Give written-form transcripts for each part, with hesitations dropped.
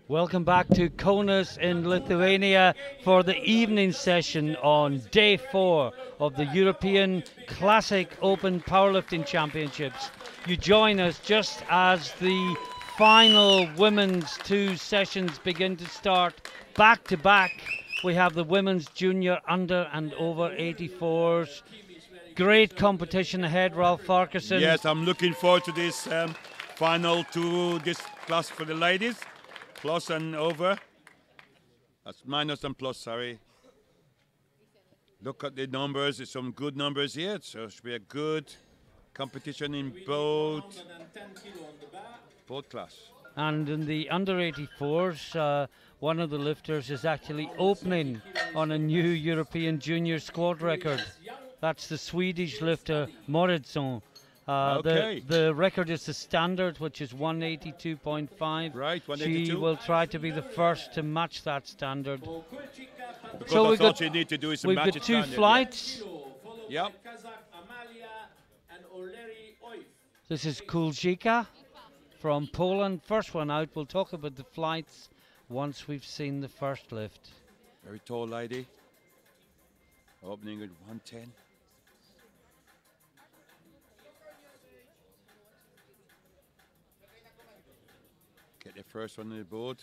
Welcome back to Kaunas in Lithuania for the evening session on day 4 of the European Classic Open Powerlifting Championships. You join us just as the final women's 2 sessions begin to start back to back. We have the women's junior under and over 84s. Great competition ahead, Ralph Farquharson. Yes, I'm looking forward to this final to this class for the ladies. Plus and over. That's minus and plus, sorry. Look at the numbers. There's some good numbers here. So it should be a good competition in both class. And in the under 84s, one of the lifters is actually opening on a new European junior squad record. That's the Swedish lifter Moritzson. The record is the standard, which is 182.5. Right, 182. She will try to be the first to match that standard. Because So that's all she needs to do is to we've match got it 2 standard, flights. Yep. This is Kulzika from Poland. First one out. We'll talk about the flights once we've seen the first lift. Very tall lady. Opening at 110. Get the first one on the board.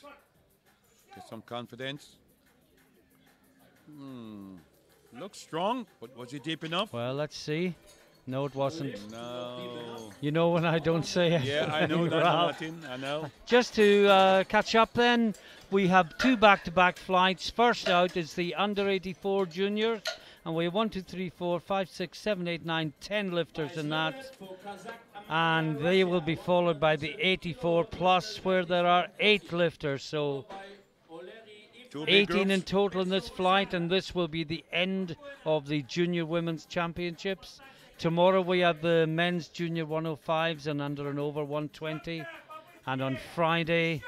Get some confidence. Looks strong, but was he deep enough? Well, let's see. No, it wasn't. No. You know when I don't say it. Yeah, I know that, Ralph. Martin. I know. Just to catch up then, we have 2 back-to-back flights. First out is the under 84 juniors, and we have 1, 2, 3, 4, 5, 6, 7, 8, 9, 10 lifters in that. And they will be followed by the 84 plus, where there are 8 lifters. So 18 in total in this flight, and this will be the end of the Junior Women's Championships. Tomorrow we have the men's junior 105s and under and over 120, and on Friday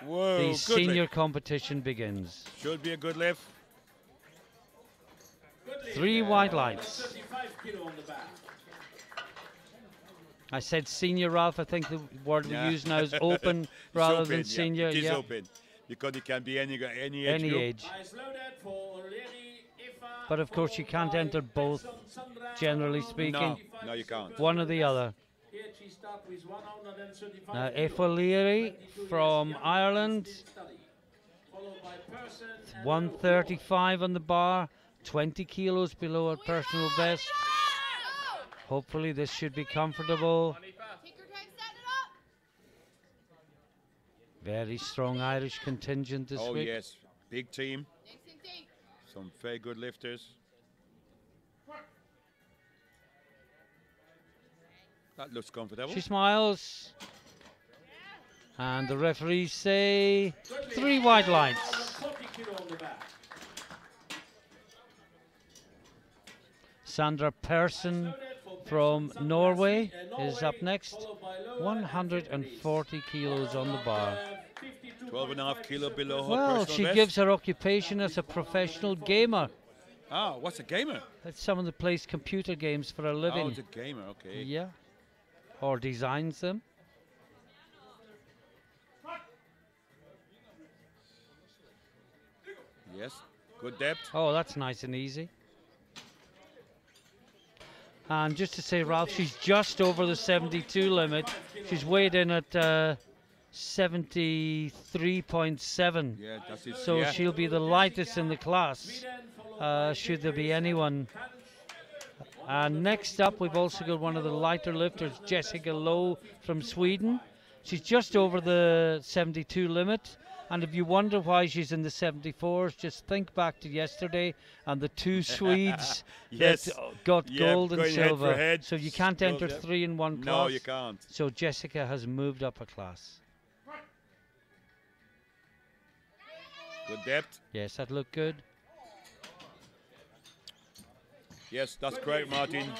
the senior competition begins. Should be a good lift. 3 white lights. I said senior, Ralph. I think the word we use now is open rather open, than senior. It is open because it can be any age. But of course you can't enter both, generally speaking. No, you can't. One or the other. Now Efoleri from Ireland, 135 on the bar, 20 kilos below her personal best. Hopefully this should be comfortable. Very strong Irish contingent this week. Oh yes, big team. Some very good lifters. That looks comfortable. She smiles. And the referees say 3 white lights. Sandra Persson from Norway is up next. 140 kilos on the bar. 12.5 kilo below her Well, personal she best. gives her occupation as a professional gamer. Ah, what's a gamer? That's someone that plays computer games for a living. Oh, it's a gamer, okay. Yeah. Or designs them. Yes, good depth. Oh, that's nice and easy. And just to say, Ralph, she's just over the 72 limit. She's weighed in at 73.7. Yeah, that's it. So she'll be the lightest in the class, should there be anyone. And next up, we've also got one of the lighter lifters, Jessica Lowe from Sweden. She's just over the 72 limit. And if you wonder why she's in the 74s, just think back to yesterday and the 2 Swedes yes. that got gold and going silver. head for head. So you can't enter 3 in one class. No, you can't. So Jessica has moved up a class. Good depth. Yes, that looked good. Yes, that's correct, Martin.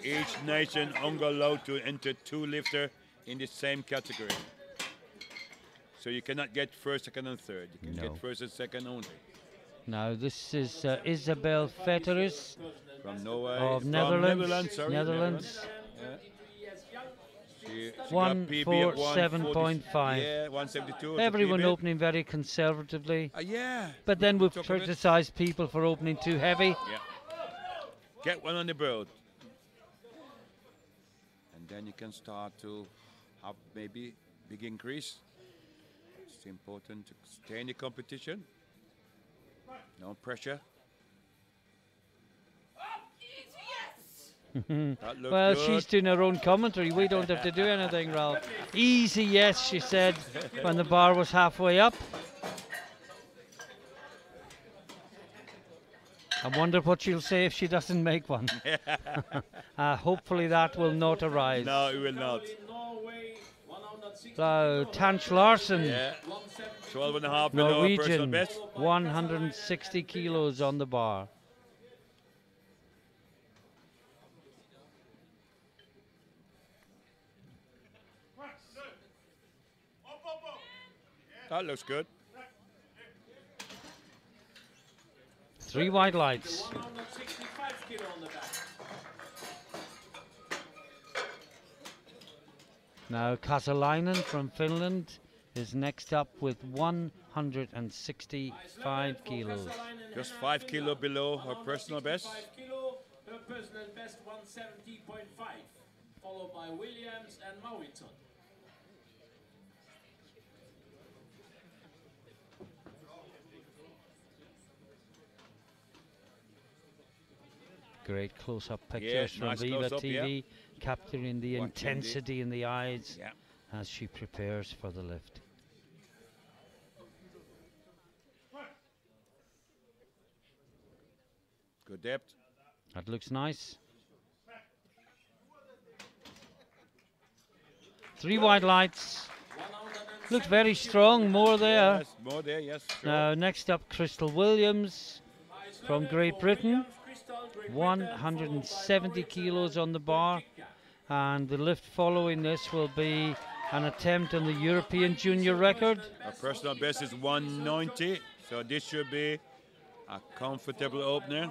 Each nation only allowed to enter 2 lifter in the same category. So you cannot get first, second, and third. You can get first and second only. Now this is Isabel Vetteris from Norway, of from Netherlands. Netherlands. Netherlands. Yeah. She got PB at 147.5. Yeah, 172. Everyone opening very conservatively. Yeah. But then we've criticised people for opening too heavy. Yeah. Get one on the board. And then you can start to have maybe big increase. It's important to stay in the competition. No pressure. Well, good. she's doing her own commentary. We don't have to do anything, Ralph. Easy, yes, she said when the bar was halfway up. I wonder what she'll say if she doesn't make one. Hopefully that will not arise. No, it will not. So, Tanch Larsen, Yeah. 12.5 below her personal Norwegian, best. 160 kilos on the bar. That looks good. 3 white lights. 165 kilo on the back. Now Kasalainen from Finland is next up with 165 kilos. Just 5 kilo below her personal best. 5 kilo, her personal best 170.5, followed by Williams and Mauritsson. Great close-up pictures from nice Viva close-up, TV, capturing the Watching intensity in the eyes Yeah. as she prepares for the lift. Good depth. That looks nice. 3 white lights. Looks very strong, more there. Yes, more there, yes. Sure. Now next up Crystal Williams from Great Britain. 170 kilos on the bar, and the lift following this will be an attempt on the European junior record. Our personal best is 190, so this should be a comfortable opener.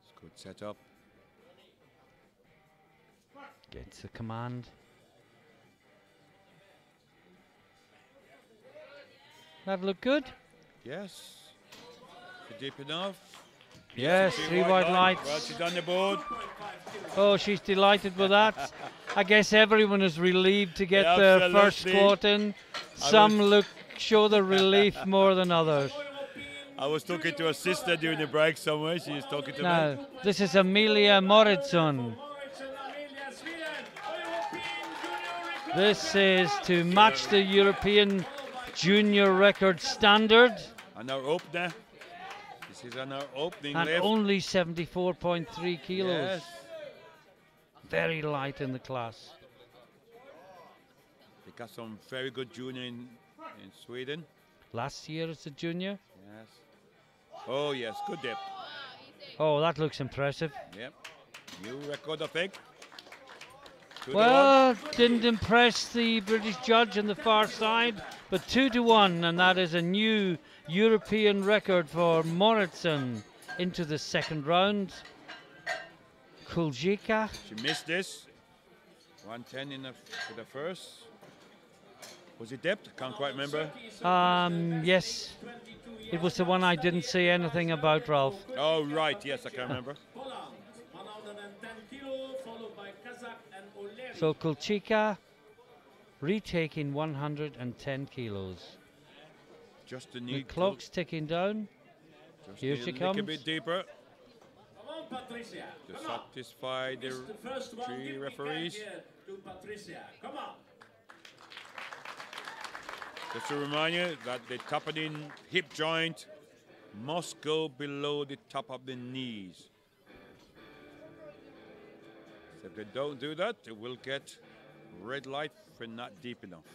It's good setup. Gets the command. That look good? Yes. Deep enough. Yes, 3 white lights. Well, she's on the board. Oh, she's delighted with that. I guess everyone is relieved to get Yeah, their first absolutely. squat in. Some show the relief more than others. I was talking to her sister during the break somewhere. She was talking to me. Now, this is Amelia Moritzson. This is to match the European junior record standard. And our opener. This is on our opening And lift. only 74.3 kilos. Yes. Very light in the class. They got some very good junior in Sweden. Last year as a junior. Yes. Oh yes, good depth. Oh, that looks impressive. Yep. New record, I think. 2 to 1. Well, didn't impress the British judge on the far side, but 2 to 1, and that is a new European record for Moritzson into the second round. Kuljika. She missed this. 110 for the first. Was it depth? I can't quite remember. Yes, it was the one I didn't say anything about, Ralph. Oh right, yes, I can remember. Poland, 110 kilo, followed by Kazakh and Oleri. So Kulchika retaking 110 kilos. Just the The need. clock's ticking down. Here she A comes. bit deeper Come on, Patricia. to Come on. satisfy the It's the first one. 3 Give me referees. back here to Patricia. Come on. Just to remind you that the top of the hip joint must go below the top of the knees. So if they don't do that, they will get red light for not deep enough.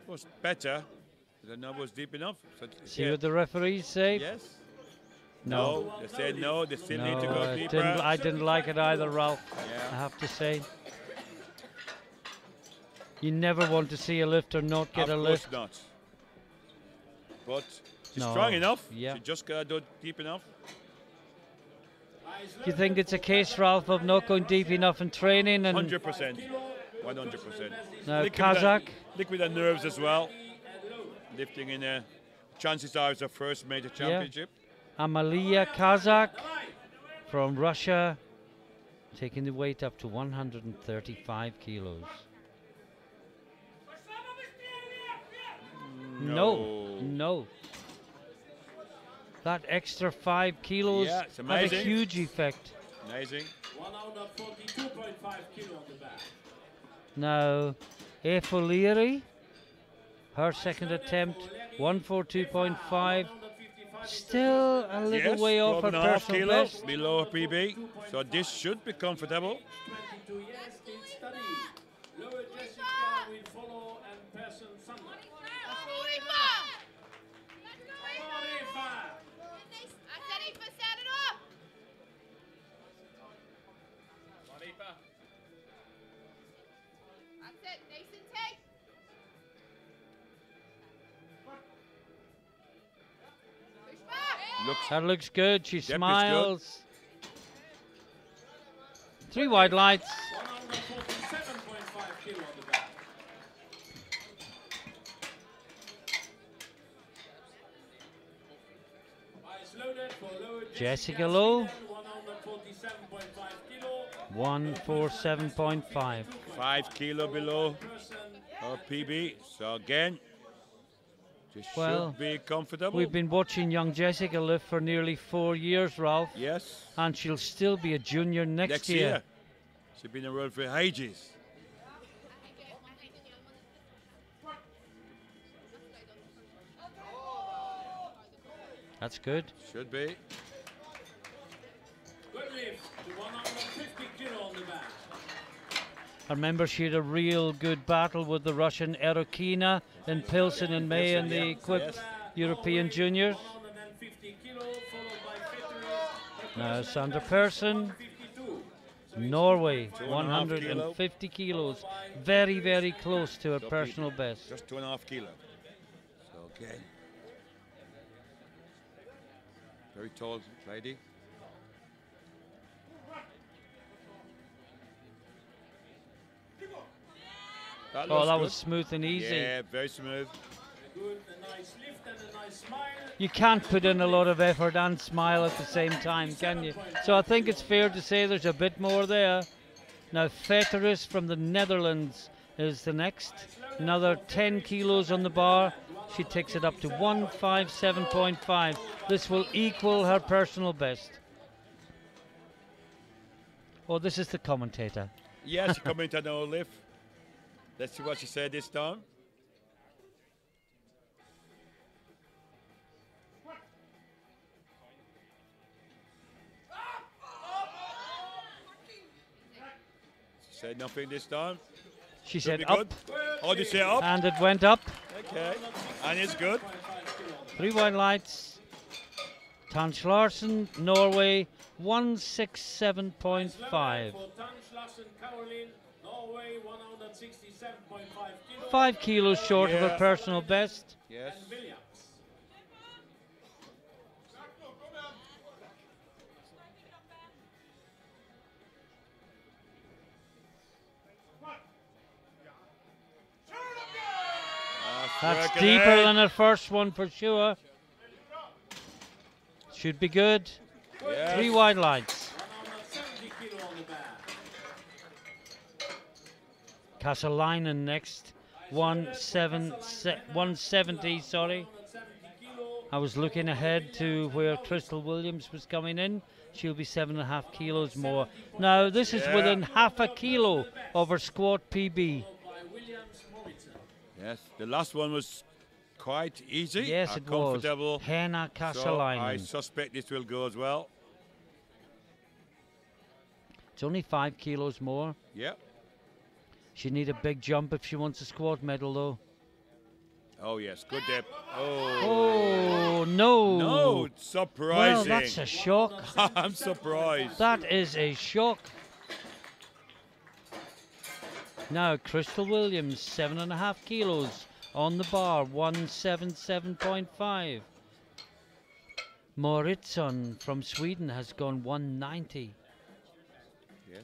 It was better. The number was deep enough. So See yeah. what the referees say. Yes. No. They said no. They still need to No, go deeper. I didn't like it either, Ralph. I Yeah. have to say. You never want to see a lifter not get a Of lift. course not. But she's No, strong enough. yeah. She just gotta do it deep enough. Do you think it's a case, Ralph, of not going deep enough in training? And 100%. 100%. now Liquid Kazakh, Liquid and nerves as well. Lifting in a chances are it's her first major championship. Amalia Kazakh from Russia, taking the weight up to 135 kilos. No. That extra 5 kilos Yeah, it's had amazing. a huge effect. Amazing. 142.5 kilo on the back. Now, Efoliri, her second attempt, 142.5. Still a little Yes, way off her 12.5 personal kilos best. below her PB. So this should be comfortable. 22 years, still study. Lower Jessica will follow and person Sunday. That looks good. She Depth is good. smiles. 3 wide lights. 147.5 kilo on the back. Eyes loaded for lower Jessica Lowe, 147.5 kilo. 147.5. 5 kilo below her PB. So again, this Well, should be comfortable. We've been watching young Jessica lift for nearly 4 years, Ralph, Yes. and she'll still be a junior next year. She's been in the world for ages. That's good. Should be. Good lift to 150 kilo on the back. I remember she had a real good battle with the Russian Erokina in Pilsen in May in the yeah, equipped yes. European Juniors. 150 kilo, followed by Fetteris. Now Sandra Persson, 52. Norway, 2.5 150 kilos. Very, very close to her So personal best. Just 2.5 kilo. So again. Very tall lady. Oh, looks that good. was smooth and easy. Yeah, very smooth. Good, a nice lift and a nice smile. You can't put in a lot of effort and smile at the same time, can you? So I think it's fair to say there's a bit more there. Now Fetteris from the Netherlands is the next. Another 10 kilos on the bar. She takes it up to 157.5. This will equal her personal best. Oh, this is the commentator. Yes, she commented on her lift. Let's see what she said this time. She said nothing this time. She Should said be up, good. Oh, did you say up? and it went up. Okay. And it's good. 3 wide lights. Tans Larsen, Norway, 167.5. For Tans Larsen Caroline, Norway 167.5 kilo. 5 kilos short of her Yeah. personal best. Yes. And Williams. That's working deeper out. than her first one for sure. Should be good. Yes. 3 wide lights. 170 kilo on the back. Kasalainen next. 170, sorry. 170 kilo. I was looking ahead to where Crystal Williams was coming in. She'll be 7.5 kilos more. Now, this is Yeah. within half a kilo of her squat PB. Followed by Williams Morrison. Yes. The last one was quite easy. Yes, and it was. comfortable. Henna So I Kasalainen. suspect this will go as well. It's only 5 kilos more. Yep. She need a big jump if she wants a squat medal, though. Oh, yes, good dip. Oh. Oh, no. No, it's surprising. Well, that's a shock. I'm surprised. That is a shock. Now, Crystal Williams, 7.5 kilos on the bar, 177.5. Moritsson from Sweden has gone 190. Yes.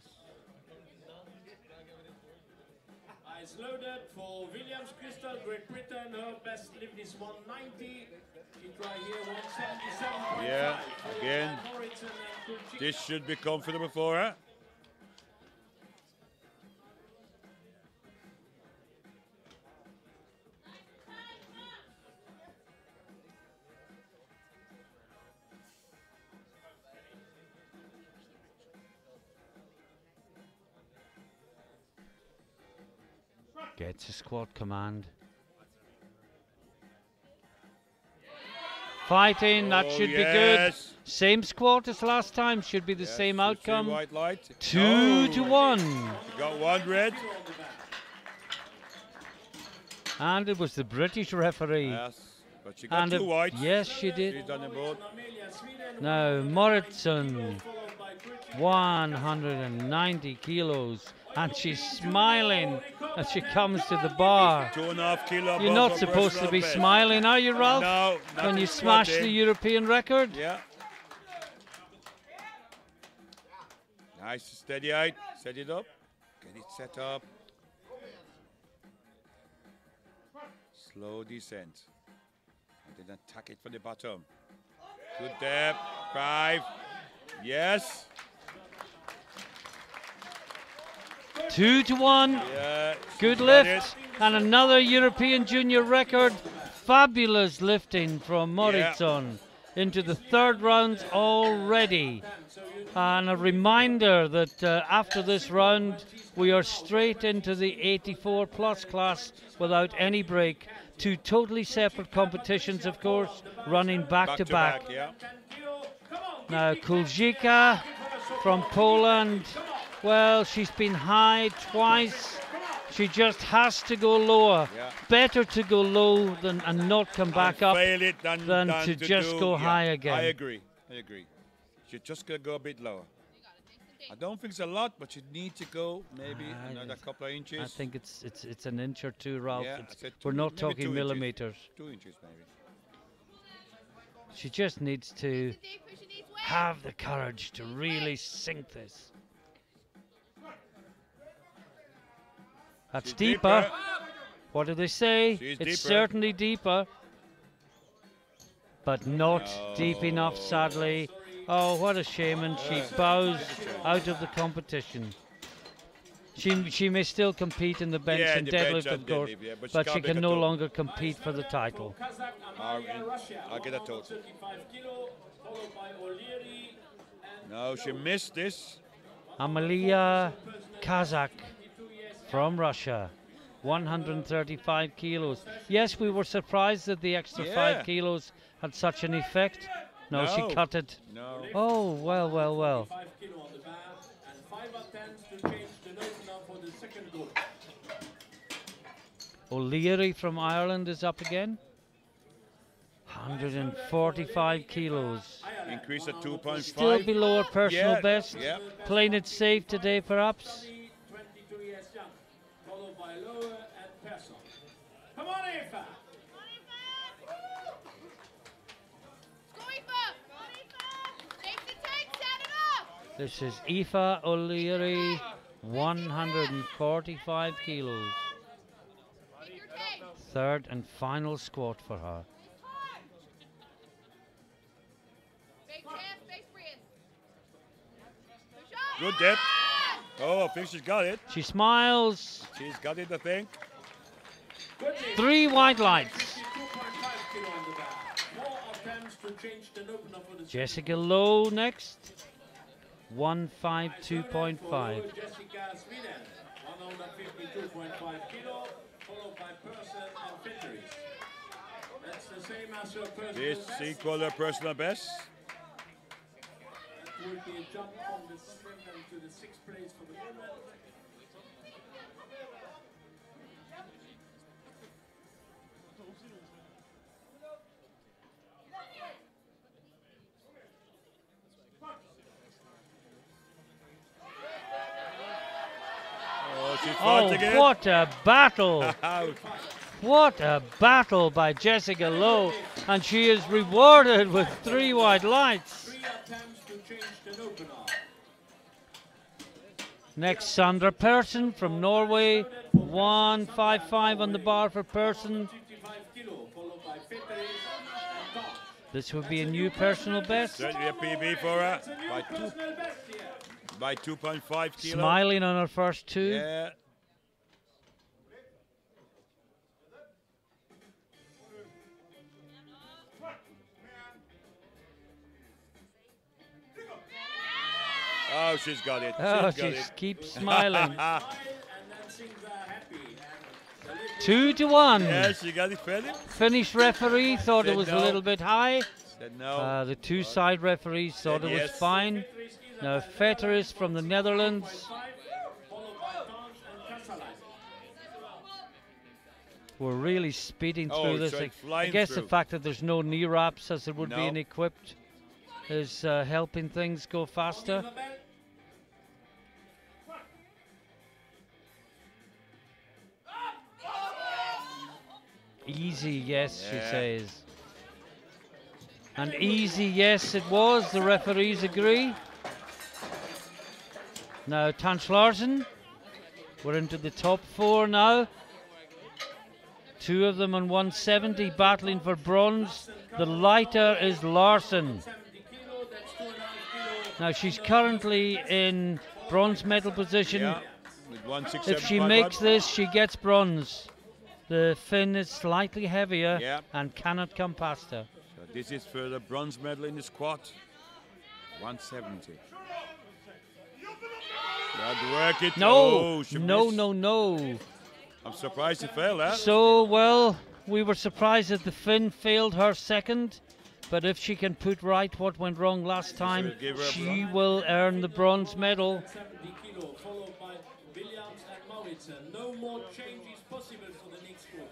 Eyes loaded for Williams Crystal, Great Britain. Her best lift is 190. She tried here 177.5. Yeah, again. This should be comfortable for her. Gets a squat command. Fighting, that should be good. Same squat as last time, should be the same outcome. White light. 2 to 1. Got one red. And it was the British referee. Yes, but she got two white. Yes, she did. She's done them both. Now, Moritsson, 190 kilos. And she's smiling as she comes to the bar. 2.5 kilos. You're not supposed to be smiling, are you, Ralph? No, when you smash the European record? Yeah. Nice, steady out. Set it up. Get it set up. Slow descent. And then attack it from the bottom. Good depth. 5. Yes. 2 to 1. Yeah, good lift. And another European junior record. Fabulous lifting from Moritsson into the third round already. And a reminder that after this round, we are straight into the 84 plus class without any break. 2 totally separate competitions, of course, running back to back. Now, Kulzika from Poland. Well, she's been high twice. She just has to go lower. Better to go low and not come back up than to just go high again. I agree. She's just going to go a bit lower. I don't think it's a lot, but you need to go maybe another couple of inches. I think it's an inch or two, Ralph. Yeah, we're not talking millimeters. 2 inches maybe. She just needs to have the courage to really sink this. That's deeper. What do they say? It's certainly deeper. But not deep enough, sadly. Oh, what a shame. And she bows out of the competition. She may still compete in the bench and deadlift, of course, but she can no longer compete for the title. I'll get a total. No, she missed this. Amalia Kazak from Russia, 135 kilos. Yes, we were surprised that the extra 5 kilos had such an effect. No, she cut it. No. Oh, well. O'Leary from Ireland is up again. 145 kilos. Increase at 2.5. Still below her personal best. Yeah. Playing it safe today, perhaps. Come on, Eva. This is Aoife O'Leary, 145 kilos. Third and final squat for her. Good dip. Oh, I think she's got it. She smiles. She's got it, I think. 3 white lights. Jessica Lowe next. 152.5. Jessica Sweden, 152.5 kilo, followed by Person and Fitteries. That's the same as her personal This best. equal her personal best. That would be a jump from the 7th to the 6th place for the moment. she Oh, fights again. what a battle! Ouch. What a battle by Jessica Lowe, and she is rewarded with 3 white lights. 3 attempts to change the opener. Next, Sandra Persson from Norway, 155 on the bar for Persson. 55 kilo, followed by Petteris and Tom. This would be a new personal best. Certainly a PB for her That's a new by personal best here. by 2.5 kilos. Smiling on her first 2. Yeah. Oh, she's got it. Oh, She's got she it. keeps smiling. Smile and then things are happy. And 2 to 1. Yeah, she got it fairly. Finnish referee thought it Said was a no. little bit high. Said no. The 2 side referees thought Said it was yes. fine. Now Vetteris from the Netherlands. 5, followed by Tons and Kassalai. We're really speeding Oh, through this. so it's I flying guess through. the fact that there's no knee wraps as there would be No. in equipped is helping things go faster. Oliver Bell. Easy, yes, she Yeah. says. And easy, yes, it was. The referees agree. Now, Tans Larsen. We're into the top 4 now. 2 of them on 170 battling for bronze. The lighter is Larsen. 70 kilo, that's 2.5 kilo. Now, she's currently in bronze medal position. Yeah. With 167.5. If she makes this, she gets bronze. The Finn is slightly heavier Yeah. and cannot come past her. So this is for the bronze medal in the squat. 170. Gotta work it. No, Oh, she no, missed. no, no. I'm surprised she fell, huh? So, well, we were surprised that the Finn failed her second. But if she can put right what went wrong last time, give her a she will earn the bronze medal. 70 kilo, followed by Williams and Mauritsen. No more changes possible for the next group.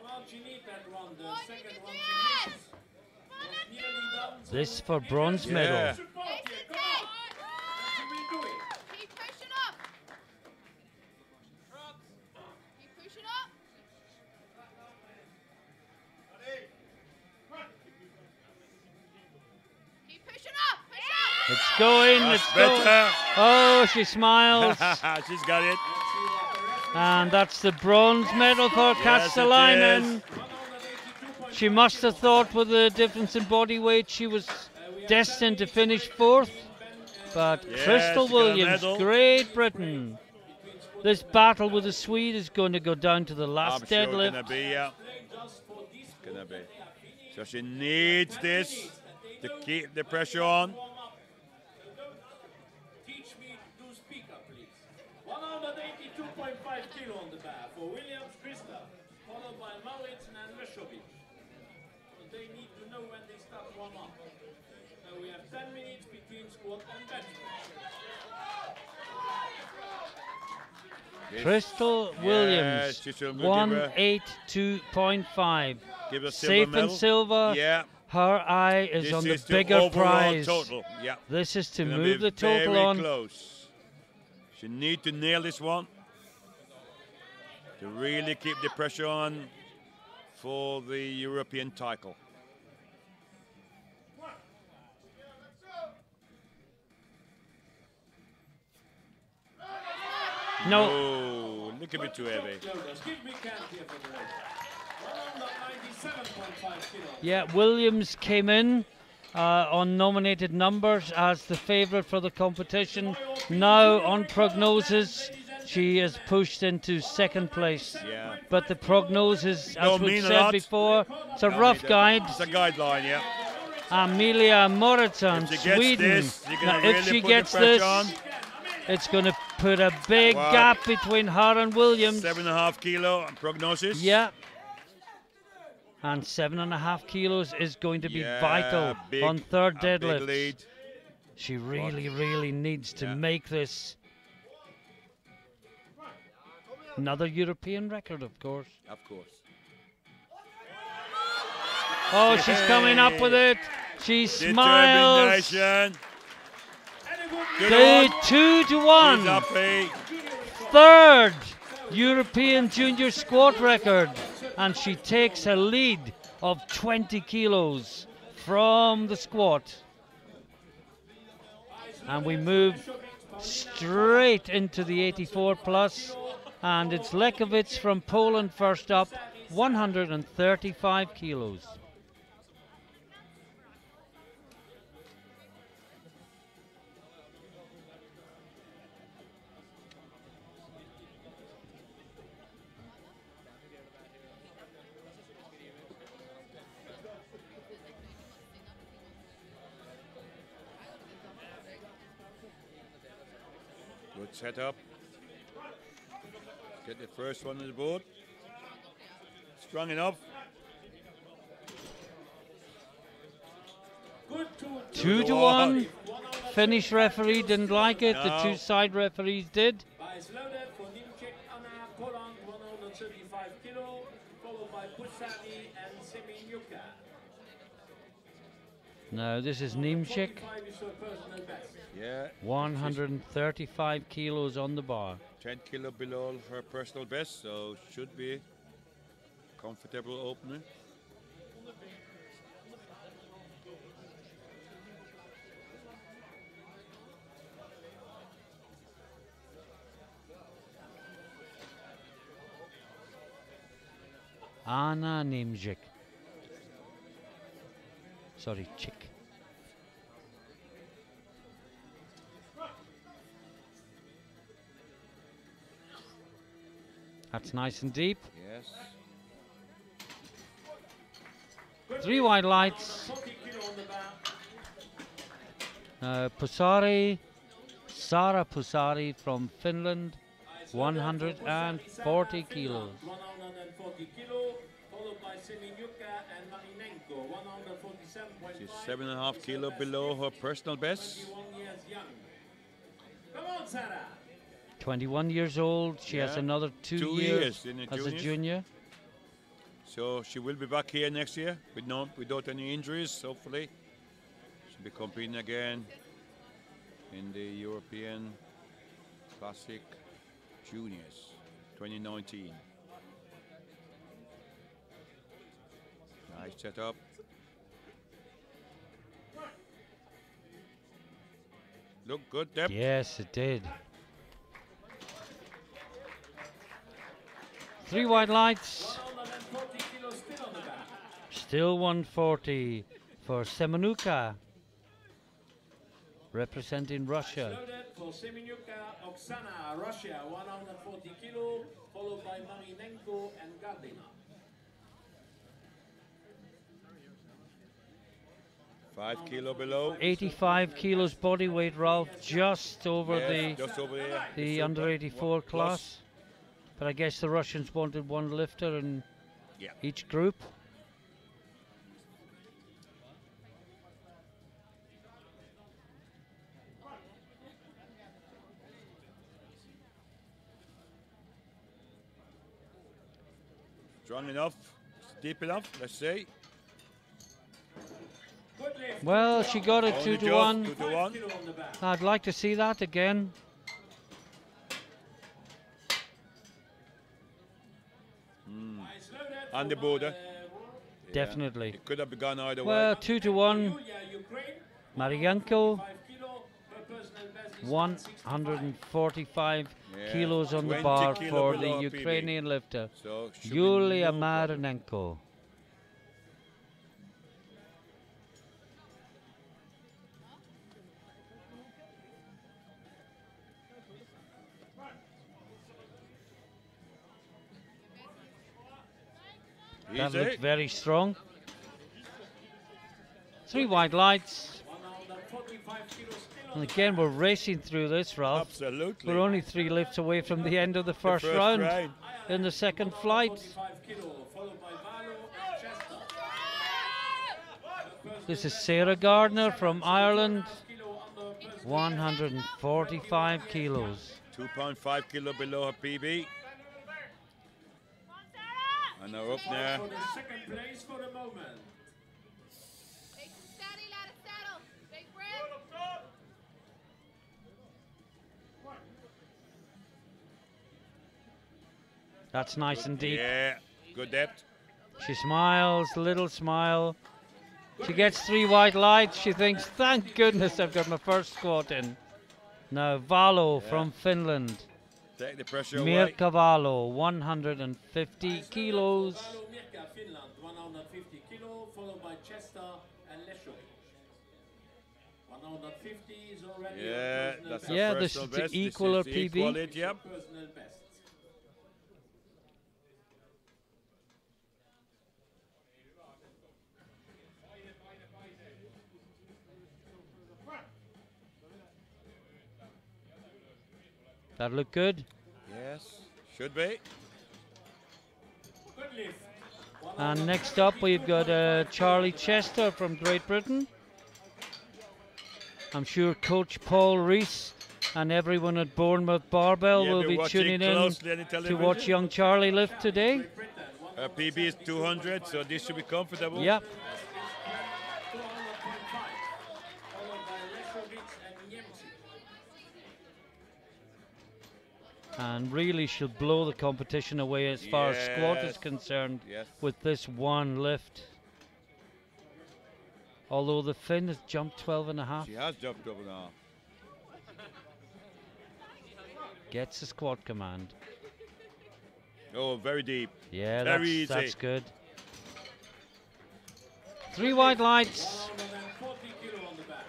Well, she needs that run, the second one she missed. Was nearly done, so This for bronze Yeah. medal. support here, come on. And she will do it. Keep pushing up. Keep pushing up. Keep pushing up. Push up. It's going, That's it's going. better. Oh, she smiles. She's got it. And that's the bronze medal for Yes, it Kastalainen. is. She must have thought with the difference in body weight she was destined to finish 4th. But Yes, Crystal she got a Williams, medal. Great Britain. This battle with the Swede is going to go down to the last I'm sure deadlift. gonna be, yeah. Gonna be. So she needs this to keep the pressure on. Teach me to speak up, please. 182.5 kilo on the bar for Williams Krista, followed by Mauritsen and Veshovic. So they need to know when they start warm up. So we have 10 minutes between squat and bench. Crystal Williams, she should give her- 182.5. Give her silver Safe medal. and silver. Yeah. Her eye is This on the is the bigger overall prize. total. Yeah. This is to Gonna move be the total very on. close. She need to nail this one to really keep the pressure on for the European title. No, Oh, look a bit too heavy. Loaders, give me count here for the race. 197.5 kilo. yeah, Williams came in on nominated numbers as the favourite for the competition. Now, on prognosis, she is pushed into 2nd place. Yeah. But the prognosis, as Don't we've mean a said lot. before, it's a rough guide. It's a guideline, yeah. Amelia Moritzson, If she gets Sweden. this, you're Now, gonna if really she put gets the pressure this, on. it's going to put a big Wow. gap between her and Williams. 7.5 kilo prognosis. Yeah. And 7.5 kilos is going to be Yeah, vital big- on 3rd a big deadlift. lead. She really needs to Yeah. make this another European record, of course. Of course. Oh, she's coming up with it. She smiles. Determination. The 2-1. He's happy. Third European junior squat record, and she takes a lead of 20 kilos from the squat. And we move straight into the 84 plus, and it's Lekovic from Poland first up, 135 kilos. Good setup. Get the first one on the board. Strong enough. Good 2-1. Finish referee didn't like it. The two side referees did. By loaded for Nimchek Anna Poland 135 kilo, followed by Pusani and Semeniuka. No, this is Nimchek. 45 is her personal best. Yeah. 135 kilos on the bar. 10 kilo below her personal best, so should be comfortable opener. Anna Nimchek. Sorry, chick. That's nice and deep. Yes. 3 wide lights. 40 kilo on the bar. Pusari, Sara Pusari from Finland, 140 kilos. 140 kilo, followed by Semeniuka and Marinenko, 147.5. She's 7.5 kilo below her personal best. 21 years young. Come on, Sarah. 21 years old. She has Yeah. another 2 years in the as a juniors. junior. So she will be back here next year without any injuries, hopefully. She'll be competing again in the European Classic Juniors 2019. Nice setup. Look good depth. Yes, it did. 3 wide lights. 140 kilos still on the bar. Still 140 for Semeniuka, representing Russia. Loaded for Semeniuka, Oksana, Russia, 140 kilo, followed by Marinenko and Gardina. 5 kilo below. 85 kilos body weight, Ralph, just over Yes, just over there. the Super under 84 plus. class. But I guess the Russians wanted one lifter in Yeah. each group. Strong enough, deep enough, let's say. Good lift. Well, she got it Only 2 to just 1. 2 to 5 1. kilo on the bar. I'd like to see that again. It's loaded On for the border. Definitely. It could have gone either Well, way. 2 to 1. Yulia, Ukraine, Marienko, 5 kilo, her personal best is 145 Yeah, kilos on the 20 bar kilo for below the PB. Ukrainian lifter, So should be Yulia no problem. Marinenko. That Easy. looked very strong. 3 wide lights. 145 kilos still on And the again, we're racing through this, Ralph. Absolutely. We're only 3 lifts away from the end of the first, first round. round. In the second flight. 45 kilo, followed by Valo and Chester. This is Sarah Gardner from Ireland, Kilo under personal 145 kilos. 2.5 kilo below her PB. And they're up there. for the second place for the moment. Big steady, let it settle. Big breath. That's nice and deep. Yeah, good depth. She smiles, little smile. She gets 3 white lights. She thinks, thank goodness I've got my first squat in. Now, Valo from Finland. Take the pressure away. Mirka Valo, 150 kilos. Valo Mirka, Finland, 150 kilo, followed by Chester and Leshovic. 150 is already Yeah, a personal that's best. a Yeah, this personal is to best. equal This her is to PB. equal it, yep. Personal best. That look good. Yes, should be. Good lift. And next up we've got Charlie Chester from Great Britain. I'm sure Coach Paul Rees and everyone at Bournemouth Barbell Yeah, will they're be watching tuning in closely on the to television. watch young Charlie lift today. Her PB is 200, so this should be comfortable. Yep. 200.5, followed by Leshovic and Niemcy. And really she'll blow the competition away as far as squat is Yes. concerned Yes. with this one lift. Although the Finn has jumped 12 and a half. She has jumped up now. Gets a squat command. Oh, very deep. Yeah, Very easy. that's good. 3 white lights. 140 kilo on the back.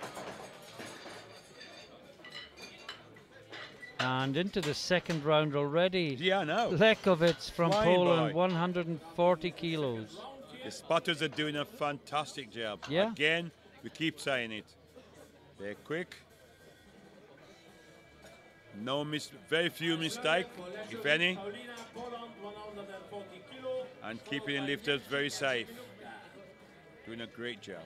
And into the second round already. Yeah, no. Lekovitz from Flying Poland, by. 140 kilos. The spotters are doing a fantastic job. Yeah. Again, we keep saying it. They're quick. No very few mistakes, if any. Paulina, Poland, 140 kilo. And keeping the lifters very safe. Doing a great job.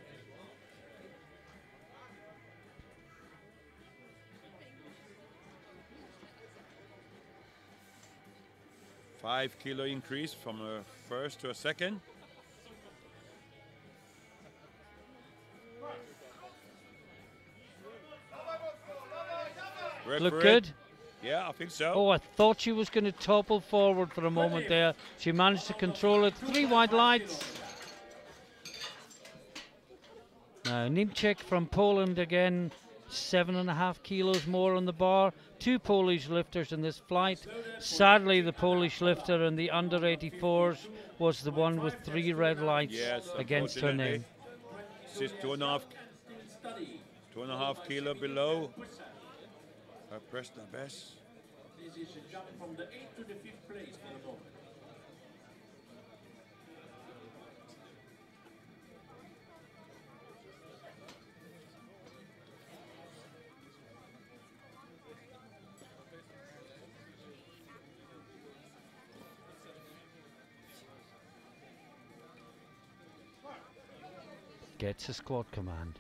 $5 kilo increase from a first to a second. Work Look for it. good. Yeah, I think so. Oh, I thought she was going to topple forward for a moment there. She managed to control it. 3 white lights. Now, Niemczech from Poland again, 7.5 kilos more on the bar. 2 Polish lifters in this flight. Sadly, the Polish lifter in the under 84s was the one with 3 red lights Yes, against her name. She's 2.5 kilo below her personal best. This is a jump from the 8th to the 5th place for the moment. Gets a squat command.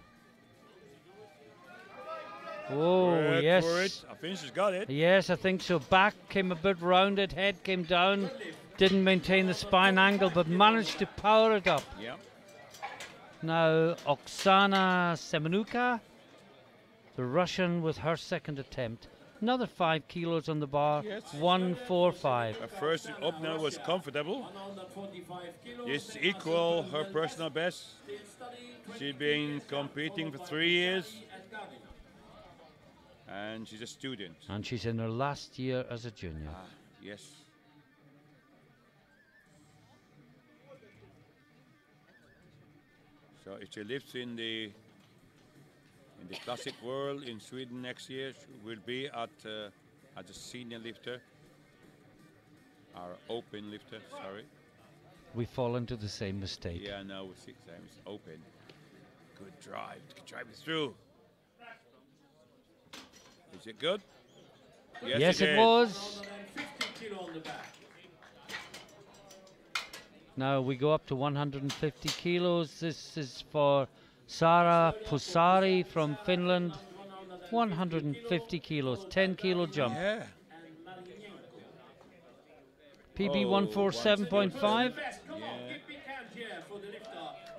Oh, Work for yes. it. I think she's got it. Yes, I think so. Back came a bit rounded, head came down. Didn't maintain the spine angle, but managed to power it up. Yeah. Now, Oksana Semenuka, the Russian with her second attempt. Another 5 kilos on the bar, Yes. 145. Her first up now was comfortable. 145 kilos. It's equal her personal best. Still study, She's been competing for 3 years at Gardiner. and she's a student. And she's in her last year as a junior. Yes. So if she lives in the classic world in Sweden next year, she will be at a senior lifter, our open lifter. Sorry. We fall into the same mistake. Yeah, no, with 6 times open. Good drive. Good drive it through. Is it good? Yes, it is. was. 150 kilo on the back. Now we go up to 150 kilos. This is for Sara Pusari from Finland. 150 kilos, 10 kilo jump. Yeah. PB Oh, 147.5. Best, come on, give big hand here for the lifter.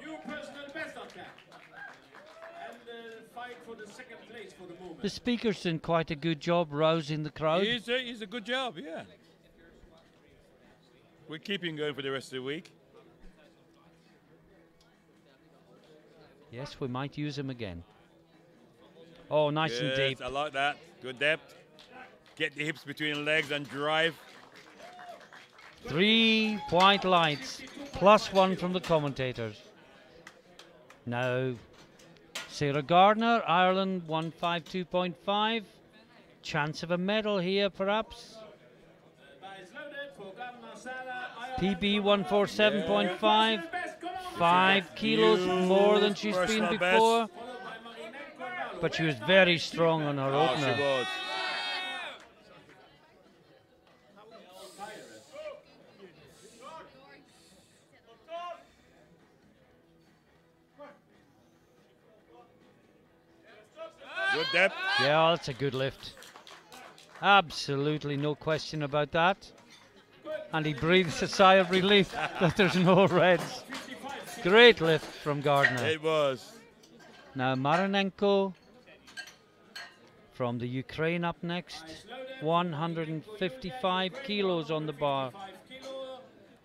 Your personal best attack. And fight for the second place for the moment. The speaker's done quite a good job rousing the crowd. He's a good job, yeah. We're keeping going for the rest of the week. Yes, we might use him again. Oh, nice and Good, deep. I like that. Good depth. Get the hips between the legs and drive. 3 white lights, +1 from the commentators. Now, Sarah Gardner, Ireland 152.5. Chance of a medal here, perhaps. PB 147.5. 5 kilos more than she's been Personal before. best. But she was very strong on her Oh, opener. she was. Good depth. Yeah, that's a good lift. Absolutely no question about that. And he breathes a sigh of relief that there's no reds. Great lift from Gardner. It was. Now Marinenko from the Ukraine up next. 155 kilos on the bar.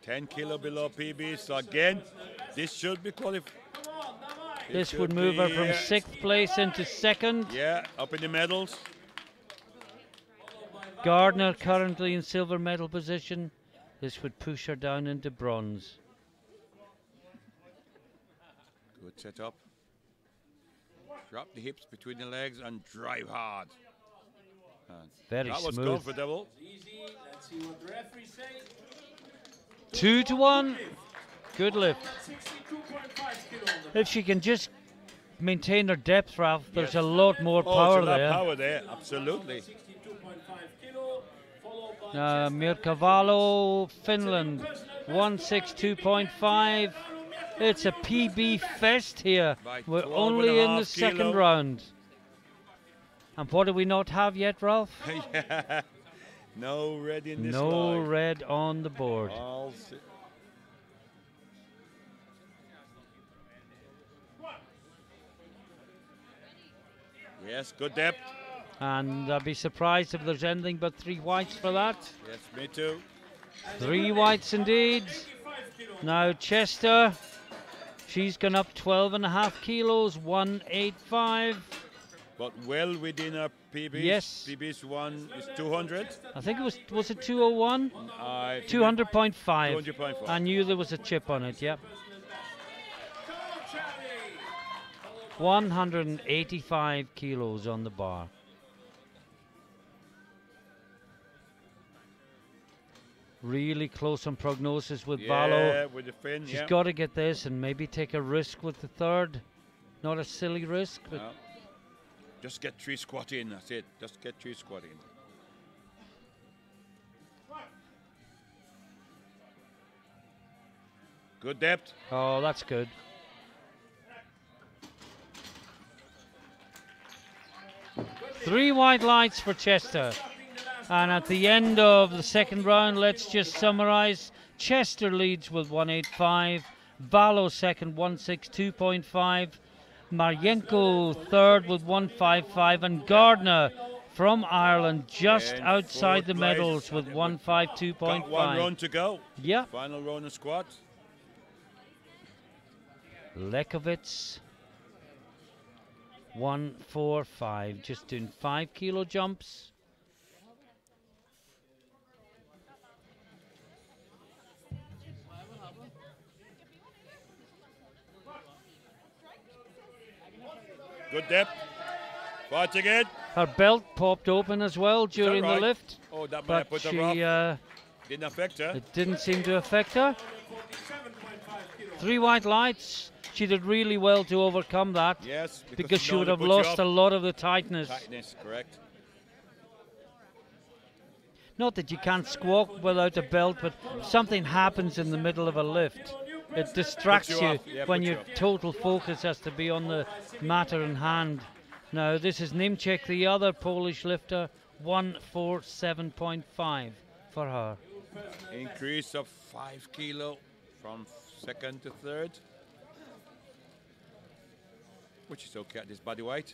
10 kilo below PB. So again, this should be qualified. This would move her from 6th place into 2nd. Yeah, up in the medals. Gardner currently in silver medal position. This would push her down into bronze. Good setup. Drop the hips between the legs and drive hard. And Very that was smooth. comfortable. Easy. Let's see what the referee say. 2 to 1. Good lift. 62.5 kilo on the If she can just maintain her depth, Ralph, there's Yes. a lot more Oh, power it's a lot there. of power there, absolutely. 62.5 kilo, followed by Mirkavallo, Finland, 162.5. It's a PB fest here. By We're 12 only and a in the half second kilo. round. And what do we not have yet, Ralph? Yeah. No red in this No line. red on the board. All yes, good depth. And I'd be surprised if there's anything but 3 whites for that. Yes, me too. 3 whites indeed. Now Chester, she's gone up 12.5 kilos, 185. But well within our PBs. Yes. PB's one is 200. I think it was it 201? I 200.5. 200.5. I knew there was a chip on it, yep. 185 kilos on the bar. Really close on prognosis with Vallo. Yeah, with the fin, She's yeah. got to get this and maybe take a risk with the third. Not a silly risk, but No. Just get 3 squat in, that's it. Just get 3 squat in. Good depth. oh, that's good. Three white lights for Chester. And at the end of the second round, let's just summarize. Chester leads with 185. Vallo second, 162.5. Maryenko third with 155. And Gardner from Ireland just And outside the fourth medals place. with Got 1 152.5. round to go. Yeah. Final round of squat. Lekovitz 145, just doing 5 kilo jumps. Good depth. Fight again. Her belt popped open as well during right? the lift, Oh, that might have but put her off. she Didn't affect her. it didn't seem to affect her. 3 white lights. She did really well to overcome that, Yes, because she now would they have put you lost off. a lot of the tightness. Tightness, correct. Not that you can't squawk without a belt, but if something happens in the middle of a lift, it distracts Puts you you off. Yeah, when puts you your off. total focus has to be on the matter in hand. Now this is Nimczek, the other Polish lifter, 147.5 for her. Increase of 5 kilo from second to third. Which is okay at this body weight.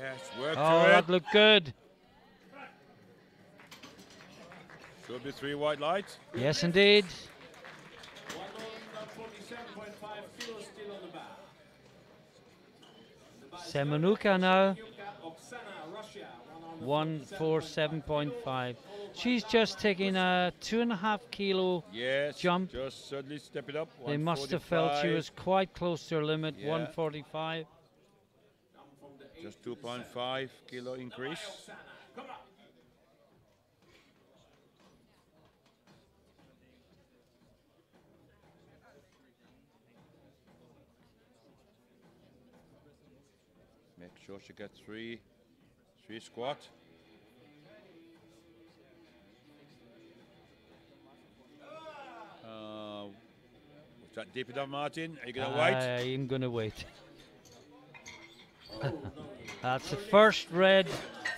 Yes, work Oh, through that it. looked good. Should be 3 white lights. Yes, indeed. 147.5 kilos still on the bar. Semenuka now. Oksana, Russia, 147.5. She's just taking a 2.5 kilo Yes, jump. just suddenly step it up. They must have felt she 145. was quite close to her limit, Yeah. 145. Just 2.5 kilo increase. Come on. Make sure she gets three squat. Was that deep enough, Martin? Are you going to wait? I'm going to wait. That's the first red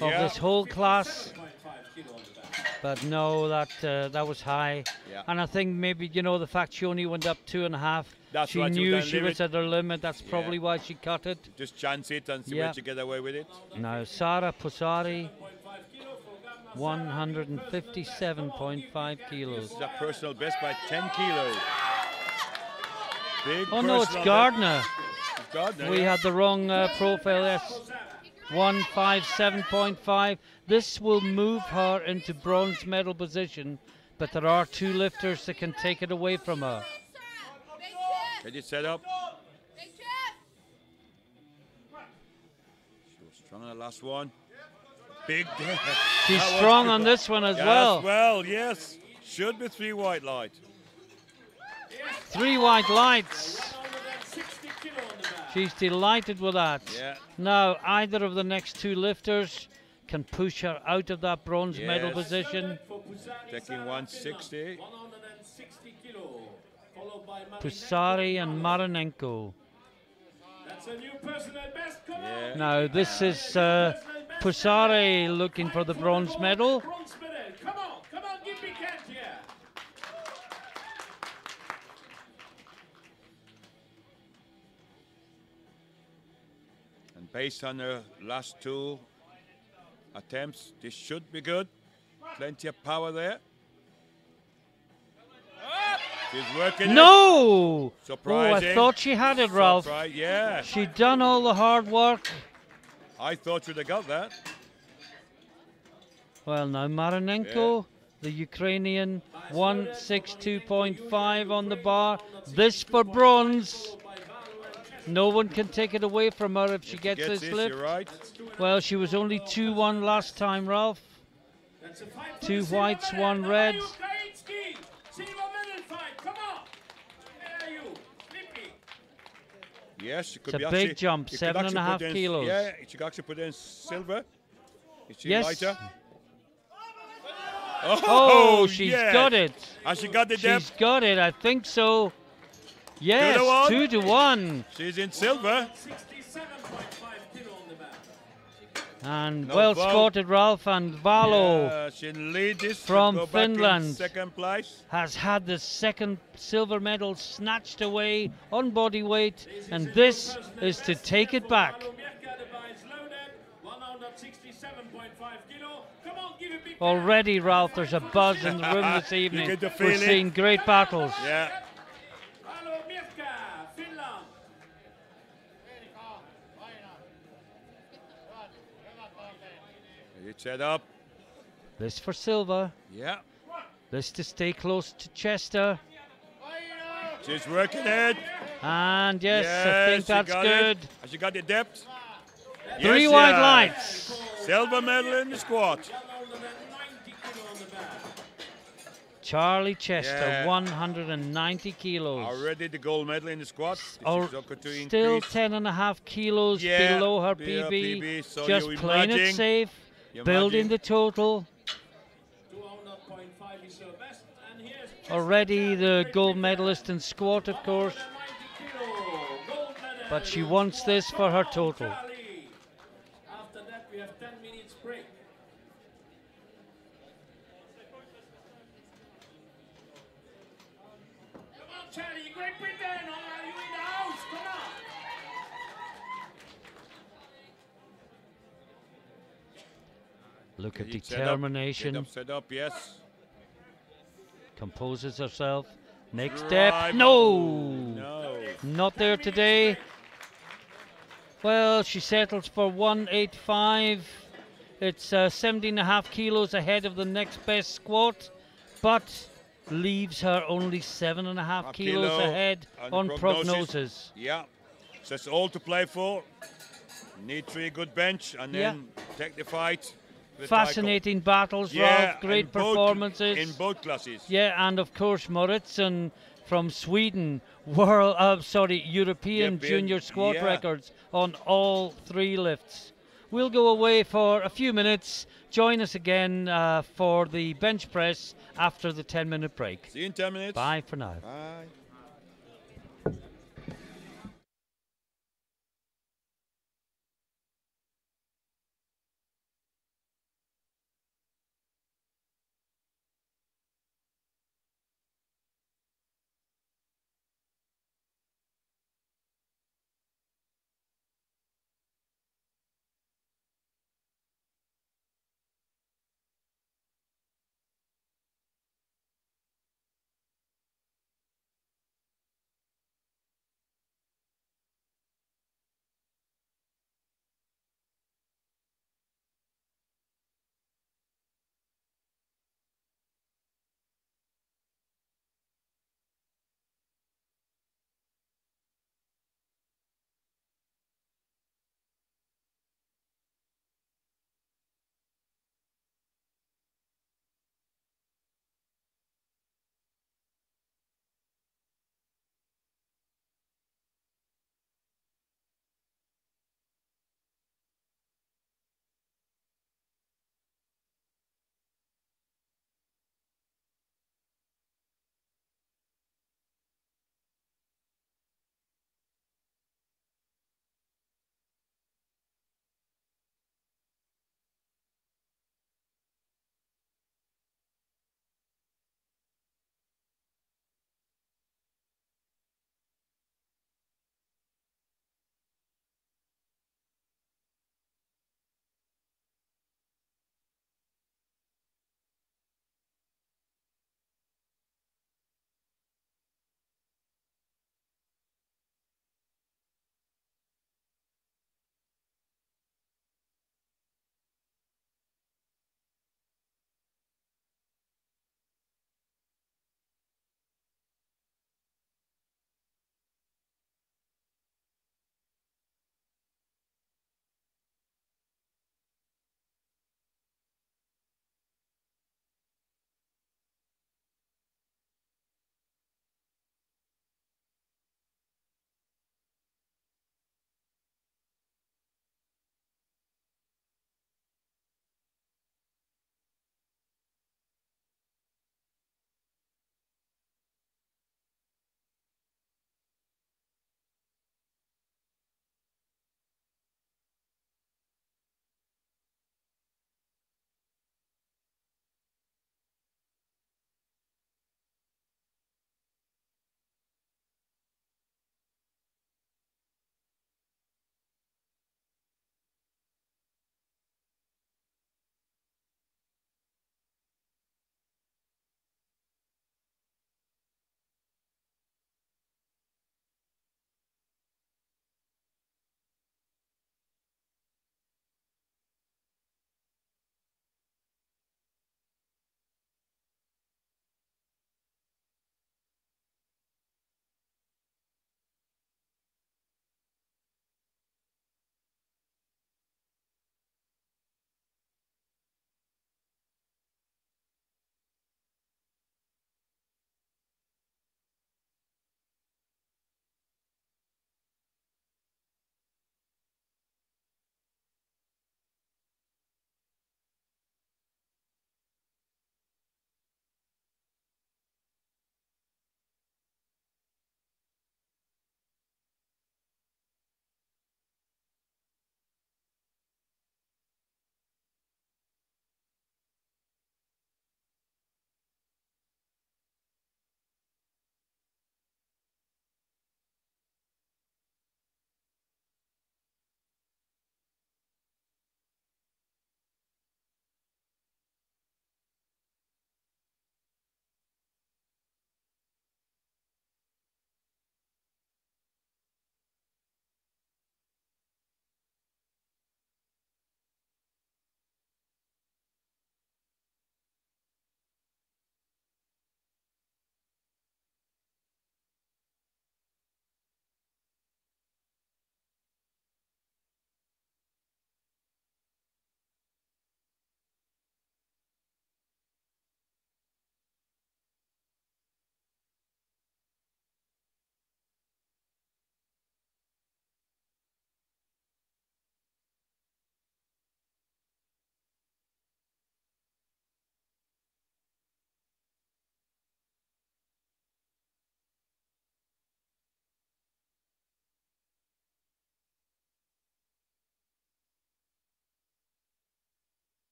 of Yeah. this whole class. 7.5 kilo on the bar. But no, that was high. Yeah. And I think maybe, you know, the fact she only went up 2.5. That's She right, she knew was she on was limit. at her limit. That's Yeah. probably why she cut it. Just chance it and see Yeah. where you get away with it. Now, Sara Pusari, 5 kilo for Gamma 157.5 kilos. This is a personal best by 10 kilos. Big Oh no, it's personal Gardner. best. It's Gardner, We yeah. had the wrong profile. Yes, 157.5. This will move her into bronze medal position, but there are 2 lifters that can take it away from her. Big chip. Get it set up. Big chip. She was strong on the last one. Big. She's That was strong good. on this one as Yes, well. yes. Should be 3 white light. 3 white lights. 160 kilo on the bar. She's delighted with that. Yeah. Now, either of the next 2 lifters can push her out of that bronze medal Yes. position. For Pusari, Taking Sarah, 160. 160 kilo. Followed by Marinenko. Pusari and Marinenko. That's a new personal best. Come Yeah. on. Now, this is Pusari looking for the bronze medal. Bronze medal. Come on, give me Kent here. And based on her last 2 attempts, this should be good. Plenty of power there. She's working it. No! Surprising. Oh, I thought she had it, Ralph. Surprise, yeah. She'd done all the hard work. I thought she'd have got that. Well, now Marinenko, the Ukrainian, 162.5 on the bar. This for bronze. No one can take it away from her if she gets Gets this this, lift. you're right. Well, she was only 2-1 last time, Ralph. That's a fight for 2 the silver whites, medal. 1 Come on, red. Ukrainski. Silver medal fight. Come on. There you. Slippy. Yes, she could It's be a big actually, jump, you could actually 7.5 put in- kilos. Yeah, she could actually put in silver. Is she Yes. lighter? Oh, she's yes. got it. Has she got the She's depth? got it, I think so. Yes, 2-1. 2-1. She's in silver. 67.5 kilo on the bar. And No well foul. spotted, Ralph. And Valo Yeah, she lead this to From go back in Finland. second place. has had the second silver medal snatched away on body weight. And this is to take it back. Follow Mirka, the bar is loaded. 167.5 kilo. Come on, give a big Already, Ralph, there's a buzz in the room this evening. get the We're feeling. seeing great battles. Yeah. Follow Mirka, Finland. It's set up. This for silver. Yeah. This to stay close to Chester. She's working it. And yes, I think she that's got good. It. Has she got the depth? 3 Yes, white yeah. lights. Silver medal in the squat. 190 kilo on the bar. Charlie Chester, Yeah. 190 kilos. Already the gold medal in the squat. This Or is okay to still increase. 10.5 kilos Yeah, below her below PB. PB, so Just you're playing it emerging. safe, You're building emerging. the total. 200.5 is her best. And here's Chester. Already the gold medalist in squat, of course. 190 kilo. Gold medal. But she wants this for her total. Charlie. After that, we have 10 minutes break. Come on, Charlie, Great Britain, are you in the house? Come on. Look at Get determination. set up, yes. Composes herself. Next Drive. step. No! No. Not there today. Well, she settles for 185. It's 17.5 kilos ahead of the next best squat, but leaves her only 7.5 kilos ahead on prognosis. Yeah, so it's all to play for. Need 3 good bench and then take the fight. For the Fascinating battles, Ralph. Great performances. In both classes. Yeah, and of course Moritzen from Sweden, European junior squat records on all 3 lifts. We'll go away for a few minutes. Join us again for the bench press after the 10-minute break. See you in 10 minutes. Bye for now. Bye.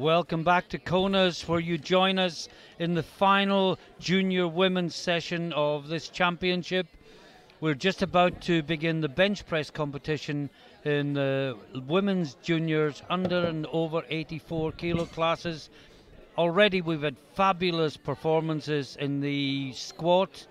Welcome back to Kona's, where you join us in the final junior women's session of this championship. We're just about to begin the bench press competition in the women's juniors under and over 84 kilo classes. Already we've had fabulous performances in the squat,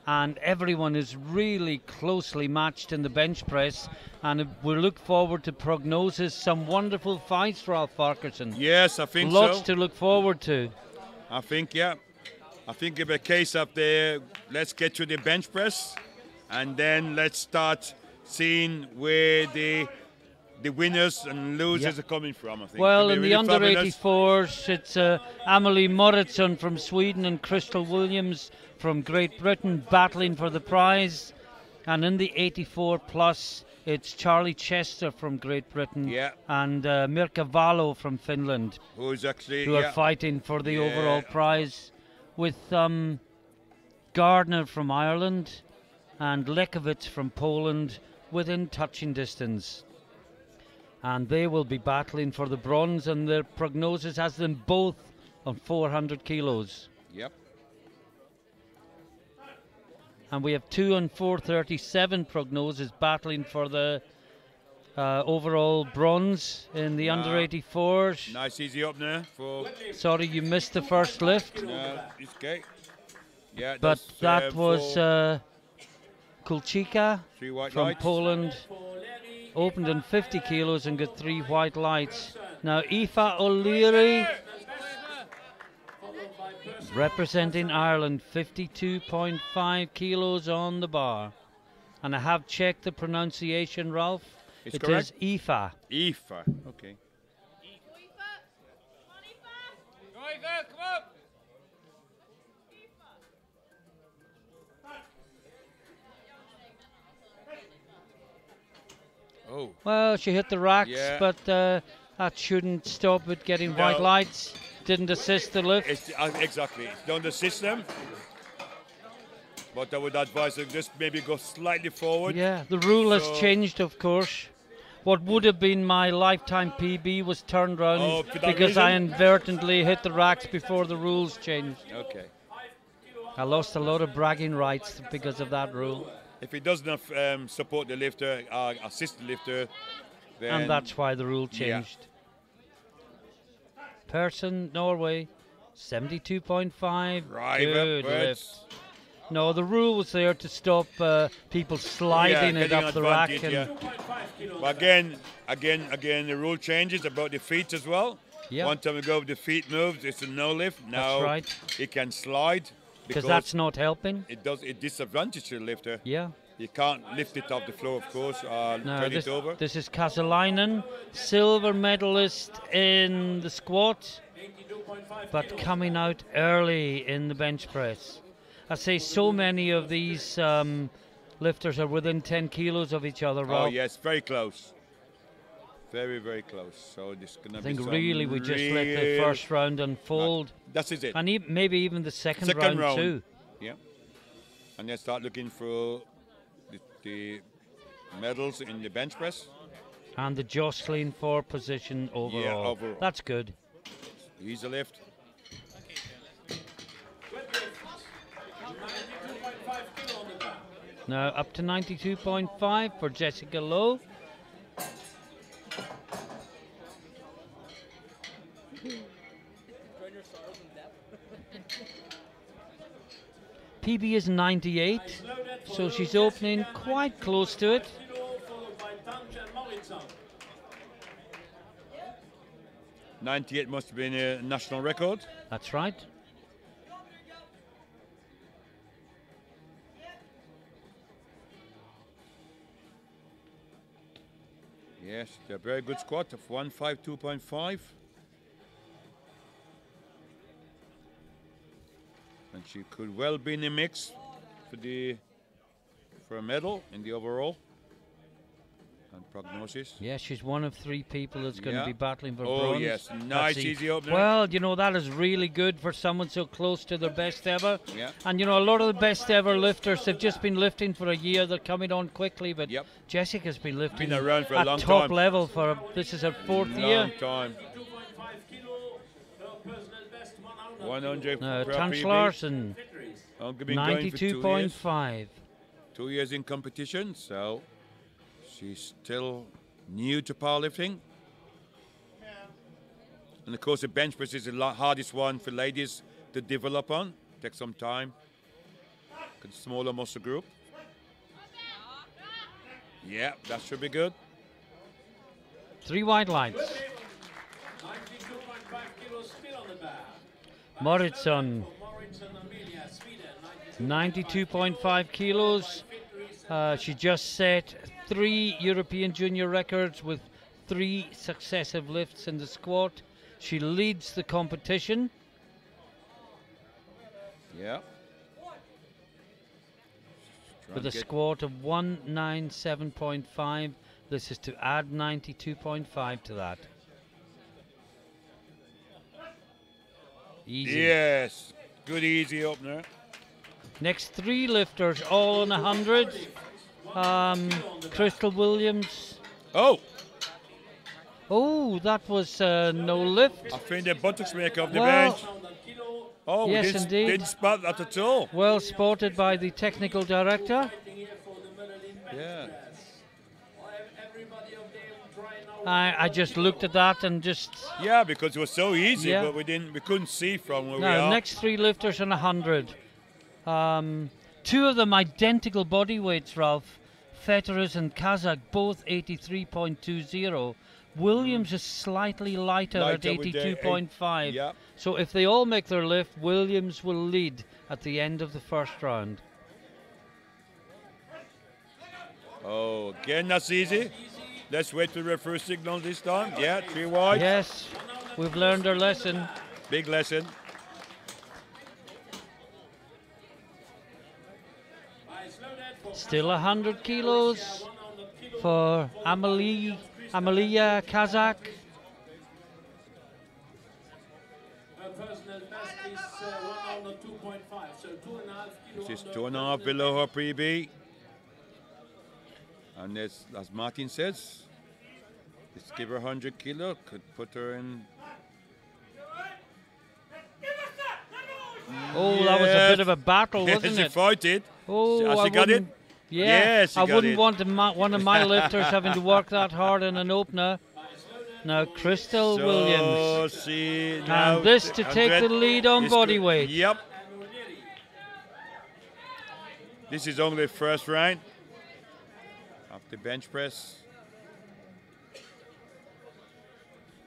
and everyone is really closely matched in the bench press, and we look forward to prognosis, some wonderful fights, Ralph Farquharson. Yes, I think Lots so. to look forward to. I think, yeah. I think if a case up there, let's get to the bench press, and then let's start seeing where the winners and losers are coming from, I think. Well, It'll in be the really under fabulous. 84s, it's Amelie Moritzson from Sweden and Crystal Williams from Great Britain battling for the prize. And in the 84 plus, it's Charlie Chester from Great Britain and Mirka Valo from Finland, who's actually who are fighting for the overall prize, with Gardner from Ireland and Lekowicz from Poland within touching distance. And they will be battling for the bronze, and their prognosis has them both on 400 kilos. Yep. And we have 2 on 437 prognosis battling for the overall bronze in the under 84s. Nice easy up there for... Sorry, you missed the first lift. No, it's okay. Yeah, but that for was Kulchika from lights. Poland. Opened in 50 kilos and got 3 white lights. Now Aoife O'Leary, representing Ireland, 52.5 kilos on the bar. And I have checked the pronunciation, Ralph. It's it correct? is Aoife. Aoife, okay. Oh. Well, she hit the racks, Yeah. but that shouldn't stop it getting white No. lights. Didn't assist the lift. Exactly. Don't assist them. But I would advise them just maybe go slightly forward. Yeah, the rule has So- changed, of course. What would have been my lifetime PB was turned around Oh, for that because I reason? inadvertently hit the racks before the rules changed. Okay. I lost a lot of bragging rights because of that rule. If he doesn't support the lifter, assist the lifter, then... And that's why the rule changed. Person, Norway, 72.5. Right, Good upwards. lift. No, the rule was there to stop people sliding it getting up the rack. advantage, And But again, the rule changes about the feet as well. Yeah. One time ago, the feet moved, it's a no lift. Now right. it can slide. Because that's not helping. It disadvantages the lifter. Yeah. You can't lift it off the floor, of course, or No, turn it over. this is Kasalainen, silver medalist in the squat, but coming out early in the bench press. I say so many of these lifters are within 10 kilos of each other, Rob. Oh yes, very close. Very, very close. So this is going I to be think some really we just let the first round unfold. That's it. And maybe even the second round too. Yeah. And then start looking for the medals in the bench press. And the jostling for position overall. Yeah, overall. That's good. Easy lift. Now up to 92.5 for Jessica Lowe. PB is 98, so she's opening quite close to it. 98 must have been a national record. That's right. Yes, a very good squat of 152.5. And she could well be in the mix for a medal in the overall. And prognosis. Yeah, she's one of 3 people that's going to Yeah. be battling for Oh, bronze. yes, That's nice easy opener. Well, you know, that is really good for someone so close to their best ever. Yeah. And, you know, a lot of the best ever lifters have just been lifting for a year. They're coming on quickly, but Yep. Jessica's been lifting Been around for a at long top time. level for, this is her 4th year. Long time. personal best 100 per Tans PB. Larsen, Only been going for 2 years. 92.5. 2 years in competition, so she's still new to powerlifting. And of course, the bench press is the hardest one for ladies to develop on. Takes some time. Got a smaller muscle group. Yeah, that should be good. 3 wide lines. 92.5 kilos still on the bar. Morrison, Moritz and Amelia, Sweden, 92.5 kilos. She just set 3 European junior records with 3 successive lifts in the squat. She leads the competition. Yeah. With a squat of 197.5. This is to add 92.5 to that. Easy. Yes, good easy opener. Next 3 lifters, all on 100. Crystal Williams. Oh, Oh, that was no lift. I think the buttocks make off the Well, bench. Oh, yes, we indeed. didn't spot that at all. Well spotted by the technical director. Yeah. I just looked at that and just... Yeah, because it was so easy, Yeah. but we couldn't see from where we Now, are. next 3 lifters on 100. 2 of them identical body weights, Ralph. Fetteris and Kazakh, both 83.20. Williams is slightly lighter at Lighter with the 82.5. yeah. So if they all make their lift, Williams will lead at the end of the first round. Oh, again, that's easy. Let's wait for the referee signal this time. Yeah, 3 wide. Yes, we've learned our lesson. Big lesson. Still 100 kilos for Amelia Kazakh. Her personal best is 102.5, so 2.5 kilos. She's 2.5 below her PB. And as Martin says, let's give her 100 kilo. Could put her in. Oh, that was a bit of a battle, wasn't She it? fought it. Oh, Has I she got it? wouldn't- Yeah, Yes, she I got wouldn't it. want one of my lifters having to work that hard in an opener. Now, Crystal Williams. She now And this to take the lead on body weight. Yep. This is only the first round. After bench press.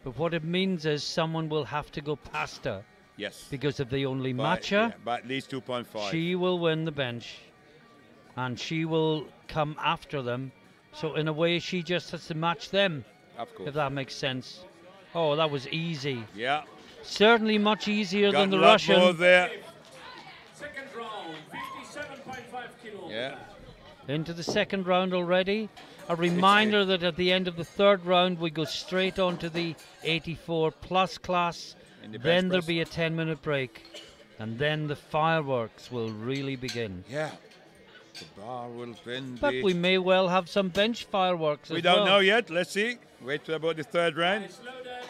But what it means is someone will have to go past her. Yes. Because if they only By- match her, yeah, by at least 2.5. she will win the bench. And she will come after them. So in a way, she just has to match them, Of course. if that makes sense. Oh, that was easy. Yeah. Certainly much easier Got than the a lot more Russian. there. Second round, 57.5 kilos. Yeah. Into the second round already. A reminder that at the end of the third round, we go straight on to the 84 plus class. In the bench Then there'll press. be a 10-minute break. And then the fireworks will really begin. Yeah. The bar will then But be. we may well have some bench fireworks We as don't well. know yet. Let's see. Wait till about the third round. It's loaded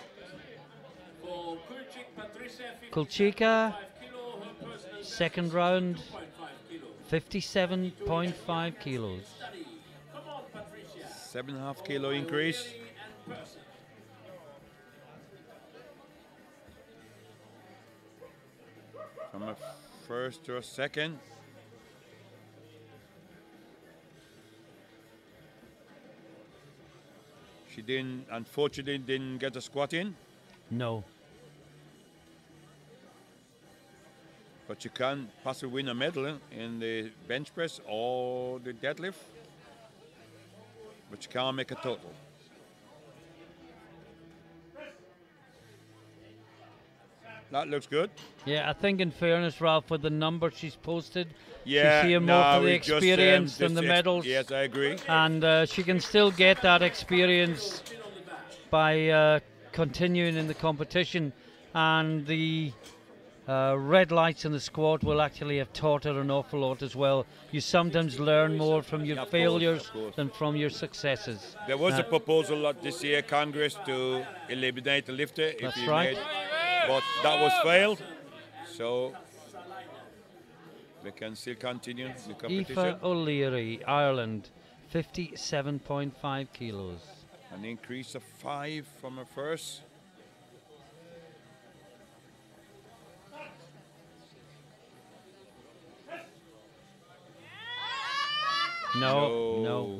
for Kulchik Patricia, Kulchika, 55 kilo, her personal best second round, 2.5 kilo. 57.5 kilos. Study. Come on, Patricia. 7.5 kilo increase. Really and person. From a first to a second. She unfortunately didn't get a squat in, No. but you can possibly win a medal in the bench press or the deadlift, but you can't make a total. That looks good. Yeah, I think in fairness, Ralph, with the number she's posted, Yeah, she's here more no, for the we just, experience than just the medals. Yes, I agree. And she can still get that experience by continuing in the competition. And the red lights in the squad will actually have taught her an awful lot as well. You sometimes learn more from your Of course, failures of course. than from your successes. There was a proposal at this year Congress to eliminate the lifter if That's he right. made but that was failed. So we can still continue the competition. Aoife O'Leary, Ireland, 57.5 kilos. An increase of 5 from her first. No.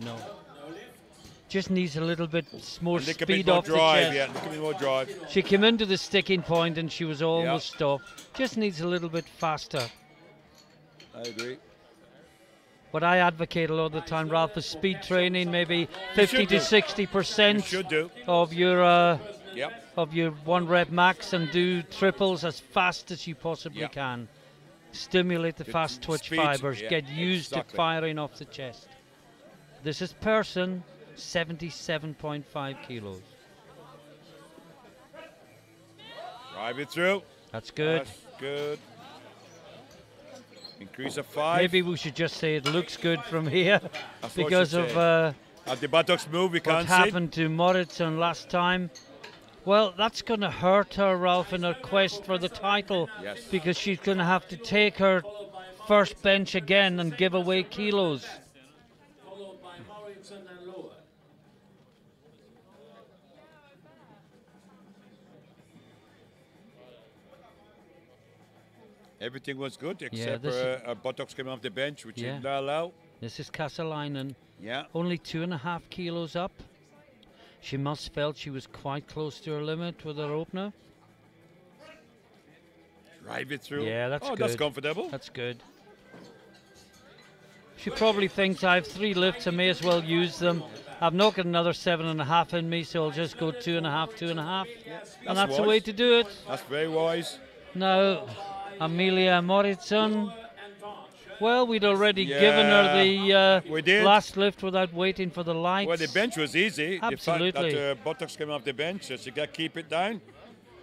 Just needs a little bit more Bit speed more off drive, the chest. yeah, a bit more drive. She came into the sticking point and she was almost stopped. Just needs a little bit faster. I agree. What I advocate a lot of the time, Ralph, is speed training, maybe 50 to 60% of your 1 rep max, and do triples as fast as you possibly can. Stimulate the fast twitch fibers, get used to firing off the chest. This is person, 77.5 kilos. Drive it through. That's good. That's good. Increase of 5. Maybe we should just say it looks good from here because of at the buttocks move, we can't what happened to Moritzen last time. Well, that's going to hurt her, Ralph, in her quest for the title, because she's going to have to take her first bench again and give away kilos. Followed by Moritzen and Lower. Everything was good except for her buttocks came off the bench, which is not allowed. This is Kasalainen. Yeah. Only 2.5 kilos up. She must felt she was quite close to her limit with her opener. Drive it through. Yeah, that's good. That's comfortable. That's good. She probably thinks I have 3 lifts, I may as well use them. I've not got another 7.5 in me, so I'll just go 2.5, 2.5. And that's the way to do it. That's very wise. Now, Amelia Moritzen. Well, we'd already given her the last lift without waiting for the lights. Well, the bench was easy. Absolutely. The fact that her buttocks came off the bench, so she got to keep it down.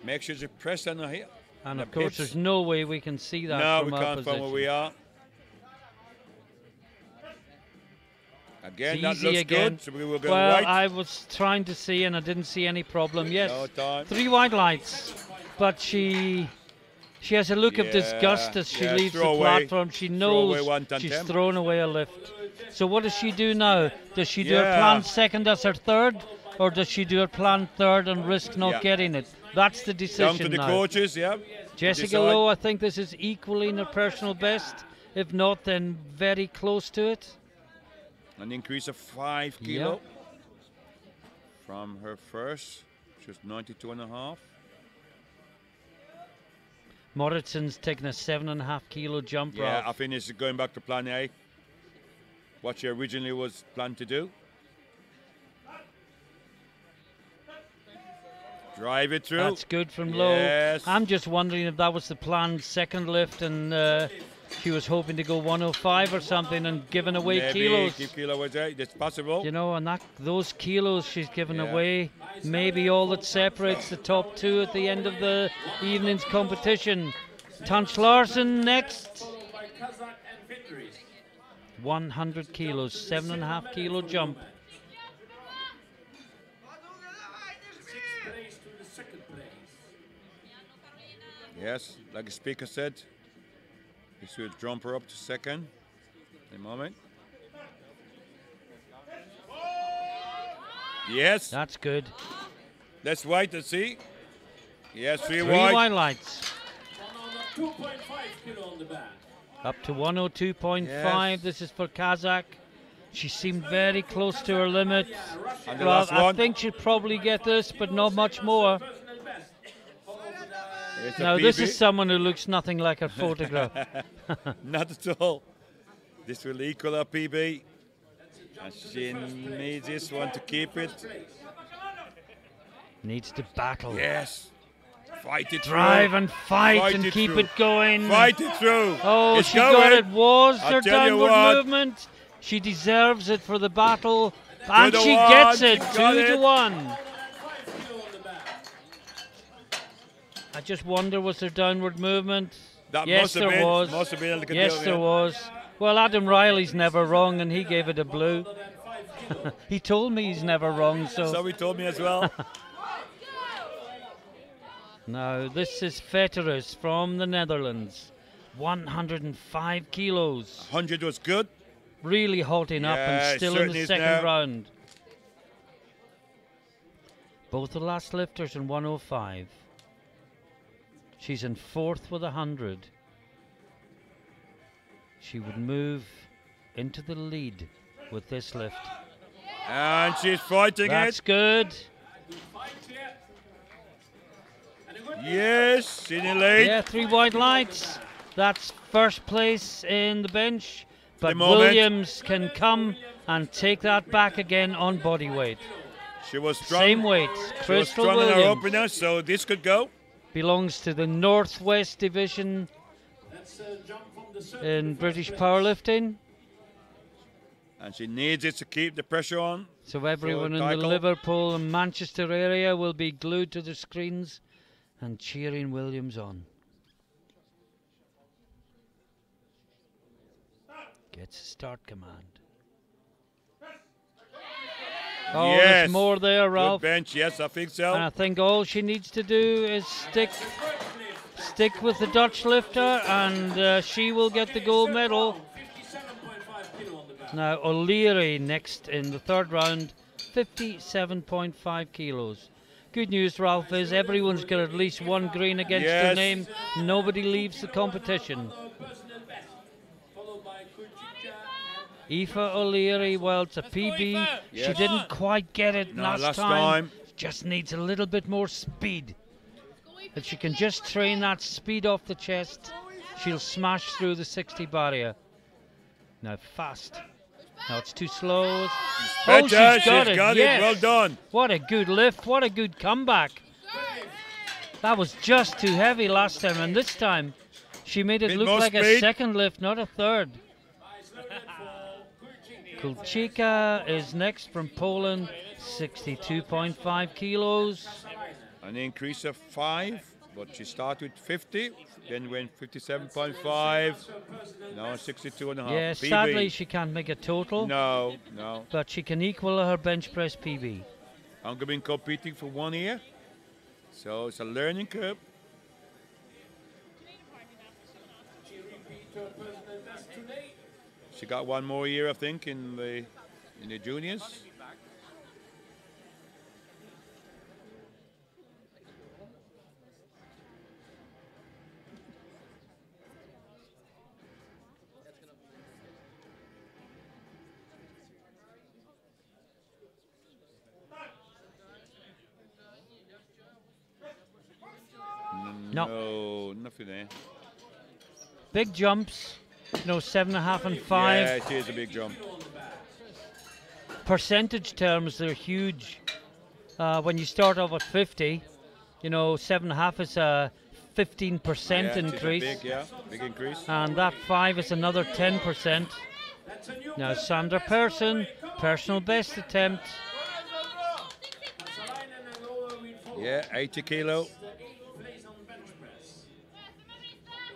Make sure she press on her heel. And of course, there's no way we can see that from we our can't position. from where we are. Again, It's that easy looks again. good. So we were going well, white. I was trying to see and I didn't see any problem. Yes, No time. 3 white lights, but she has a look of disgust as she leaves the platform. She knows she's thrown away a lift. So what does she do now? Does she do her planned second as her third, or does she do her planned third and risk not getting it? That's the decision down to the now. coaches, Jessica Lowe, I think this is equally in her personal best. If not, then very close to it. An increase of 5 kilo from her first, which was 92.5. Moritzen's taking a 7.5 kilo jump. Yeah, I think it's going back to plan A. What she originally was planned to do. Drive it through. That's good from Lowe. I'm just wondering if that was the planned second lift and she was hoping to go 105 or something and giving away kilos. It's possible. You know, and those kilos she's given away, maybe all that separates the top 2 at the end of the evening's competition. Tanch Larsen next. 100 kilos, 7.5 kilo jump. Yes, like the speaker said, this will jump her up to second in a moment. Yes. That's good. Let's wait and see. Yes, 3 white lights. 2.5 kilo on the back. Up to 102.5. This is for Kazakh. She seemed very close to her limit. And the Well, last I one. think she'll probably get this, but not much more. It's a Now, this PB. is someone who looks nothing like her photograph. Not at all. This will equal her PB. And she needs this one to keep it. Needs to battle. Yes. Fight it Drive through. and fight and keep through. it going. Fight it through. Oh, It's she got going. it. Was I'll her tell you downward what. movement. She deserves it for the battle. And to she 1. gets it. She got 2 to it. 1. I just wonder, was there downward movement? That Yes, must have there been. was. Must have been. Yes, there was. Well, Adam Riley's never wrong, and he gave it a blue. He told me he's never wrong, So he told me as well. Now this is Veterus from the Netherlands. 105 kilos. 100 was good. Really halting up Yeah, and it still in certainly the is second now. round. Both the last lifters in 105. She's in fourth with 100. She would move into the lead with this lift. And she's fighting That's it. good. Yes, in the lead. Yeah, 3 white lights. That's first place in the bench. But moment. Williams can come and take that back again on body weight. She was strong. Same weight. She was Crystal strong in her Williams opener, so this could go. belongs to the Northwest Division in British powerlifting. And she needs it to keep the pressure on. So everyone in the title. Liverpool and Manchester area will be glued to the screens and cheering Williams on. Gets a start command. Oh, Yes. there's more there, Good Ralph. bench, yes, I think so. And I think all she needs to do is stick with the Dutch lifter, and she will get the gold medal. Now O'Leary next in the third round, 57.5 kilos. Good news, Ralph, is everyone's got at least one green against their Yes. name. Nobody leaves the competition. Aoife O'Leary, well, it's a PB. She Yes. didn't quite get it No, last last time. time. Just needs a little bit more speed. If she can just train that speed off the chest, she'll smash through the 60 barrier. Now fast. No, it's too slow. Better, She's got it. Yes. Well done. What a good lift. What a good comeback. That was just too heavy last time, and this time she made it Bit look more like a speed. second lift, not a third. Kulchika is next from Poland, 62.5 kilos. An increase of 5, but she started with 50, then went 57.5, now 62.5. Yeah, PB. sadly she can't make a total, No. but she can equal her bench press PB. I'm going to be competing for 1 year, so it's a learning curve. She got 1 more year, I think, in the juniors. No, nothing there. Big jumps, 7.5 and 5. Yeah, it is a big jump. Percentage terms, they're huge. When you start off at 50, 7.5 is a 15% Yeah, it is a increase. big increase. And that 5 is another 10%. Now Sandra Persson, personal best attempt. Yeah, 80 kilo.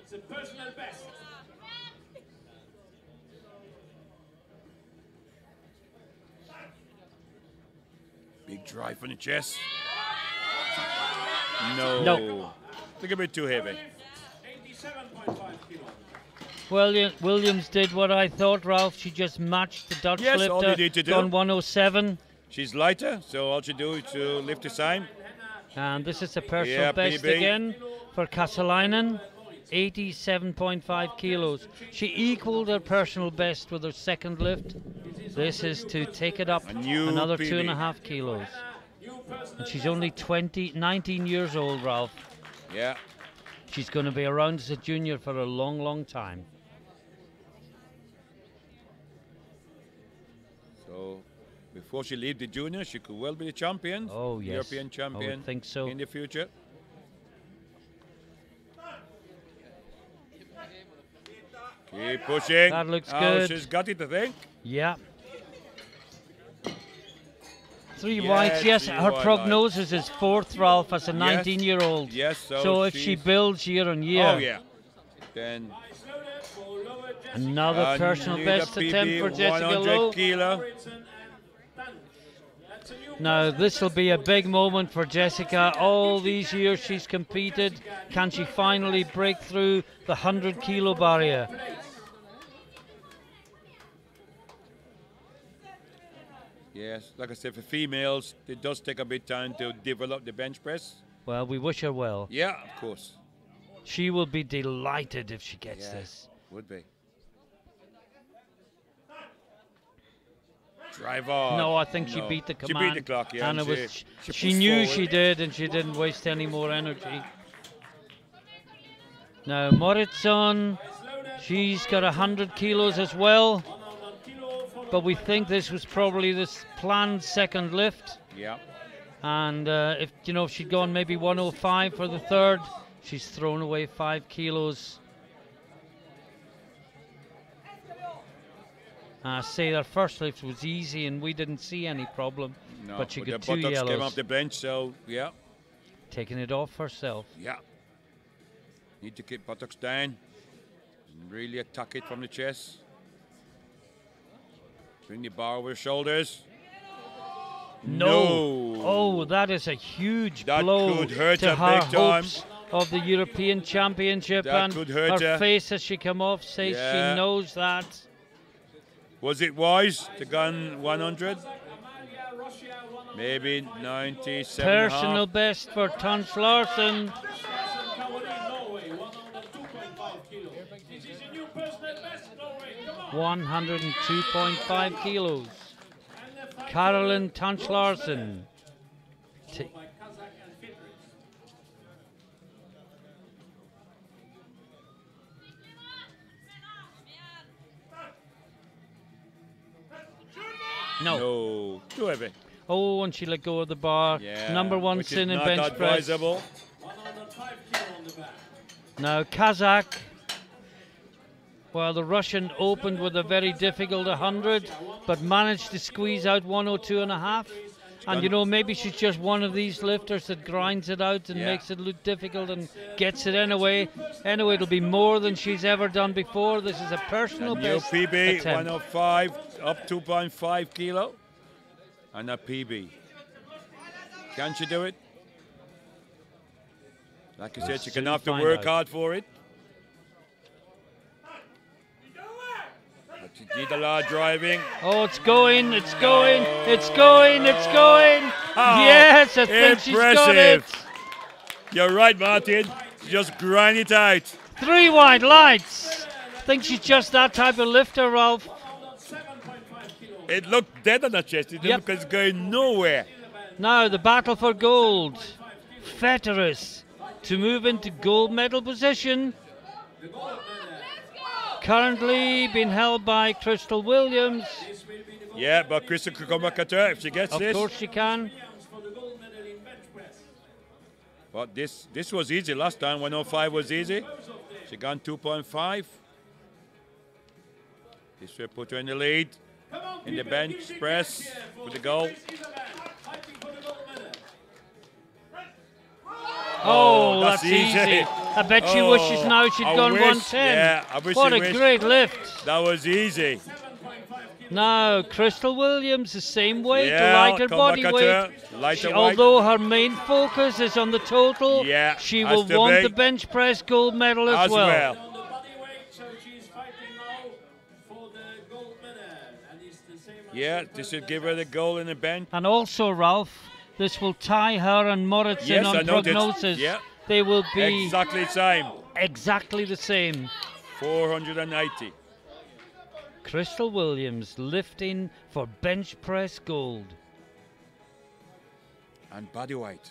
It's a personal best. Big drive on the chest. No. No. I think a bit too heavy. 87.5 kilos. Williams did what I thought, Ralph. She just matched the Dutch Yes, all you lifter, need to do. done 107. She's lighter, so all she do is to lift the same. And this is a personal Yeah, best PB. again for Kasalainen, 87.5 kilos. She equaled her personal best with her second lift. This is to take it up A new another PB. 2.5 kilos. And she's only 19 years old, Ralph. Yeah. She's going to be around as a junior for a long, long time. So before she leaves the junior, she could well be the champion. Oh, yes. European I champion. would think so. In the future. Keep pushing. That looks Oh, good. she's got it, I think. Yeah. 3 Yeah, whites, yes. 3 Her white prognosis is fourth, Ralph, as a Yes. 19-year-old. Yes, So if she she's- builds year on year, Oh, yeah. Then another personal need best a PB, attempt for Jessica 100 Lowe. kilo. That's a new Now this will be a big moment for Jessica. All these years she's competed. Can she finally break through the 100-kilo barrier? Yes, like I said, for females, it does take a bit time to develop the bench press. Well, we wish her well. Yeah, of course. She will be delighted if she gets Yeah, this. would be. Drive on. No, I think she beat the command. She beat the clock, yeah. And And it was, she she pushed knew forward. she did, and she didn't waste any more energy. Now, Moritson, she's got 100 kilos as well. But we think this was probably this planned second lift. Yeah. And if she'd gone maybe 105 for the third, she's thrown away 5 kilos. Say their first lift was easy and we didn't see any problem. No, but she got the 2 buttocks yellows. came off the bench, so yeah. Taking it off herself. Yeah. Need to keep buttocks down. And really attack it from the chest. Bring the bar over the shoulders. No. Oh, that is a huge That blow could hurt to her her big time. hopes of the European Championship. That and could hurt her her. face as she come off says Yeah. she knows that. Was it wise to go on 100? Maybe 97 and a half. Personal best for Tons Larsen. 102.5 kilos. Carolyn Tons Larsen. No, too heavy. Oh, and she let go of the bar. Yeah, Number 1 which is sin in not bench press. advisable. Now Kazakh. Well, the Russian opened with a very difficult 100, but managed to squeeze out 102 and a half. And maybe she's just one of these lifters that grinds it out and makes it look difficult and gets it anyway. Anyway, it'll be more than she's ever done before. This is a personal New best PB, attempt. 105, up 2.5 kilo. And a PB. Can she do it? Like I said, she's going to have to work hard for it. But she did a lot of driving. Oh, it's going, it's going, it's going, it's going. Oh, Yes, I think she's got it. You're right, Martin. Just grind it out. 3 white lights. I think she's just that type of lifter, Ralph. It looked dead on her chest. It didn't because it's going nowhere. Now the battle for gold. Fetteris to move into gold medal position. Currently being held by Crystal Williams. Yeah, but Crystal could come back at her if she gets this. Of course she can. But this was easy last time. 105 was easy. She got 2.5. This will put her in the lead. In the bench press for the goal. Oh, that's easy. I bet she wishes now she'd gone 110. Yeah, I wish what she a wished. great lift. That was easy. Now, Crystal Williams, the same weight, Yeah, a lighter come body back at weight. her. Lighter weight. Although her main focus is on the total, Yeah, she has will to want be. the bench press gold medal as well. Yeah, this should give her the goal in the bench. And also, Ralph, this will tie her and Moritz Yes, I on noticed. prognosis. Yeah. They will be Exactly the same. exactly the same. 480. Crystal Williams lifting for bench press gold. And body weight.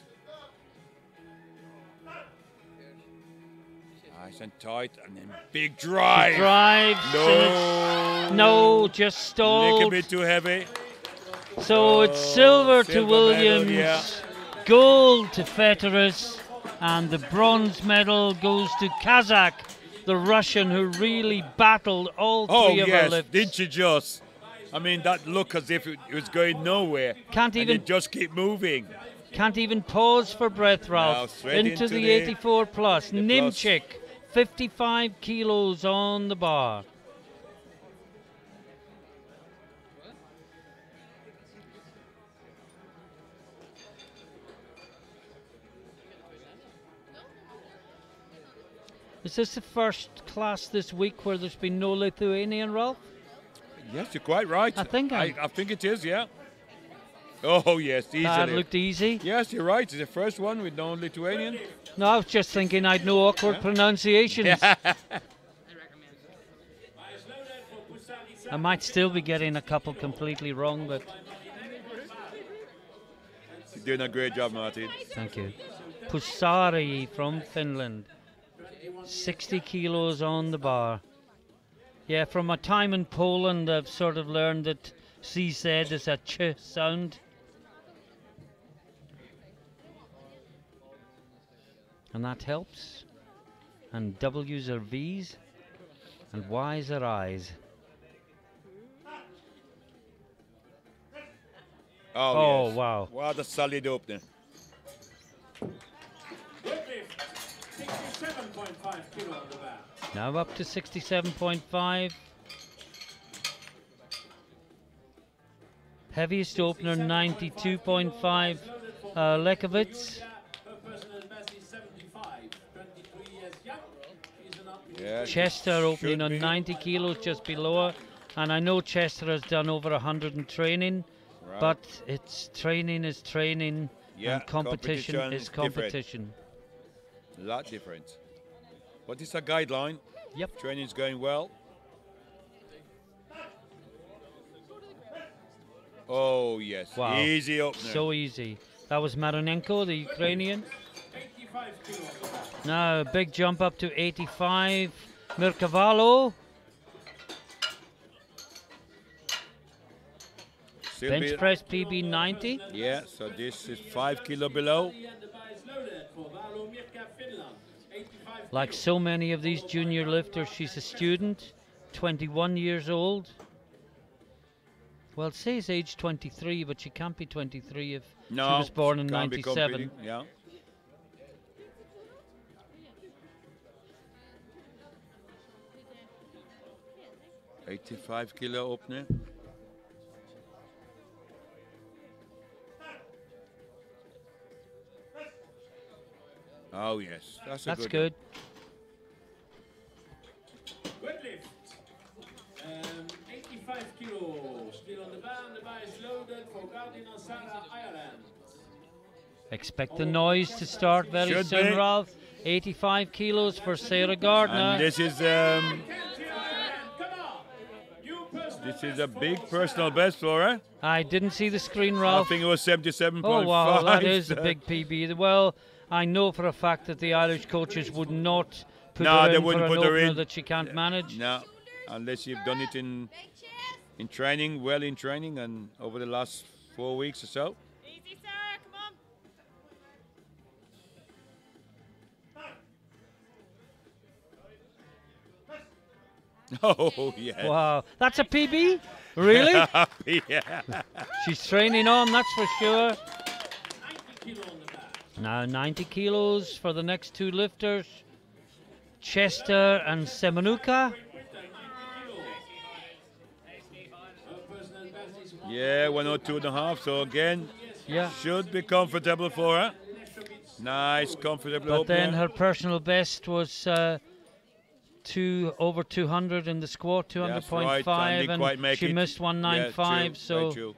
Nice and tight, and then big drive. She drives. No. No, just A stalled. little bit too heavy. So it's silver to silver Williams, medal, yeah. gold to Fetteris, and the bronze medal goes to Kazakh, the Russian who really battled all three of her yes, lifts. didn't she just? I mean, that look as if it was going nowhere. Can't and even it just keep moving. Can't even pause for breath, Ralph. straight into into the the 84 plus. the Nimchik, 55 kilos on the bar. Is this the first class this week where there's been no Lithuanian, Ralph? Yes, you're quite right. I think I think it is, yeah. Oh, yes, easily. That looked easy. Yes, you're right. It's the first one with no Lithuanian. No, I was just thinking I'd no awkward pronunciations. I might still be getting a couple completely wrong, but You're doing a great job, Martin. thank you. Pusari from Finland. 60 kilos on the bar. Yeah, from my time in Poland, I've sort of learned that CZ is a ch sound. And that helps. And W's are V's. And Y's are I's. Oh, yes. Wow. What a solid opener. Deadlift, 67.5 kilo on the bar. Now up to 67.5. Heaviest opener 92.5. Lekovitz. Her personal best is 75, 23 years young. She's an up. Yeah, Chester opening on 90 kilos, just below her. And I know Chester has done over 100 in training, Right. but it's training is training, Yeah, and competition competition is is different. competition. A lot different. But it's a guideline. Yep. Training's going well. Oh, yes. Wow. Easy opener. So easy. That was Maronenko, the Ukrainian. 85 kilo on the bar. Now a big jump up to 85. Mirkavalo. Still Bench be- press PB 90. Yeah, so this is 5 kilo below. And the bar is loaded for Valo Mirka, Finland. 85 Like so many of these junior lifters, she's a student, 21 years old. Well, it says age 23, but she can't be 23 if No, she was born in can't be 97. competing, yeah. $85 kilo opener. Oh yes, that's a That's good. good. Deadlift. 85 kilo. Still on the bar, and the bar is loaded for Cardinal Sarah, Ireland. Expect the noise to start very Should soon, be. Ralph. 85 kilos for Sarah Gardner. And this is Come on. You personal this is a big personal best for her. I didn't see the screen, I Ralph. think it was 77.5. Oh wow, that is a so- big PB. Well, I know for a fact that the Irish coaches would not put No, her they in for wouldn't an put her opener in. that she can't manage. No, unless you've done it in training, well in training, and over the last 4 weeks or so. Easy, Sarah, come on. Oh yes. Wow, that's a PB? Really? yeah. She's training on, that's for sure. 90 kilo on the bar. Now 90 kilos for the next two lifters. Chester and Semenuka. Her personal best is Yeah, 102.5. So again, Yeah. should be comfortable for her. Nice, comfortable But opener. then her personal best was over 200 in the squat, That's 200.5, right, didn't quite and make she it. missed 195. Yeah, true, So very true.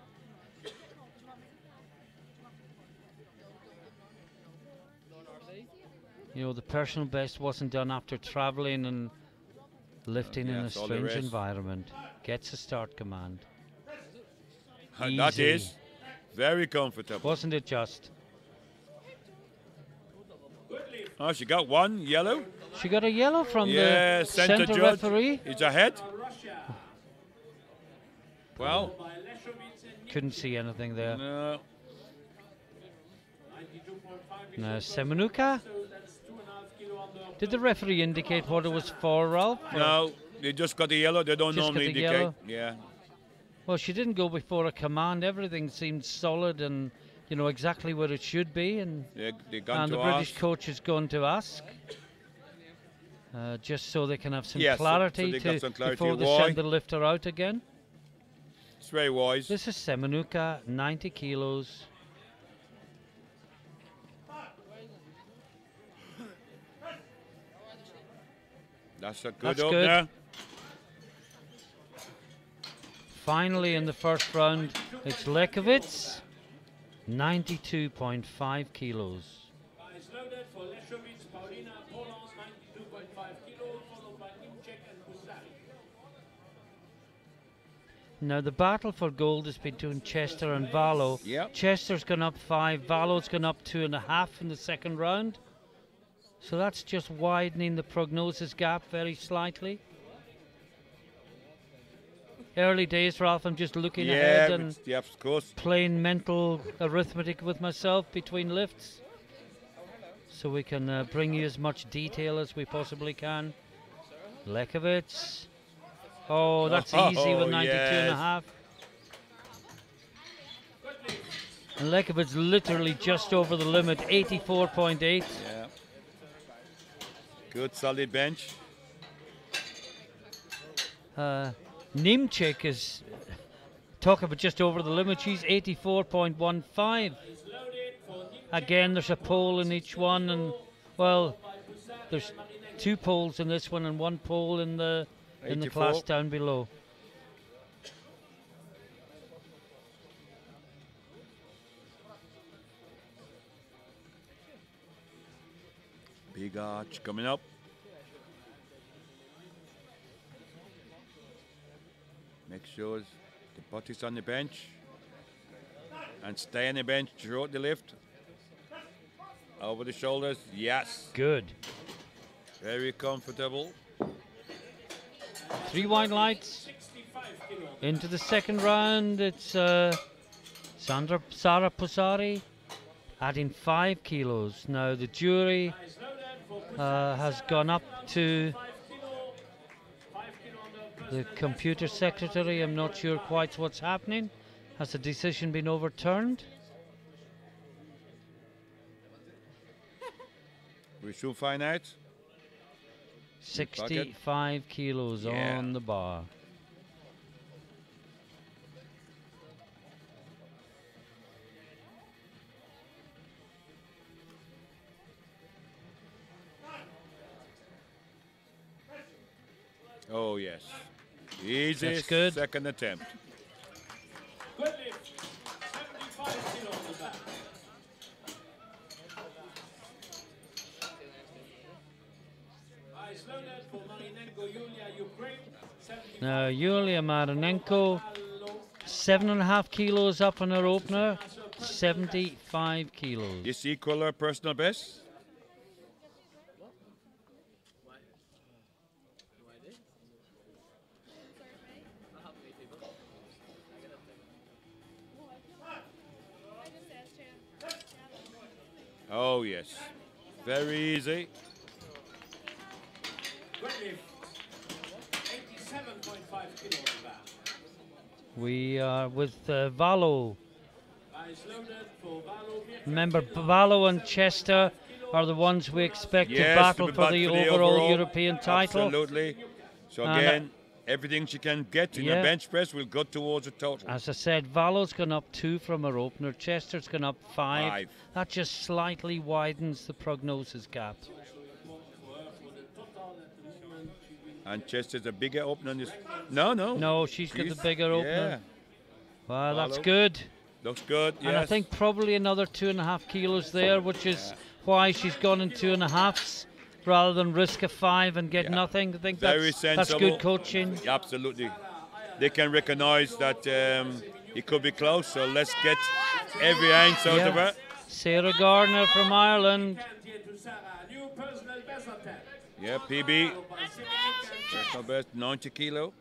you know the personal best wasn't done after traveling and lifting in a Yes, all the strange rest. environment. Gets a start command. And that Easy. is very comfortable. Wasn't it just? Oh, she got one yellow. She got a yellow from Yeah, the center center judge referee. is ahead. Russia. Well, By Leshowitz and Couldn't see anything there. no. 92.5 Now Semenuka. so that's 2.5 kilo under. Did the referee indicate what it was for, Ralph? Or- No, they just got the yellow. They don't Just got normally the indicate. yellow? Yeah. Well, she didn't go before a command. Everything seemed solid and, you know, exactly where it should be. And They gone the to British ask. coach is going to ask, just so they can have some Yes, so clarity, they got some clarity before they why. send the lifter out again. It's very wise. This is Semenuka, 90 kilos. That's a good That's opener. good. Finally, in the first round, it's Lekovitz, 92.5 kilos. Guys loaded for Leshovitz, Paulina, Poland, 92.5 kilos, followed by Nimchek and Busari. Now the battle for gold is between Chester and Valo. Yep. Chester's gone up 5, Valo's gone up 2.5 in the second round. So that's just widening the prognosis gap very slightly. Early days, Ralph, I'm just looking ahead and yeah, of course. playing mental arithmetic with myself between lifts. So we can bring you as much detail as we possibly can. Lekovitz. Oh, that's easy with 92.5. And Lekovitz literally just over the limit, 84.8. Yeah. Good solid bench. Nimchek is, talk about just over the limit, she's 84.15. Again, there's a pole in each one, and well, there's 2 poles in this one and 1 pole in the class down below. Big arch coming up. Make sure the butt is on the bench and stay on the bench throughout the lift. Over the shoulders, yes. Good. Very comfortable. 3 wide lights. Into the second round, it's Sarah Pusari adding 5 kilos. Now the jury has gone up to the computer secretary. I'm not sure quite what's happening. Has the decision been overturned? We should find out. 65 kilos on the bar. Oh yes. Easy. That's good. Second attempt. Good lift. 75 kilos on the back. Guys loaded for Marinenko Yulia, Ukraine. Now Yulia Marinenko, 7.5 kilos up on her opener, 75 kilos. Is equal her personal best? Oh yes, very easy. Good lift. 87.5 kilos on the back. We are with Valo. Guys loaded for Valo. Remember, Valo and Chester are the ones we expect to Yes, battle for the overall European title. Absolutely. So again, everything she can get in the bench press will go towards the total. As I said, Valo's gone up 2 from her opener. Chester's gone up 5. 5. That just slightly widens the prognosis gap. And Chester's a bigger opener on this. No, no. No, she's got the bigger opener. Yeah. Well, that's Valo. good. Looks good, yes. And I think probably another 2.5 kilos there, which is why she's gone in 2.5s rather than risk a 5 and get nothing. I think Very that's sensible. good coaching. Absolutely. They can recognize that it could be close, so let's get every ounce out of her. Sarah Gardner from Ireland. Yeah, PB. Personal best, 90 kilo.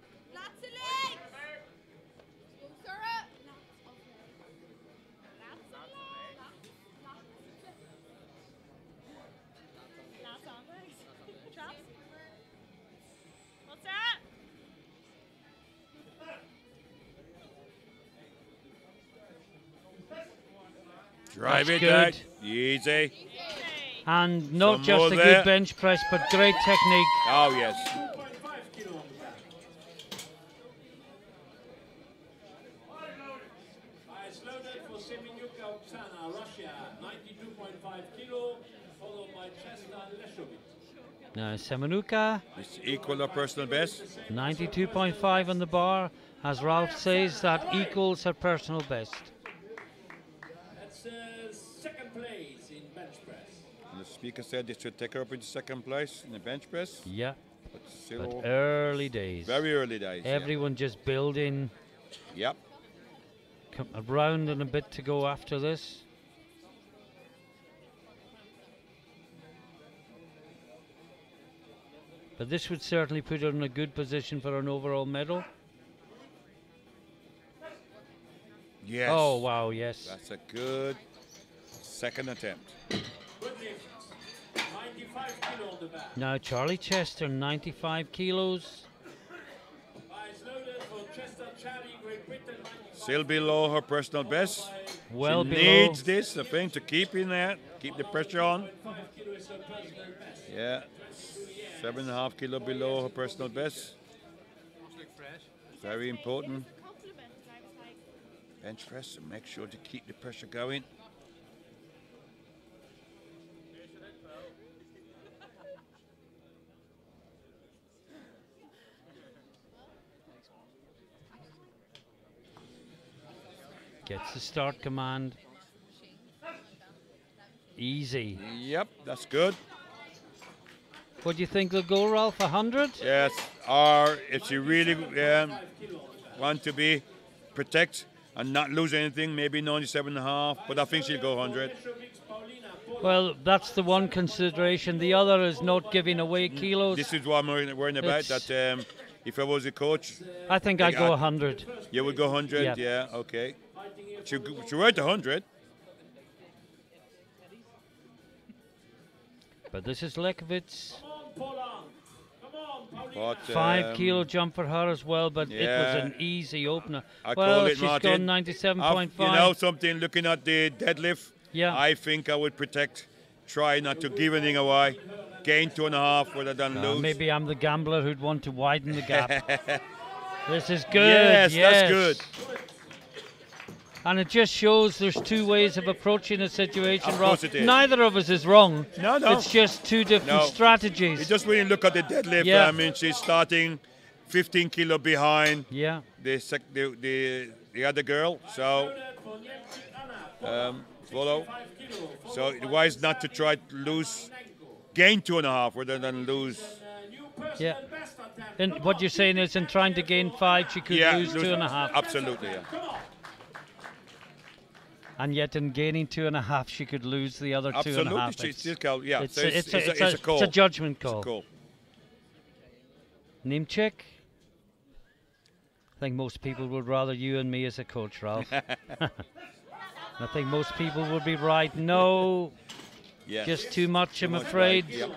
Drive it out. Easy. And not Some just more a there. good bench press, but great technique. Oh, yes. Loaded for Semyuka Oksana, Russia, 92.5 kilo, followed by Chester Leshovitz. Now Semenuka, It's equal her personal best. 92.5 on the bar. As Ralph says, that equals her personal best. That's second place in bench press. And the speaker said they should take her up into second place in the bench press. Yeah, But still but early days. very early days. Everyone just building. Yep. A round and a bit to go after this. But this would certainly put her in a good position for an overall medal. Yes. Oh, wow, yes. That's a good second attempt. Good lift. 95 kilo on the back. Now Charlie Chester, 95 kilos. Eyes loaded for Chester Charlie, Great Britain, 95. Still below her personal best. Well she below. needs this, I think, to keep in there, keep the pressure on. 5 kilo is her personal best. Yeah. 7.5 kilo below her personal best. Very important. Bench press and make sure to keep the pressure going. Gets the start command. Easy. Yep, that's good. What do you think they'll go, Ralph? 100? Yes, or if you really want to be protect and not lose anything, maybe 97.5, but I think she'll go 100. Well, that's the one consideration. The other is not giving away kilos. This is what I'm worrying about, that if I was a coach, I think I'd go 100. You would go 100? Yep. Yeah, okay. She went 100. But this is Lekovitz. But, 5 kilo jump for her as well, but it was an easy opener. I well, call it, she's Martin. gone 97.5. You know something, looking at the deadlift, Yeah. I think I would protect, try not to give anything away, gain 2.5 rather than lose. Maybe I'm the gambler who'd want to widen the gap. This is good. Yes, yes, that's good. And it just shows there's two ways of approaching a situation. Of course it is. Neither of us is wrong. No, no. It's just two different strategies. You just really look at the deadlift. Yeah. I mean, she's starting 15 kilo behind Yeah. the other girl. So follow. So wise not to try to lose, gain 2.5 rather than lose. Yeah. And what you're saying is, in trying to gain 5, she could lose 2.5. Absolutely, yeah. And yet, in gaining 2.5, she could lose the other 2.5. Absolutely, still call. Yeah, It's, so a, it's a call. It's a judgment call. It's a call. Nimchik. I think most people would rather you and me as a coach, Ralph. I think most people would be right. No, just too much, I'm afraid. Right. Yep.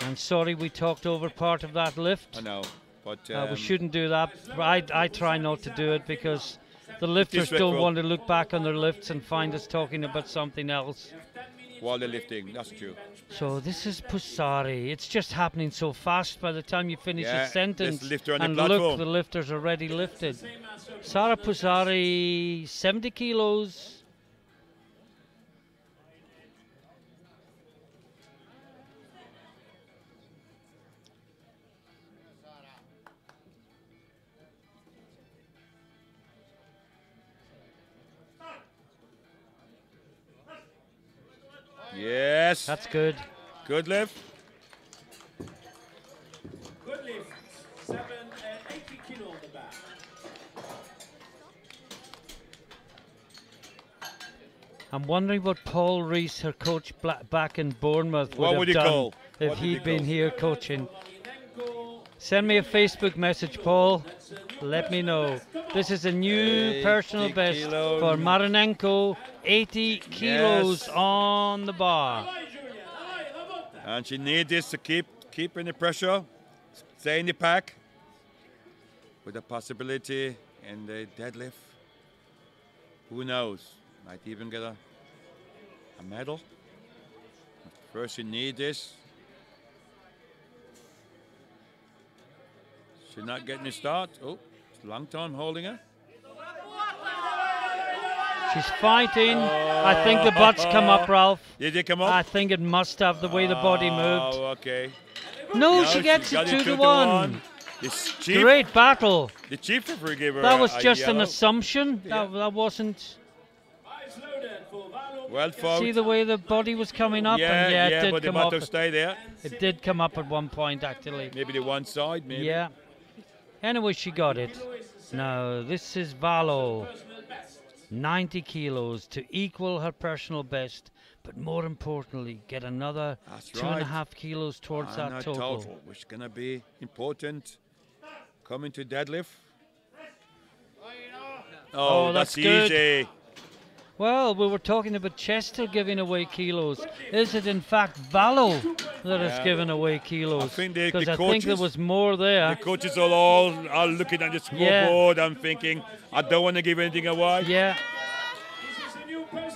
I'm sorry we talked over part of that lift. I know, but we shouldn't do that. I try not to do it because the lifters don't want to look back on their lifts and find us talking about something else. While they're lifting, that's true. So this is Pusari. It's just happening so fast by the time you finish a sentence. And look, the lifter's already lifted. Sarah Pusari, 70 kilos. Yes. That's good. Good lift. Good lift. 80 kilo on the back. I'm wondering what Paul Rees, her coach back in Bournemouth, What would have he done call? if What would he'd he been call? here coaching. Send me a Facebook message, Paul. Let me know. This is a new personal best kilos. for Marinenko. 80 kilos on the bar. And she needs this to keep in the pressure, stay in the pack, with a possibility in the deadlift. Who knows? Might even get a medal. First, you need this. She's not getting a start. Oh, it's a long time holding her. She's fighting. I think the butt's come up, Ralph. Did it come up? I think it must have, the way the body moved. Oh, okay. No, No, she gets got it 2 to 2 to 1. It's cheap. Great battle. The chief referee gave her That was a just an yellow. assumption. That wasn't. Eyes loaded for Valo. Well fought. See the way the body was coming up? Yeah, And yeah, it did but the come up. butt stay there. It did come up at one point, actually. Maybe the one side, maybe. Yeah. Anyway, she got it. Now, this is Valo. 90 kilos to equal her personal best, but more importantly, get another That's 2.5 right. kilos towards And that a total. which is going to be important. Coming to deadlift. Oh, that's good. easy. Well, we were talking about Chester giving away kilos. Is it in fact Valo that has given away kilos? I think the Because I think there coaches- was more there. The coaches are all are looking at the scoreboard and thinking, I don't want to give anything away. Yeah.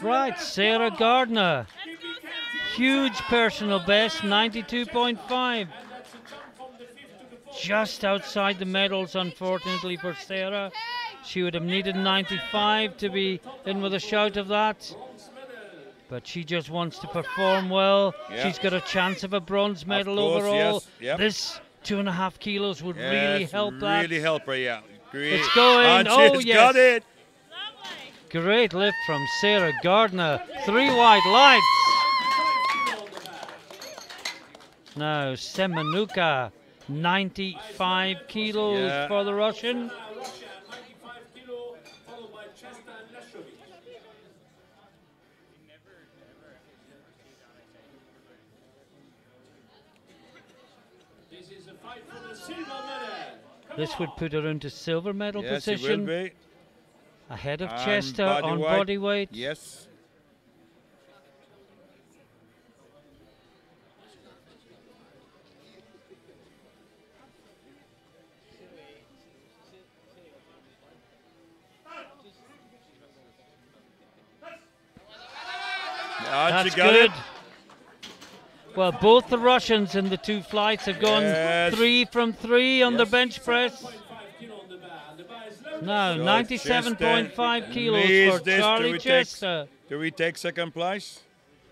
Right, Sarah Gardner. Huge personal best, 92.5. Just outside the medals, unfortunately, for Sarah. She would have needed 95 to be in with a shout of that. But she just wants to perform well. Yeah. She's got a chance of a bronze medal course, overall. yes, yep. This 2.5 kilos would really Yes, help that. Really help her, yeah. Great. It's going. And Oh, she's yes. got it. Great lift from Sarah Gardner. 3 white lights. Now Semenuka, 95 kilos Yeah. for the Russian. Russia, 95 kilo, followed by Chester and Leshovic. This is a fight for the silver medal. This would put her into silver medal Yes, it will position, be. ahead of And Chester on bodyweight. body weight. Yes. And That's she got good. it. Well, both the Russians in the 2 flights have gone Yes. 3 from 3 on the Yes. bench press. 5 kilo on the bar. The bar is loaded. Now, So 97.5 Chester kilos needs for this to Charlie retake- Chester. To retake second place.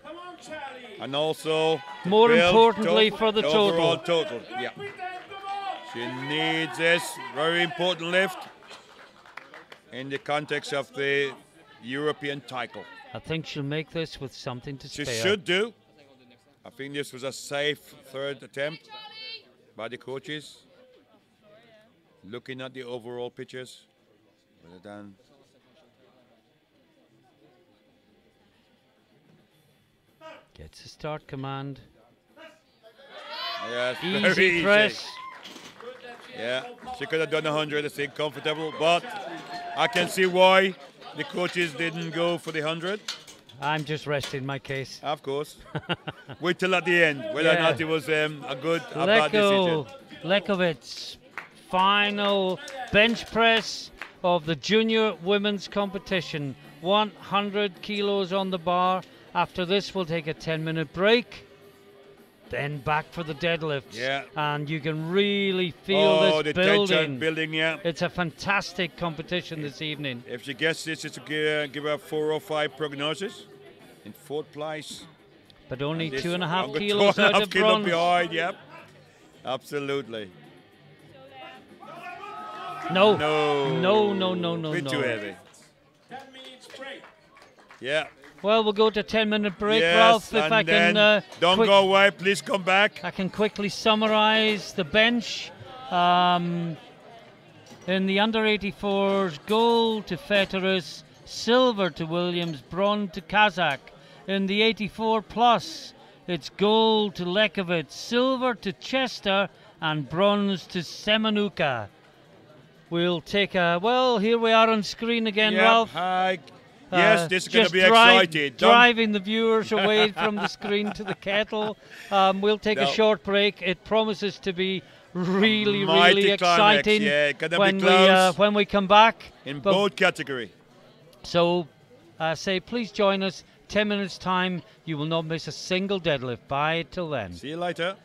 Come on, Charlie. And also, to More build importantly for the overall total. total. Yeah. Pretend, come on. She needs this very important lift in the context of the European title. I think she'll make this with something to She spare. should do. I think this was a safe third attempt by the coaches. Looking at the overall pictures, rather than Gets a start command. yes, very Easy easy. press. Yeah, she could have done 100, I think, comfortable, but I can see why the coaches didn't go for the 100. I'm just resting my case. Of course. Wait till at the end, whether Yeah. or not it was a bad decision. Lekovitz, final bench press of the junior women's competition. 100 kilos on the bar. After this, we'll take a 10-minute break. Then back for the deadlifts. Yeah. And you can really feel Oh, this the tension building. building, yeah. It's a fantastic competition this evening. If she gets this, it's to give her a 405 prognosis in 4th place. But only This 2.5 under kilos 2.5 out of kilo bronze. behind, yep. Absolutely. No. No. No. Bit too heavy. 10 minutes break. Yeah. Well, we'll go to 10-minute break, Yes, Ralph. If and I can, then don't quick- go away. Please come back. I can quickly summarise the bench. In the under 84s, gold to Fetteris, silver to Williams, bronze to Kazak. In the 84 plus, it's gold to Lekovitz, silver to Chester, and bronze to Semenuka. We'll take a, well, here we are on screen again, Yep, Ralph. hi. Yes, this is going to Just be exciting. Don't- driving the viewers away from the screen to the kettle. We'll take a No. short break. It promises to be really, Mighty really climax, exciting yeah, gonna be when close. when we come back. in But- both category. So, say please join us. 10 minutes time. You will not miss a single deadlift. Bye till then. See you later.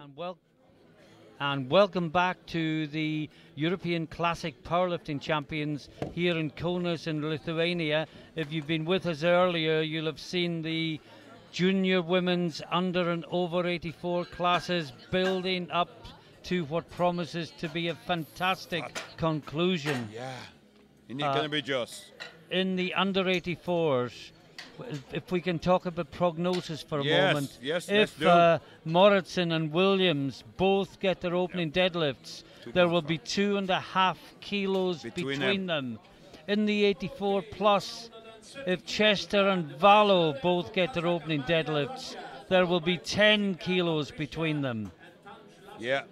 And welcome back to the European Classic Powerlifting Champions here in Kaunas in Lithuania. If you've been with us earlier, you'll have seen the junior women's under and over 84 classes building up to what promises to be a fantastic conclusion. Yeah, it's going to be just. In the under 84s, if we can talk about prognosis for a moment. Yes, if Moritzen and Williams both get their opening deadlifts, there will be 2.5 kilos between them. In the 84 plus, if Chester and Valo both get their opening deadlifts, there will be 10 kilos between them. Yeah.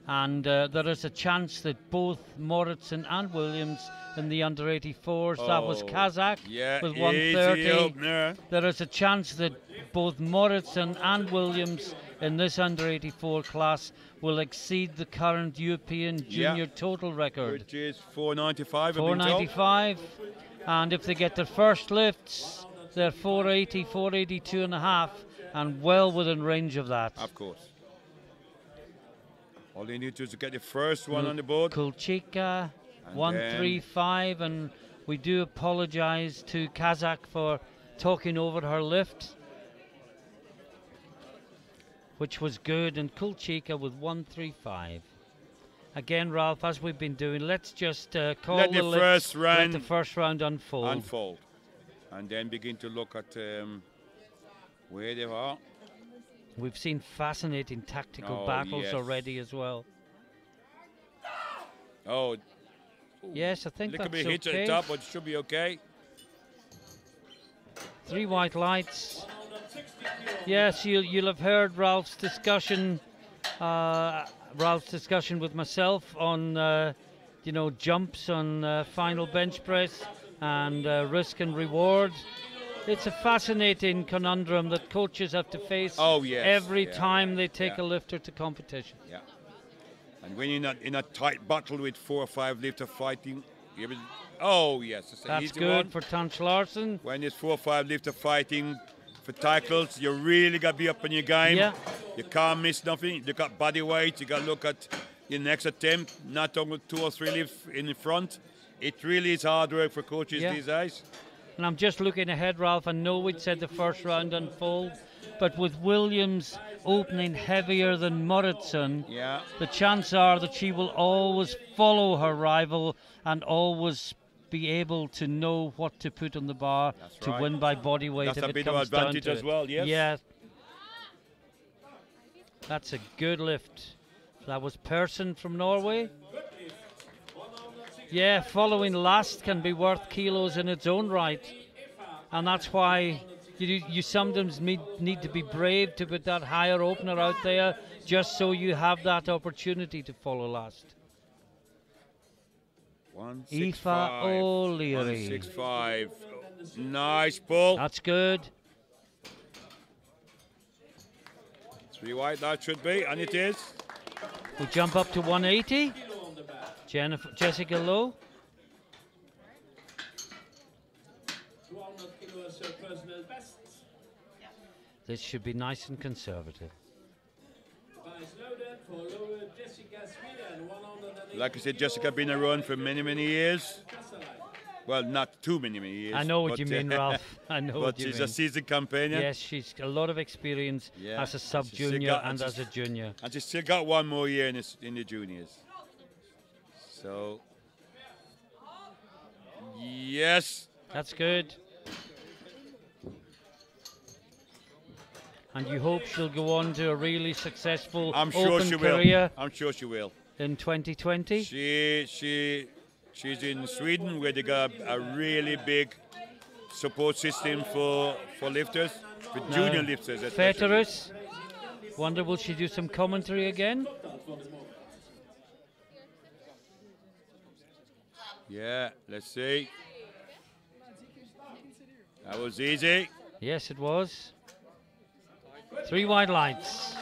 And there is a chance that both Moritzen and Williams in the under 84s, that was Kazakh with 130. There is a chance that both Moritzen and Williams in this under 84 class will exceed the current European junior total record, which is 495. 495. And if they get their first lifts, they're 480, 482.5, and well within range of that. Of course. All they need to do is get the first one on the board. Kulchika, 135, and we do apologize to Kazakh for talking over her lift, which was good, and Kulchika with 135. Again, Ralph, as we've been doing, let's just call let the first round let the first round unfold. And then begin to look at where they are. We've seen fascinating tactical battles already as well. Oh, yes, I think that's okay. Little bit hit at the top, but it should be okay. 3 white lights. Yes, you'll have heard Ralph's discussion with myself on jumps on final bench press and risk and reward. It's a fascinating conundrum that coaches have to face every time they take a lifter to competition. Yeah. And when you're not in a tight battle with 4 or 5 lifter fighting, that's good for Tanch Larsen. When there's 4 or 5 lifter fighting for tackles, you really got to be up on your game. Yeah. You can't miss nothing. You got body weight. You got to look at your next attempt, not only 2 or 3 lifts in the front. It really is hard work for coaches these days. And I'm just looking ahead, Ralph. I know we'd said the first round unfold, but with Williams opening heavier than Moritzen, the chances are that she will always follow her rival and always be able to know what to put on the bar to win by body weight. That's if a it bit comes of advantage down to as well, yes. Yeah. That's a good lift. That was Persson from Norway. Yeah, following last can be worth kilos in its own right. And that's why you sometimes need to be brave to put that higher opener out there just so you have that opportunity to follow last. 165. Aoife O'Leary. 165. Nice pull. That's good. 3 white, that should be, and it is. We jump up to 180. Jessica Lowe. 200 kilos personal best. This should be nice and conservative. Like I said, Jessica been around for many, many years. Well, not too many years. I know what you mean, Ralph. I know what you mean. But she's a seasoned campaigner. Yes, she's a lot of experience as a sub-junior and as a junior. And she's still got 1 more year in the juniors. So, yes. That's good. And you hope she'll go on to a really successful open career. I'm sure she will. In 2020? She's in Sweden, where they got a really big support system for lifters, for junior lifters. Fetterus. Wonder will she do some commentary again? Yeah, let's see. That was easy. Yes, it was. 3 wide lights.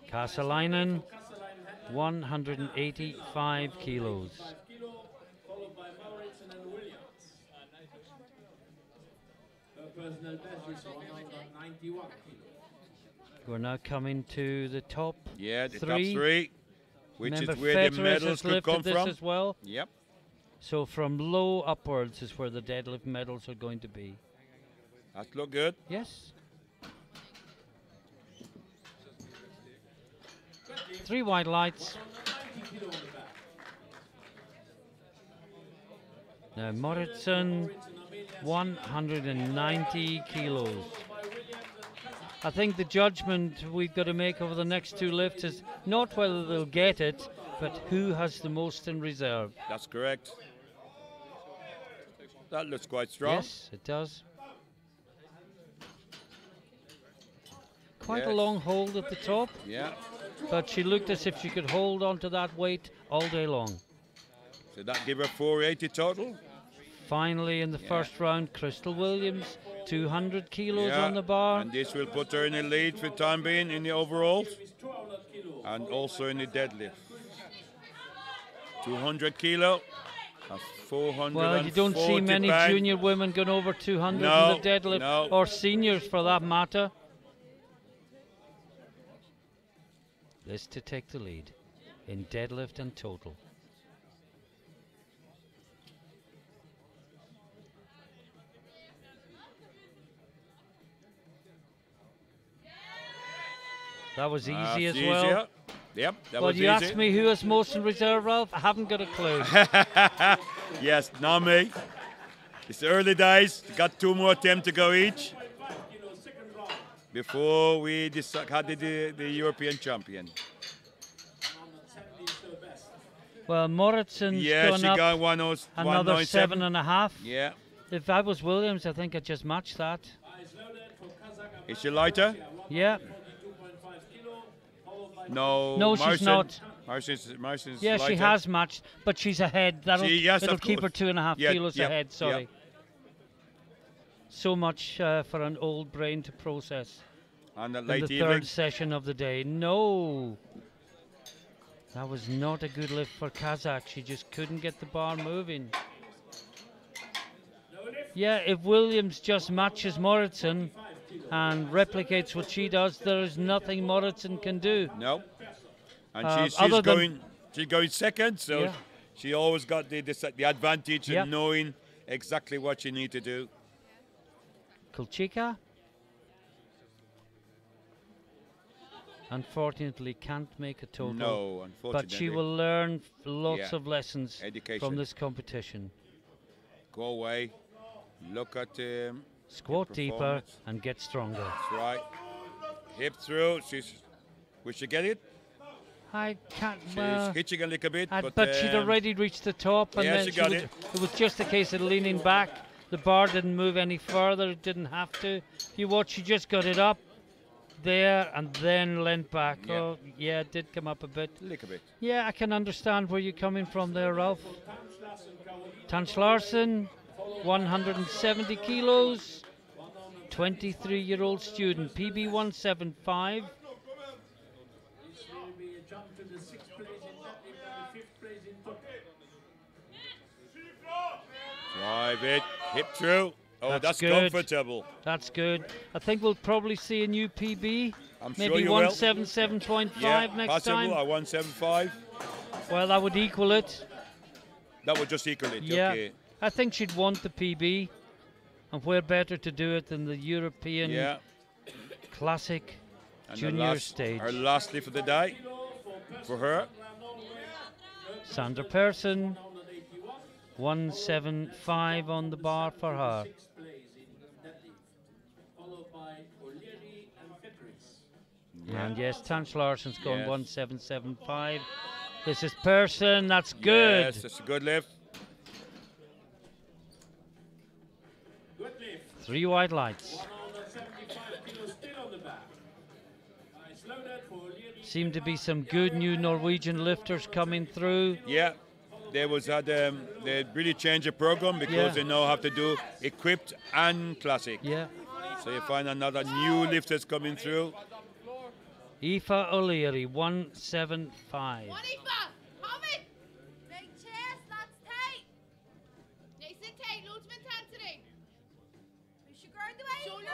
Kasalainen, 185 kilos. Followed by Moritzen and Williams. Her personal best is 190 We're now coming to the top Yeah, the top three. three, which Remember, is where the Federers medals has could lifted come this from. as well. Yep, So from low upwards is where the deadlift medals are going to be. that look good. Yes. 3 white lights. Now Moritzen, 190 kilos. I think the judgment we've got to make over the next 2 lifts is not whether they'll get it, but who has the most in reserve. That's correct. That looks quite strong. Yes, it does. Quite a Yes. long hold at the top, Yeah, but she looked as if she could hold on to that weight all day long. so that give her 480 total. Finally, in the Yeah. first round, Crystal Williams, 200 kilos Yeah, on the bar. and this will put her in the lead for the time being in the overalls and also in the deadlift. 200 kilo. That's 440 Well, you don't see many pound. junior women going over 200 No, in the deadlift, no. or seniors for that matter. This to take the lead in deadlift and total. That was easy as That's well. easier. Yep, that Well, was you easy. asked me who has most in reserve, Ralph. I haven't got a clue. Yes, not me. It's early days. Got 2 more attempts to go each before we had the European champion. Well, Moritzen's Yeah, gone she up got another 197. 7.5. Yeah. If I was Williams, I think I'd just match that. Is she lighter? Yeah. No. No, she's Marcin- not. Marcin's Yeah, lighter. she has matched, but she's ahead. Yes, it'll of keep her course. 2.5 Yeah, kilos yeah, ahead. Sorry. yeah. So much for an old brain to process And the in late the evening. third session of the day. No, that was not a good lift for Kazakh. She just couldn't get the bar moving. Yeah, if Williams just matches Moritzen and replicates what she does, there is nothing Moritzen can do. No. And she's other than- going second, so Yeah. she always got the advantage Yep. of knowing exactly what she need to do. Kulchika, unfortunately, can't make a total. No, unfortunately. But she will learn lots Yeah. of lessons Education. from this competition. Go away, look at Squat deeper performance. and get stronger. That's right. Hip through. Will she get it? I can't. She's hitching a little bit, but she'd already reached the top, and yeah, then she got was, it. It was just a case of leaning back. The bar didn't move any further. It didn't have to. You watch, she just got it up there and then leant back. Yeah. Oh, yeah, it did come up a bit. little bit. Yeah, I can understand where you're coming from there, Ralph. Tans Larsen, 170 kilos, 23-year-old student, PB 175. Drive it, hip through. Oh, that's good. comfortable. That's good. I think we'll probably see a new PB. I'm sure Maybe you will. 177.5 Yeah, next possible. time. 175. Well, that would equal it. That would just equal it. Yeah. Okay. I think she'd want the PB. And where better to do it than the European Yeah. Classic And Junior stage. Her last lift of the day for her. Sandra Persson, 175 on the bar for her. And yes, Tans Larsen's going Yes. 1775. This is Persson, that's good. Yes, that's a good lift. 3 white lights. Seem to be some good new Norwegian lifters coming through. Yeah, they really changed the program because Yeah. they now have to do equipped and classic. Yeah. So you find another new lifters coming through. Aoife O'Leary, 175. One Aoife, come in. Big chest, that's tight. Nice and tight, loads of intensity. Push your ground away. Shoulders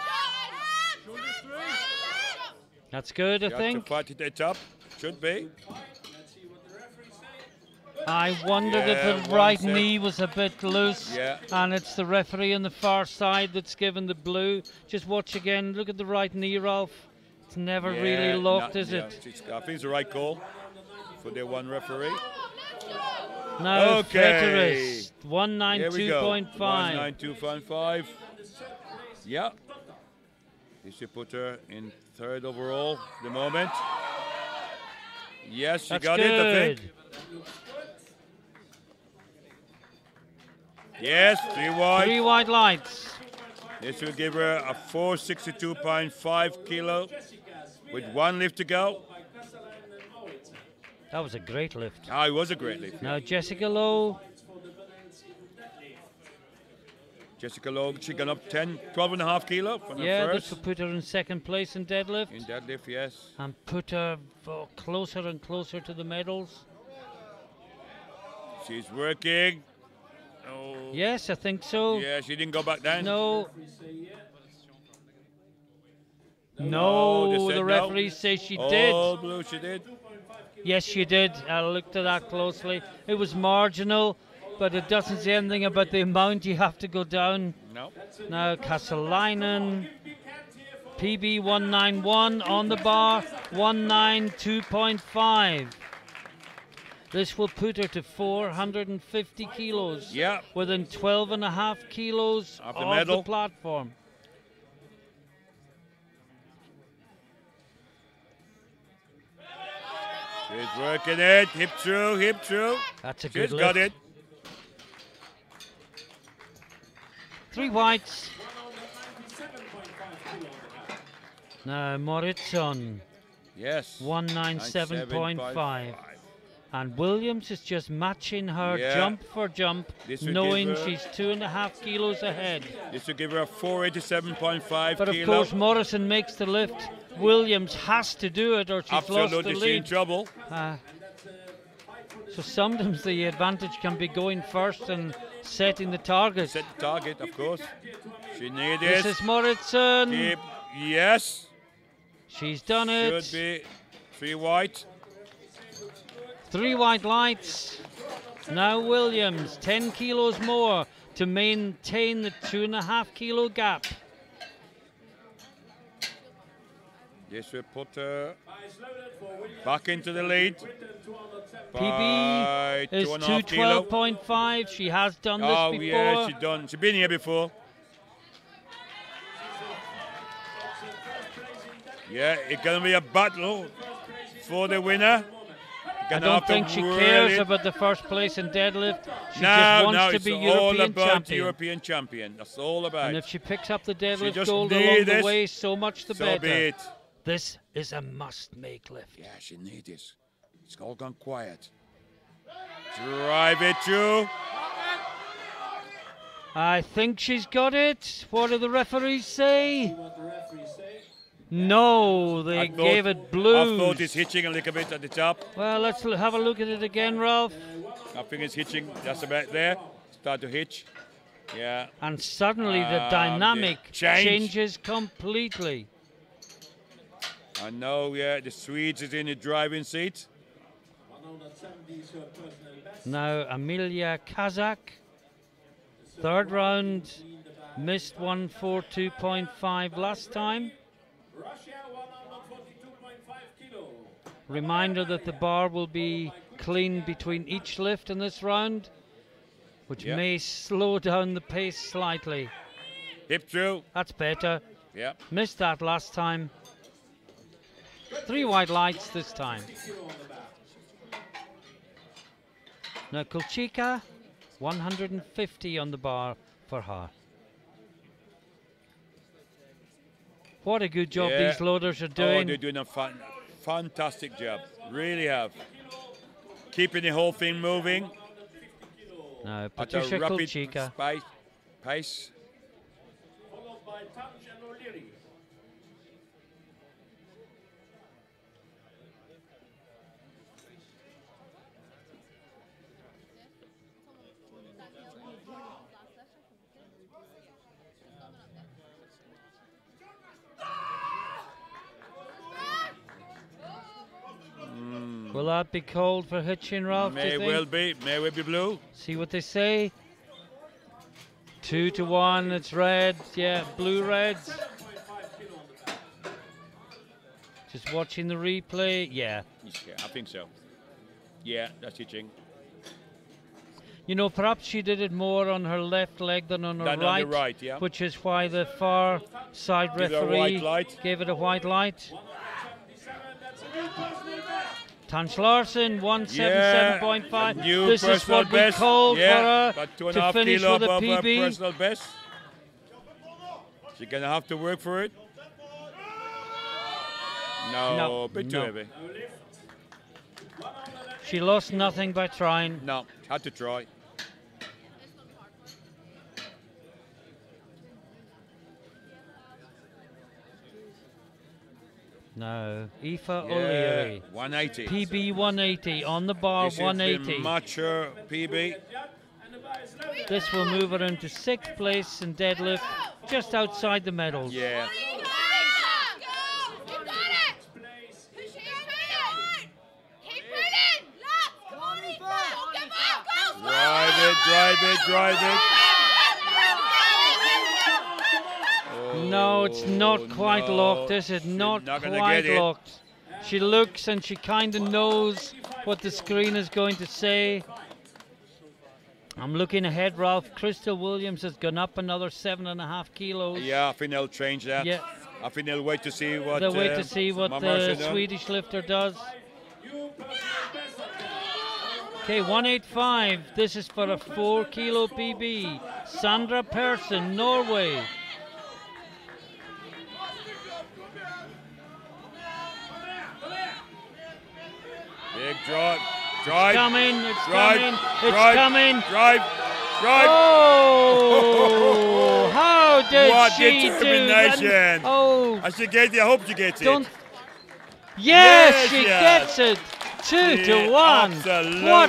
up. That's good, I You have to think. fight it at the top. Should be. I wondered Yeah, if the one right set. knee was a bit loose. Yeah. And it's the referee on the far side that's given the blue. Just watch again. Look at the right knee, Ralph. It's never really Yeah, locked, no, is yeah, it? I think it's the right call for the one referee. Now, Okay. Fetteris, Here we go. 192.5. 192.5. Yeah. This should put her in third overall at the moment. Yes, she That's got good. it, I think. Yes, 3 wide. 3 white lights. This will give her a 462.5 kilo with 1 lift to go. That was a great lift. Ah, it was a great lift. Now, Jessica Lowe. Jessica Lowe, she got up 12.5 kilo from the Yeah, this first. will put her in second place in deadlift. In deadlift, yes. And put her closer and closer to the medals. She's working. Oh. Yes, I think so. Yeah, she didn't go back down. No. they No, said the no. referee says she All did. blue, she did. Yes, she did. I looked at that closely. It was marginal, but it doesn't say anything about the amount you have to go down. No. Now, Kassalainen, PB 191 on the bar, 192.5. This will put her to 450 kilos. Yeah. Within 12.5 kilos Of of the the medal. platform. She's working it. Hip through, hip through. That's a good She's got lift. it. 3 whites. Now, Moritzon, Yes. 197.5. And Williams is just matching her Yeah. jump for jump, This will knowing give her- she's 2.5 kilos ahead. This will give her a 487.5 But of kilo. course, Morrison makes the lift. Williams has to do it, or she's lost the Absolutely, she's in lead. trouble. So sometimes the advantage can be going first and setting the target. Set the target, of course. She needs This it. is Morrison. Keep. Yes. She's done Should it. be 3 white. 3 white lights. Now Williams, 10 kilos more to maintain the 2.5 kilo gap. This will put her back into the lead. PB by is 2.5 kilo. 212.5. She has done this Oh before. yeah, she's been here before. Yeah, it's gonna be a battle for the winner. I don't think she cares about the first place in deadlift. She just wants to it's be all European about champion. European champion. That's all about. And if she picks up the deadlift just gold need along the this, way, so much the so better. be it. This is a must-make lift. Yeah, she needs this. It's all gone quiet. Drive it through. I think she's got it. What do the referees say? No, they gave it blue. I thought it's hitching a little bit at the top. Well, let's have a look at it again, Ralph. I think it's hitching just about there. Start to hitch. Yeah. And suddenly the the dynamic change. changes completely. I know, yeah, the Swedes is in the driving seat. Now Amelia Kazak, third round, missed 142.5 last time. Reminder that the bar will be clean between each lift in this round, which Yep. may slow down the pace slightly. Hip through. That's better. Yeah. Missed that last time. 3 white lights this time. Now Kulchika, 150 on the bar for her. What a good job Yeah. these loaders are Oh, doing. they're doing a fantastic job. Really have. Keeping the whole thing moving Now at a Patricia rapid Kulchika. pace. Followed by Tunch and O'Leary. Will that be cold for Hitchin, Ralph? do you May think? well be. May well be blue. See what they say. 2-1. It's red. Yeah, blue reds. Just watching the replay. Yeah. Yeah, I think so. Yeah, that's Hitching. You know, perhaps she did it more on her left leg than on her Than right, on the right, yeah. which is why the far side Give it a referee white light. gave it a white light. Tanch Larson, 177.5. a new This is personal what we best. called Yeah, for about her 2.5 to finish kilo with a above her PB. personal best. She's gonna have to work for it. No, a bit too no. heavy. She lost nothing by trying. No, had to try. No, Aoife Yeah, O'Leary. 180. PB 180 on the bar, This is 180. the mature PB. This will move her into 6th place in deadlift, just outside the medals. Yeah. You got it! Push it! Keep running! Come on, Aoife! Don't give up! Go! Drive it, drive it, drive it. No, it's not quite no. locked. This is She's not not gonna quite get it. locked. She looks and she kind of knows what the screen is going to say. I'm looking ahead, Ralph. Crystal Williams has gone up another 7.5 kilos. Yeah, I think they'll change that. Yeah. I think they'll wait to see what. They'll wait to see what Mama the Marcia done. Swedish lifter does. Okay, 185. This is for a 4 kilo PB. Sandra Persson, Norway. Big drive. Drive. Coming, it's drive, coming, it's drive, coming. Drive. Drive. Oh, how did What she do determination. that? Oh, I should get it. I hope she gets don't. it. Yes, she yes. gets it. 2 to Yeah, 1. What a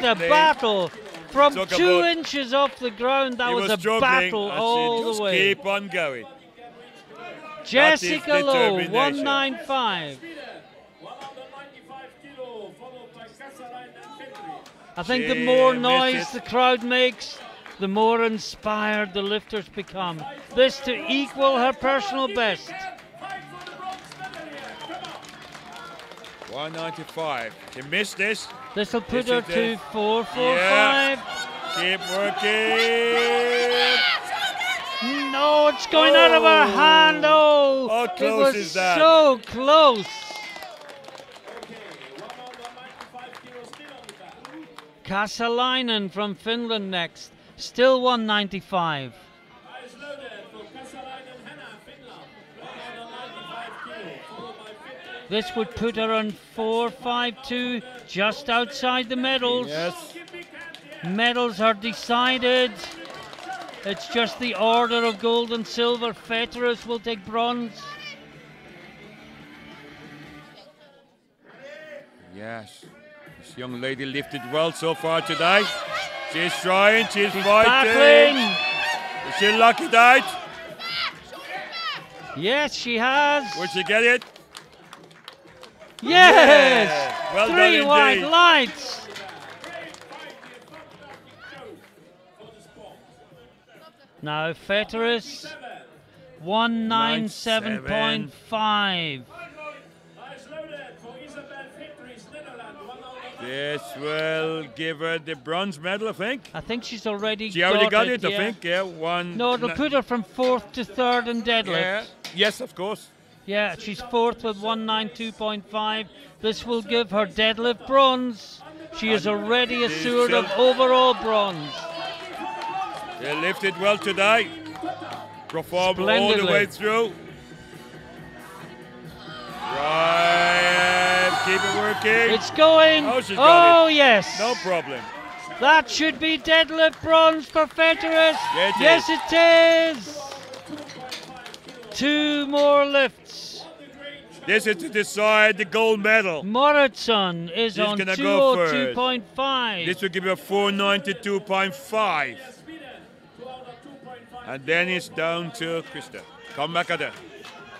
absolutely. battle. From Talk 2 about- inches off the ground, that He was a struggling, battle and she all just the way. keep on going. Jessica Lowe, determination. 195. 195 kilo, followed by Kasarainen and Petri. I think the She more missed noise it. the crowd makes, the more inspired the lifters become. This to equal her personal best. Fight for the bronze medal here. Come on. 195. She missed this. This will put This her is to it. 445. Keep working. No, it's going out of her hand. Oh, How it close was is that? so close. Okay, 195 kilos still on the back. Kasalainen from Finland next. Still 195. Eyes loaded for Kasarainen Hanna, Finland. 195 kilo, followed by Petri. This would put her on 452, just outside the medals. Yes. Medals are decided. It's just the order of gold and silver. Fetteris will take bronze. Yes. This young lady lifted well so far today. She's trying, she's fighting. Battling. Is she lucky that? Yes, she has. Will she get it? Yes. Yeah. Well 3 done white indeed. lights. Now Fetteris, 197.5. Eyes loaded for Isabel Petris, Netherlands. 195 This will give her the bronze medal, I think. I think she's already She already got it, yeah. I think. Yeah, one. No, it'll put her from 4th to 3rd in deadlift. Yeah. Yes, of course. Yeah, she's 4th with 192.5. This will give her deadlift bronze. She is already assured of overall bronze. They lifted well today. Performed all the Splendidly. way through. Right, keep it working. It's going. Oh, she's got it. Yes. No problem. That should be deadlift bronze for Fetteris. Yeah, Yes, it is. 2 more lifts. This is to decide the gold medal. Morrison is She's on gonna go first. 202.5. This will give her 492.5. And then it's down to Krista. Come back at her.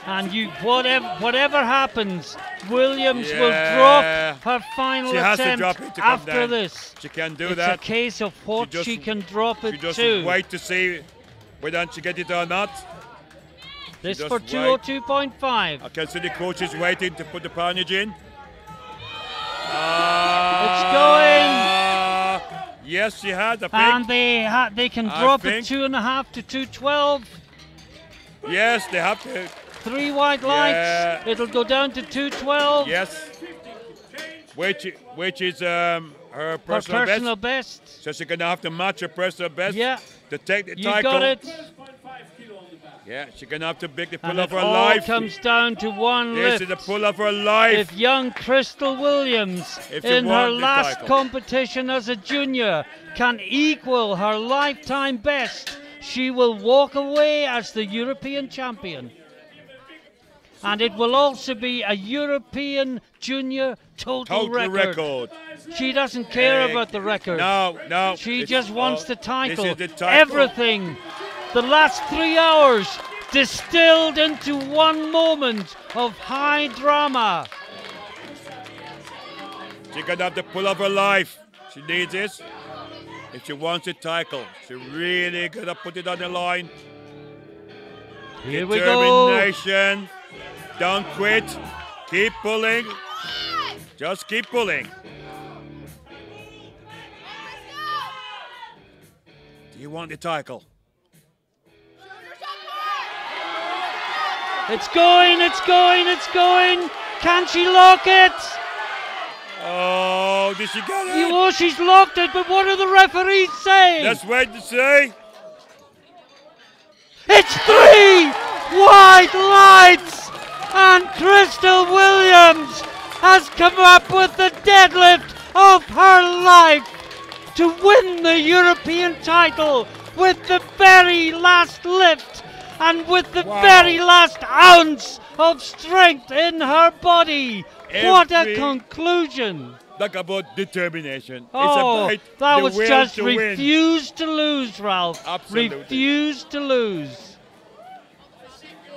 And whatever happens, Williams will drop her final She has to attempt drop it to come after down. this. She can do It's that. a case of what she can drop it She just to. wait to see whether she get it or not. This just for wait. 202.5. I can see the coach is waiting to put the poundage in. It's going. Yes, she has, I think. And they can I drop it think. 2.5 to 212. Yes, they have to. 3 white lights. Yeah. It'll go down to 212. Yes. Which is her Her personal, personal best. best. So she's going to have to match her personal best Yeah. to take the You title. got it. 12.5 kilo on the back. Yeah, she's going to have to make the And pull of it her all life. comes down to one This lift. is the pull of her life. If young Crystal Williams, If you in her want the last title. competition as a junior, can equal her lifetime best, she will walk away as the European champion. And it will also be a European junior total record. She doesn't care about the record. No. She It's- just wants the this title. is the title. Everything. The last 3 hours distilled into one moment of high drama. She's going to have the pull of her life. She needs this. If she wants the title, she really going to put it on the line. Here we go. Determination. Don't quit. Keep pulling. Just keep pulling. Do you want the title? It's going, it's going, it's going. Can she lock it? Oh, did she get it? Oh, she's locked it, but what do the referees say? Let's wait and see. It's 3 white lights, and Crystal Williams has come up with the deadlift of her life to win the European title with the very last lift and with the very last ounce of strength in her body. What a Every- conclusion. Talk about determination. Oh, it's about that the was will just to win. refuse to lose, Ralph. Absolutely. Refuse to lose.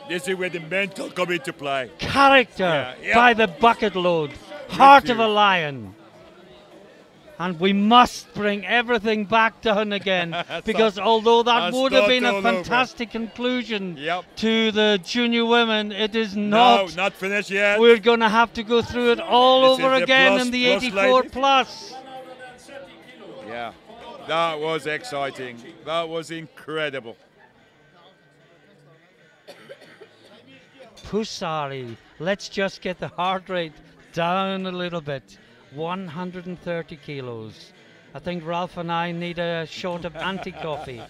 This is where the mental come into play. Character Yeah. by the bucket load. Heart of a lion. And we must bring everything back down again because although that I'll would have start been a all over. fantastic conclusion Yep. to the junior women, it is No, not. not finished yet. We're going to have to go through it all This over is the again plus- in the plus 84 ladies. plus. 130 kilo. Yeah, that was exciting. That was incredible. Pusari, let's just get the heart rate down a little bit. 130 kilos. I think Ralph and I need a shot of anti-coffee.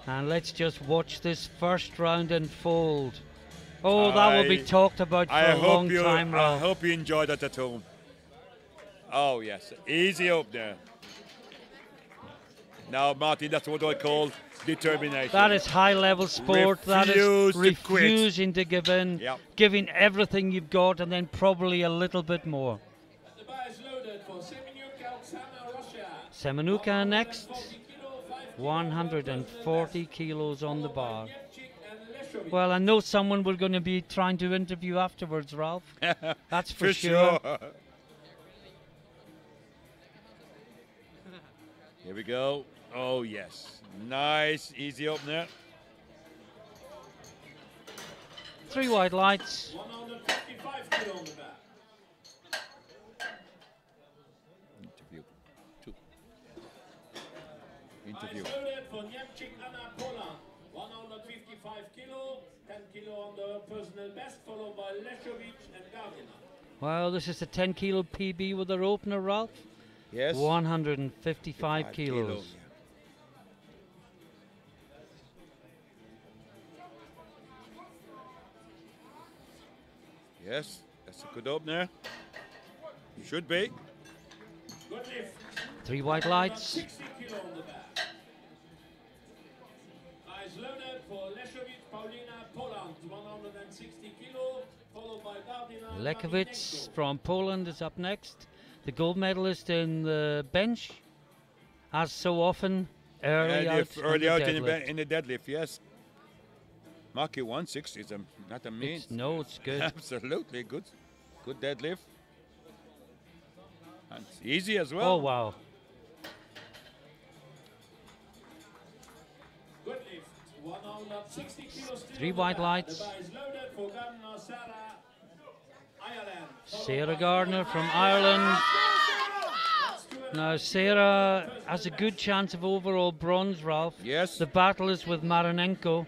And let's just watch this first round unfold. Oh, that will be I- talked about for I a long hope you. time, I Ralph. hope you enjoyed that at home. Oh yes, easy up there. Now, Martin, that's what I call determination. That is high-level sport. That is Refuse to quit. refusing to give in, Yep. giving everything you've got, and then probably a little bit more. The bar is loaded for Semenuka, Oksana, Russia. Semenuka next. 40 kilo, 5 kilo, 140 kilos on the bar. Chik and Leshovic. Well, I know someone we're going to be trying to interview afterwards, Ralph. That's for, For sure. Here we go. Oh yes, nice, easy up there. 3 white lights. 155 kilo on the back. Interview. 2. Interview. Bar is loaded for Niemczyk, Anna, Poland. 155 kilo, 10 kilo on the personal best, followed by Leshovic and Gardiner. Well, this is a 10 kilo PB with their opener, Ralph. Yes. 155 kilos. Yes, that's a good opener. Should be. Good lift. 3 white lights. 60 kilo on the back. Bar is loaded for Leshovic, Paulina, Poland. 160 kilo, followed by Gardiner. Lekovic from Poland is up next. The gold medalist in the bench, as so often, early out, Early on out the in deadlift. in the deadlift, yes. Marky 160 is not a mean. No, it's good. Absolutely good. Good deadlift. And it's easy as well. Oh, wow. Good lift. 160 kilos still 3 on the white back. lights. The bar is loaded for Gardner, Sarah, Ireland. Sarah Gardner from Ireland. Now, Sarah has a good chance of overall bronze, Ralph. Yes. The battle is with Maranenko. Go,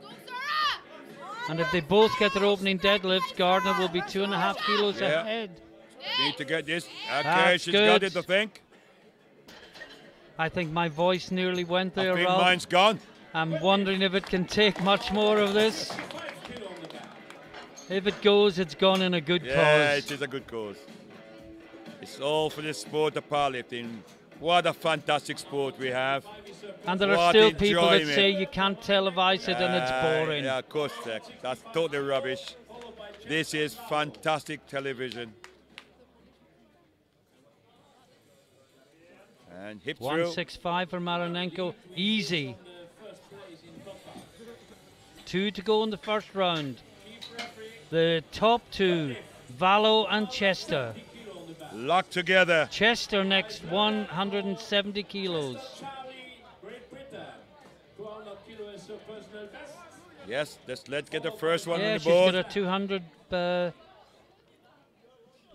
Sarah! And if they both get their opening deadlifts, Gardner will be 2.5 kilos Yeah. ahead. Need to get this. Okay, That's she's got good. it, I think. I think my voice nearly went I there, think Ralph. mine's gone. I'm wondering if it can take much more of this. If it goes, it's gone in a good Yeah, cause. it is a good cause. It's all for the sport of powerlifting. What a fantastic sport we have. And there are What still people that enjoyment. say you can't televise it and it's boring. Yeah, of course, that's totally rubbish. This is fantastic television. And hip through. 165 for Maranenko, easy. 2 to go in the first round. The top two, Vallo and Chester. Locked together. Chester next, 170 kilos. Great Britain. 200 kilos is her personal best. Yes, let's get the first one Yeah, on the she's board. got a 200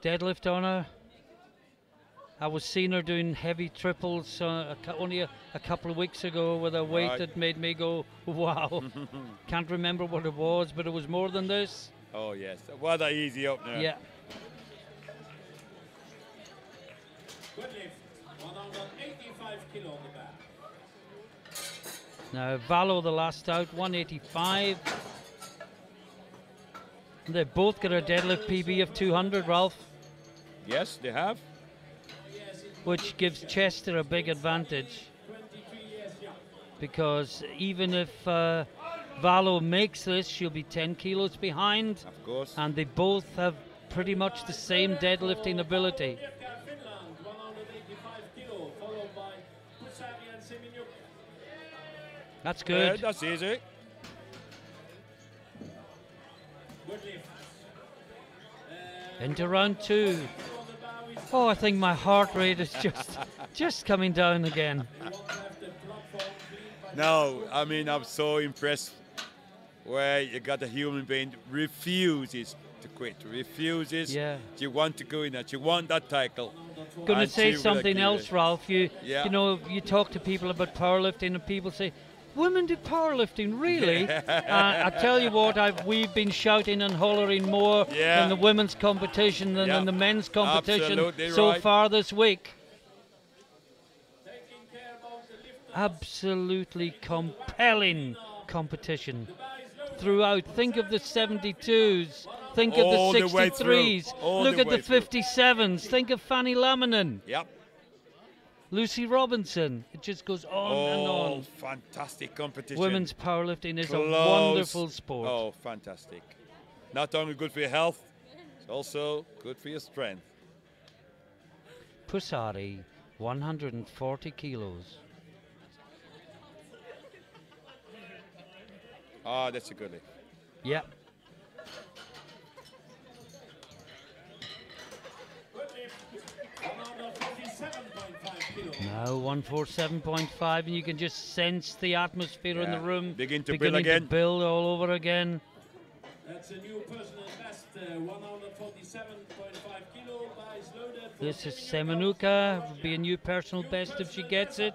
deadlift on her. I was seeing her doing heavy triples only a couple of weeks ago with a weight Right. that made me go, wow. Can't remember what it was, but it was more than this. Oh yes, what a easy opener. Yeah. Good lift. 185 kilo on the back. Now, Vallo the last out, 185. They both got a deadlift PB of 200, Ralph, Yes, they have. which gives Chester a big advantage. 23 years young. Because even if Vallo makes this, she'll be 10 kilos behind. Of course. And they both have pretty much the same deadlifting ability. Finland, 185 kilo, followed by Kusari and Seminuk. That's Yeah, good. that's easy. Good lift. Into round 2. Oh, I think my heart rate is just coming down again. No, I mean, I'm so impressed where you got a human being refuses to quit, refuses. Yeah. She want to go in there, she want that title. Going to And say she will something achieve else, it. Ralph. You Yeah. know, you talk to people about powerlifting, and people say, "Women do powerlifting, really?" I tell you what, we've been shouting and hollering more Yeah. in the women's competition than Yeah. in the men's competition Absolutely so right. far this week. Absolutely compelling competition throughout. Think of the 72s. Think of All the the way through. 63s. All Look the at the way through. 57s. Think of Fanny Laminen. Yep. Lucy Robinson. It just goes on and Oh, on. fantastic competition. Women's powerlifting is Close. a wonderful sport. Oh, fantastic. Not only good for your health, it's also good for your strength. Pusari, 140 kilos. Ah, that's a good lift. Yeah. Now 147.5, and you can just sense the atmosphere in the Yeah. room Begin to build beginning again. to build all over again. That's a new personal best, 147.5 kilo. Bar is loaded for This is Seminuk. Semenuka. Will be a new personal best if she gets it.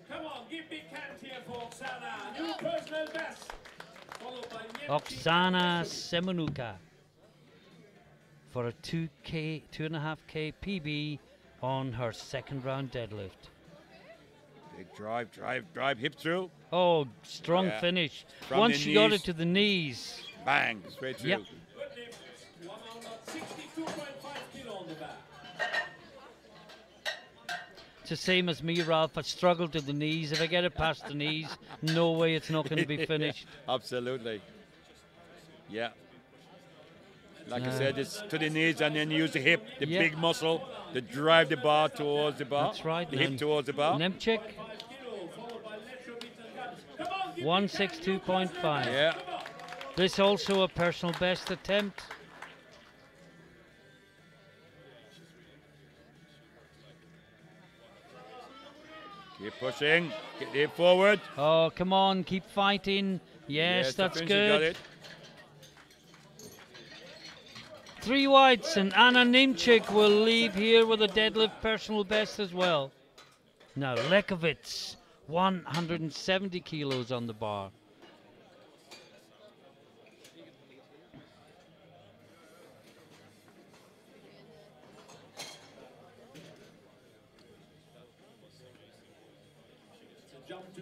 Come on, give big hand here for Oksana. New personal best. Followed by Niemczyk. Oksana Semenuka for a 2.5K PB on her second round deadlift. Big drive, hip through. Oh, strong Yeah. finish. From Once the she got knees. it to the knees. Bang, straight through. Yep. Good lift, 162.5 kilo on the back. It's the same as me, Ralph. I struggle to the knees. If I get it past the knees, no way it's not going to be finished. Absolutely. Yeah. Like I said, it's to the knees and then use the hip, the Yeah. big muscle, to drive the bar towards the bar. That's right. The hip towards the bar. Niemczyk, 5 kilo, followed by Lechowicz and Gabs. Come on, give 162.5. Yeah. This also a personal best attempt. Keep pushing. Get it forward. Oh, come on, keep fighting. Yes, that's Got good. it. 3 whites, and Anna Nimchik will leave here with a deadlift personal best as well. Now, Lekovitz, 170 kilos on the bar.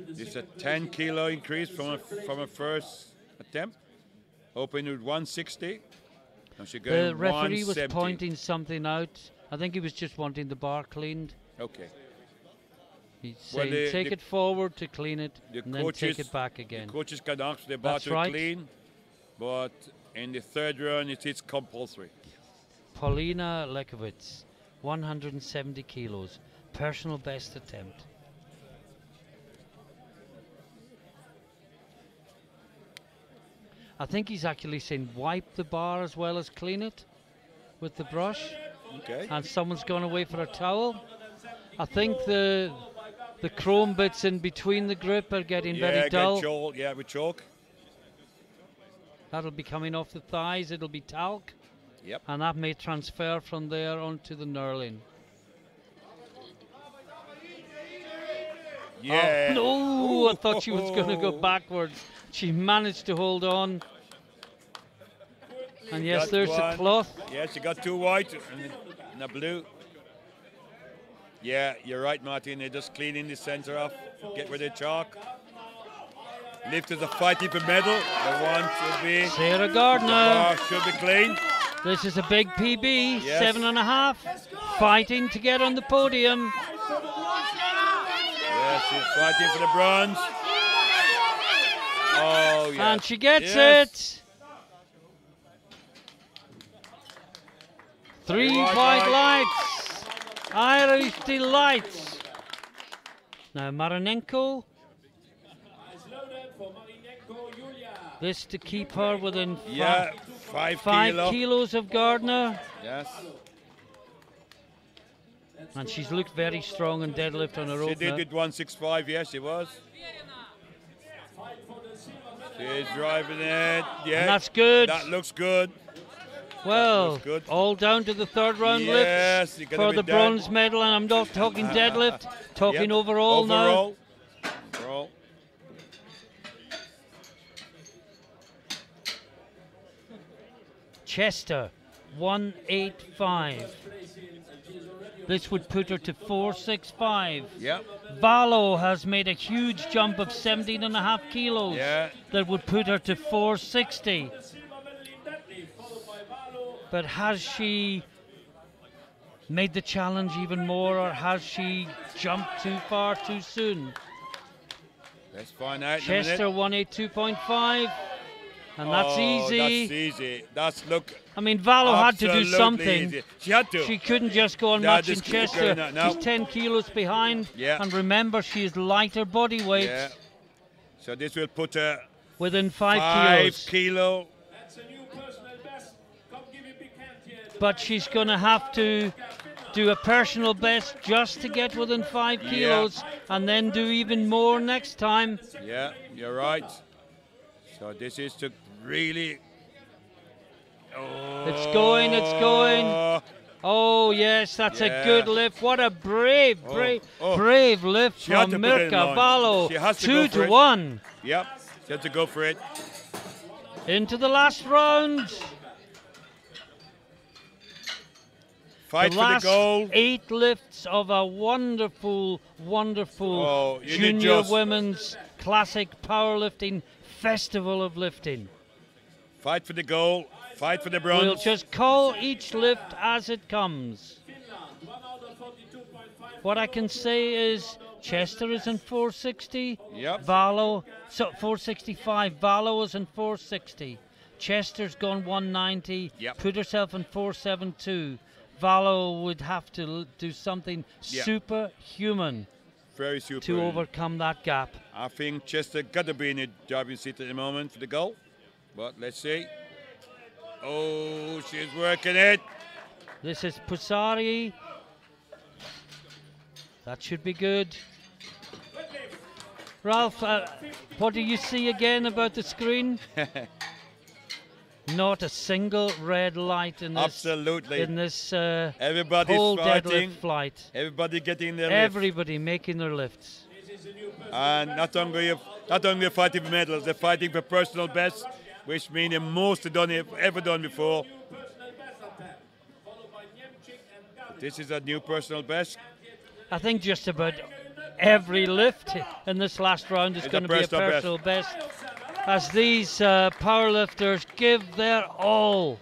This is a 10 kilo increase from a first attempt. Open with 160. And she going The referee was 170. pointing something out. I think he was just wanting the bar cleaned. Okay. He's Well, saying take it forward to clean it, and then take it back again. The coaches can ask the bar That's to right. clean, but in the third round it is compulsory. Paulina Lekovitz, 170 kilos, personal best attempt. I think he's actually saying wipe the bar as well as clean it with the brush. Okay. And someone's gone away for a towel. I think the chrome bits in between the grip are getting very dull. With chalk. That'll be coming off the thighs, it'll be talc. Yep. And that may transfer from there onto the knurling. Yeah. Oh, no, I thought she was going to go backwards. She managed to hold on. And yes, Got there's one. the cloth. Yeah, she got 2 white and a blue. Yeah, you're right, Martin. They're just cleaning the center off. Get rid of chalk. Lifters are fighting for medal. The one should be. Sarah Gardner. Bar should be clean. This is a big PB, Yes. 7.5. Fighting to get on the podium. Yes, she's fighting for the bronze. Oh, yeah. And she gets Yes. it. 3 white lights. Irish delights. Now Marinenko. This to keep her within Yeah, 5 kilo. kilos of Gardner. Yes. And she's looked very strong in deadlift on her She own. did it 165, yes, she was. She's driving it. Yeah. And that's good. That looks good. Well, good. all down to the third round Yes, you're lifts gonna for be the done. bronze medal, and I'm not talking deadlift, talking Yep. overall now. Overall. Chester, 185. This would put her to 465. Yep. Valo has made a huge jump of 17.5 kilos. Yeah. That would put her to 460. But has she made the challenge even more, or has she jumped too far too soon? Let's find out. Chester 182.5, and that's easy. That's easy. That's look. I mean, Valo had to do absolutely something. easy. She had to. She couldn't just go on No, matching just keep going Chester. now. No. She's 10 kilos behind. Yeah. And remember, she is lighter body weight. Yeah. So this will put her Within 5 kilos. kilo. That's a new personal best. Come give a big hand here. But she's going to have to do a personal best just to get within 5 kilos, and then do even more next time. Yeah, you're right. So this is to really. Oh, It's going, it's going. Oh yes, that's a Yeah. good lift. What a brave lift She had from to put it in Mirka line. Valo. She has to 2 go for to it. 1. Yep, she had to go for it. Into the last round. Fight The for the last goal. 8 lifts of a wonderful, wonderful Oh, you need junior just- women's classic powerlifting festival of lifting. Fight for the goal. Fight for the bronze. We'll just call each lift as it comes. What I can say is Chester is in 460. Yep. Valo, so 465. Valo is in 460. Chester's gone 190. Yep. Put herself in 472. Valo would have to do something Yeah. superhuman very super. to overcome that gap. I think Chester got to be in a driving seat at the moment for the goal. But let's see. Oh, she's working it. This is Pusari. That should be good. Ralph, what do you see again about the screen? Not a single red light in this. Absolutely. In this Everybody's whole fighting. deadlift flight. Everybody getting their lift. Everybody making their lifts. And not only fighting for medals, they're fighting for personal best, which means the most they've ever done before. This is a new personal best. I think just about every lift in this last round is going to be a personal best. As these powerlifters give their all.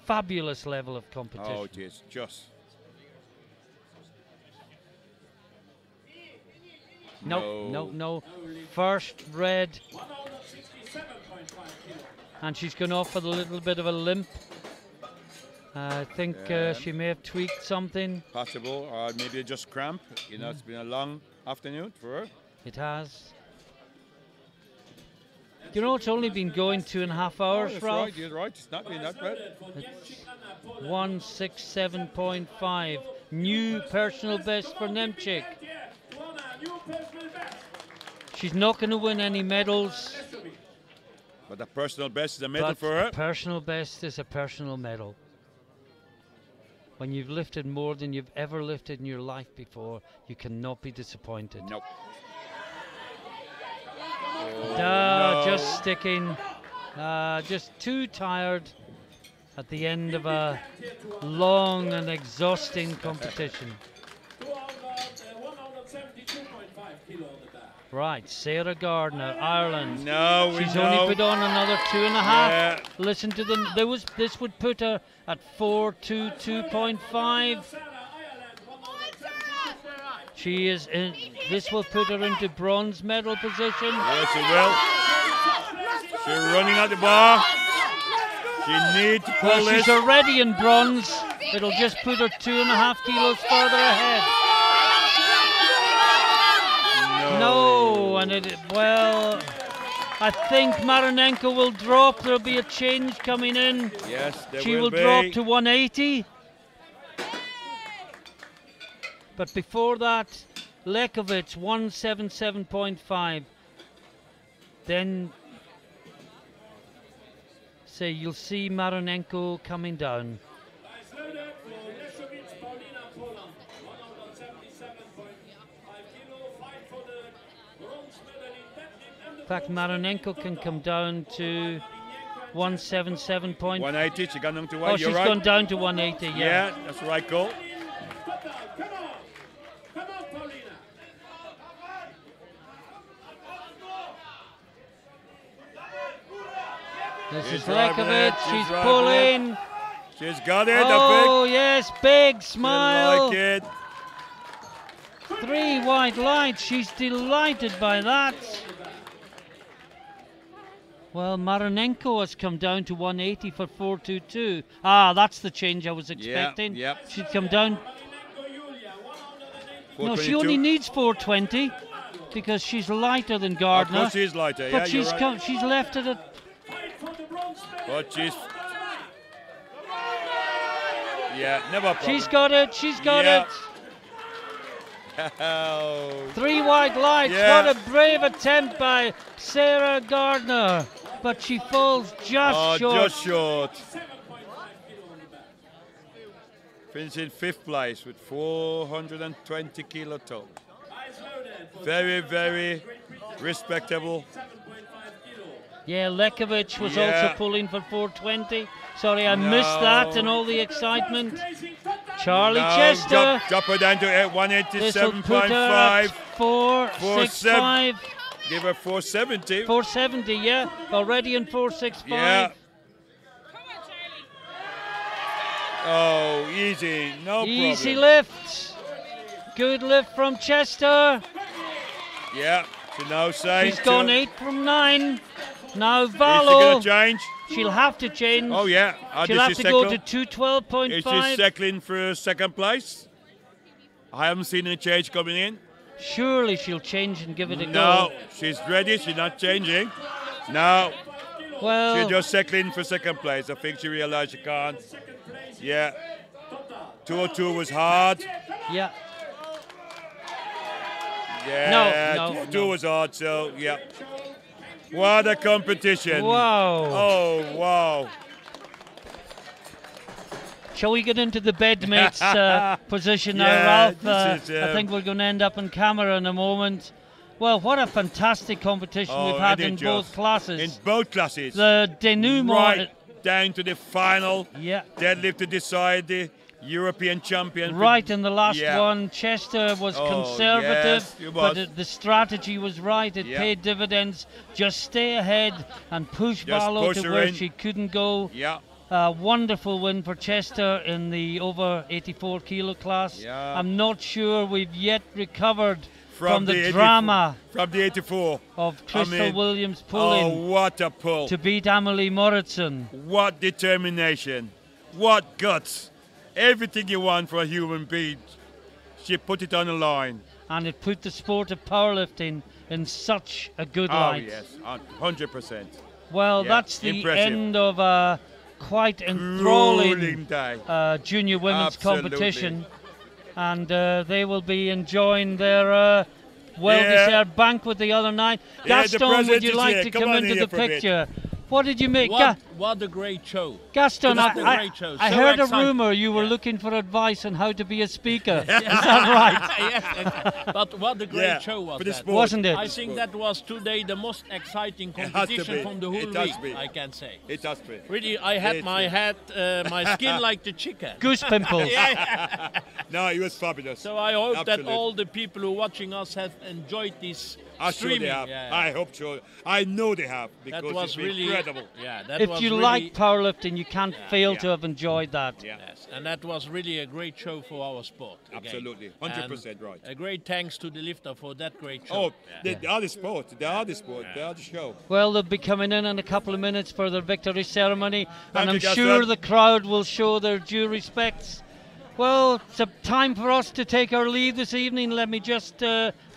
Fabulous level of competition. Oh, it is just. No. First red. And she's gone off with a little bit of a limp. I think she may have tweaked something. Possible, or maybe just cramp. You know, it's been a long afternoon for her. It has. You know, it's only been going 2.5 hours, that's Ralph. right, you're right. It's not been that bad. It's 167.5. New personal best for Nemchik. She's not going to win any medals. But the personal best is a medal for her. Personal best is a personal medal. When you've lifted more than you've ever lifted in your life before, you cannot be disappointed. Nope. Just sticking. Just too tired at the end of a long and exhausting competition. Right, Sarah Gardner, Ireland. No, she's only put on another 2.5. Yeah. Listen to them. This would put her at 422.5. She is in. This will put her into bronze medal position. Yes, it will. She's running at the bar. She needs to pull this. She's already in bronze. It'll just put her 2.5 kilos further ahead. No, and well, I think Marinenko will drop. There'll be a change coming in. Yes, there she will be. Drop to 180. But before that, Lekovic 177.5. Then, you'll see Marinenko coming down. In fact, Marinenko can come down to 177. 180, she's gone down to 180. Oh, she's gone down to 180, yeah. That's the right call. This is Lekovic, she's pulling. She's got it, oh, yes, big smile. I like it. 3 white lights, she's delighted by that. Well, Marinenko has come down to 180 for 422. Ah, that's the change I was expecting. Yep. She'd come down. No, she only needs 420 because she's lighter than Gardner. Of course she's lighter, but she's right. She's left it at... But she's... Yeah, never problem. She's got it, she's got it. 3 white lights, what a brave attempt by Sarah Gardner. But she falls just short. Just short. Finishing 5th place with 420 kilo total. Very, very respectable. Yeah, Lekovic was also pulling for 420. Sorry, I missed that in all the excitement. Charlie Chester. Drop her down to 187.5. 465. Give her 470. 470, yeah. Already in 465. Yeah. Oh, easy. No problem. Easy lift. Good lift from Chester. Yeah. So now saying she's gone 8 from 9. Now Is she going to Valo, change? she'll have to change. Oh, yeah. She'll have to go to 212.5. Is she settling for second place? I haven't seen any change coming in. Surely she'll change and give it a No, go. she's ready. She's not changing. No, Well, she's just settling for second place. I think she realized she can't. Yeah. 202 was hard. yeah. Yeah, No, 202 no. was hard, so yeah. What a competition. Wow. Oh, wow. Shall we get into the bedmates position now, Yeah, Ralph? this is, I think we're going to end up in camera in a moment. Well, what a fantastic competition we've had in both classes. In both classes. The denouement. Right down to the final. Yeah. Deadlift to decide the European champion. Right in the last Yeah. one, Chester was Oh, conservative, yes, it was. but the strategy was right. It Yeah. paid dividends. Just stay ahead and push Just Valo push to her where in. she couldn't go. Yeah. Wonderful win for Chester in the over 84 kilo class. Yeah. I'm not sure we've yet recovered from the 84 drama From the 84. of Crystal mean, Williams Oh, pulling what a pull. to beat Amelie Moritzen. What determination. What guts. Everything you want for a human being. She put it on the line. And it put the sport of powerlifting in such a good Oh, light. yes. 100%. Well, Yeah, that's the impressive. end of a quite enthralling Grueling day. junior women's Absolutely. competition. And they will be enjoying their well-deserved banquet the other night. Yeah, the Gaston, would president you is like here. to Come come on into here the for a bit. picture? What did you make? What a great show. Gaston, What a I great show. I So heard a exciting. rumour you were Yeah. looking for advice on how to be a speaker. Is that right? Yes, but what a great Yeah, show was for the that. sport. Wasn't it? I think that was today the most exciting has to competition be. from the whole It has week, to be. I can say. It has been. Really, I had It's my been. head, my skin like the chicken. Goose pimples. No, it was fabulous. So I hope Absolutely. that all the people who are watching us have enjoyed this I'm sure streaming. they have. Yeah. I hope so. I know they have because that was it's been really incredible. Yeah, that If was you really, like powerlifting, you can't fail yeah. to have enjoyed that. Yeah. Yes, and that was really a great show for our sport. again. Absolutely. 100% And right. A great thanks to the lifter for that great show. Oh, Yeah. the other sport, the other sport, the other show. Well, they'll be coming in a couple of minutes for their victory ceremony, and I'm you, sure Gaston. the crowd will show their due respects. Well, it's a time for us to take our leave this evening. Let me just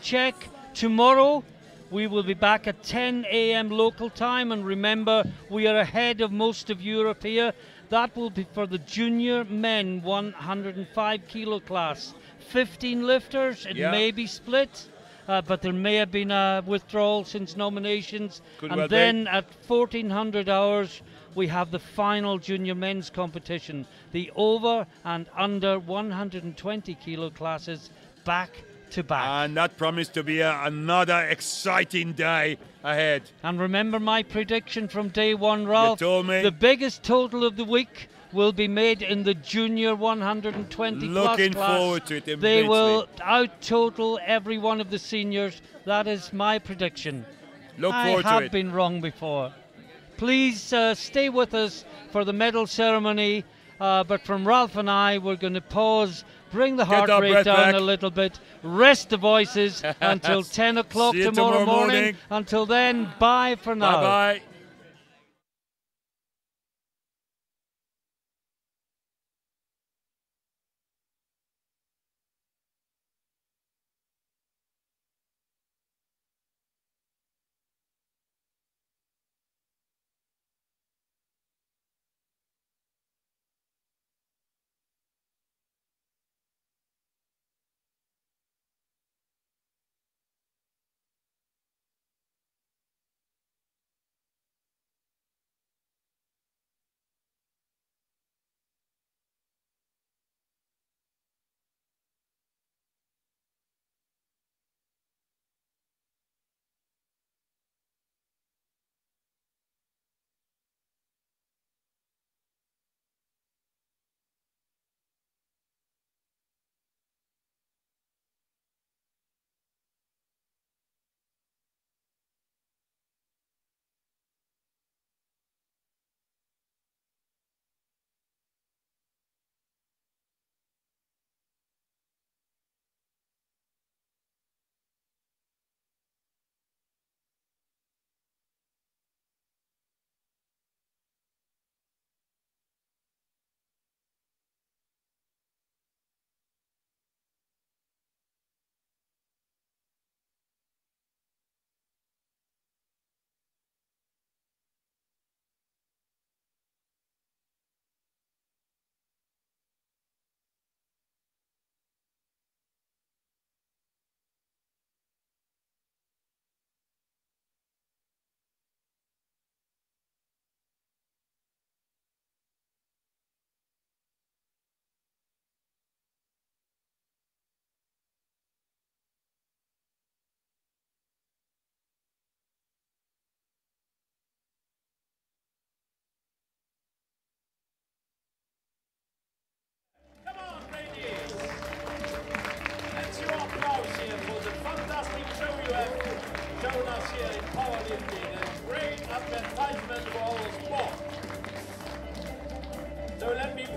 check. Tomorrow, we will be back at 10 a.m. local time, and remember, we are ahead of most of Europe here. That will be for the junior men 105 kilo class. 15 lifters, it Yeah. may be split. But there may have been a withdrawal since nominations. Could and well be. then at 1400 hours, we have the final junior men's competition. The over and under 120 kilo classes back to back. And that promised to be another exciting day ahead. And remember my prediction from day one, Ralph. told me. The biggest total of the week will be made in the junior 120 Looking plus class. forward to it They immensely. will out total every one of the seniors. That is my prediction. Look I forward to have it. been wrong before. Please stay with us for the medal ceremony. But from Ralph and I, we're going to pause, bring the heart our rate breath down back. a little bit, rest the voices until 10 o'clock See you tomorrow tomorrow morning. morning. Until then, bye for now. Bye-bye.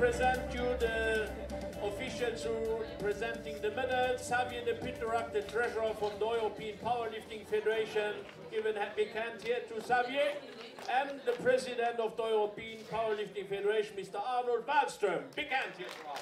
present you the officials who are presenting the medals. Xavier de Piterac, the treasurer from the European Powerlifting Federation. Give a big hand here to Xavier. And the president of the European Powerlifting Federation, Mr. Arnold Wallström. Big hand here to Arnold.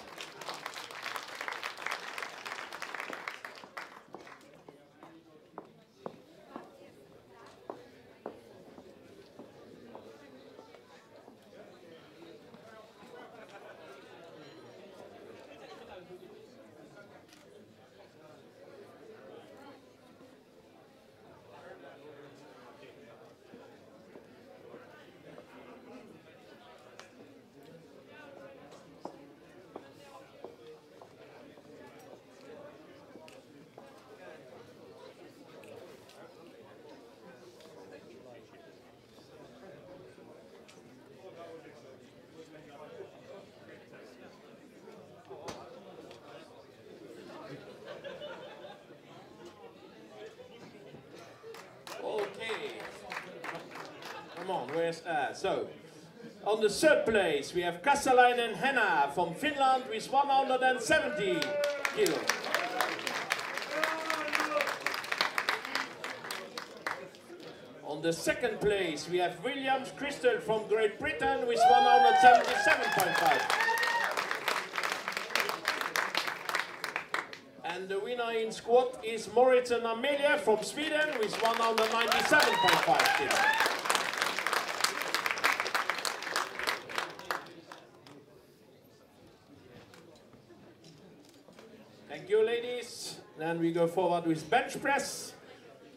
Come on, where's so on the third place we have Kassalainen Henna from Finland with 170 kilos. On the second place we have Williams Crystal from Great Britain with 177.5. And the winner in squat is Moritzen Amelia from Sweden with 197.5 kilos. Thank you, ladies. Then we go forward with bench press.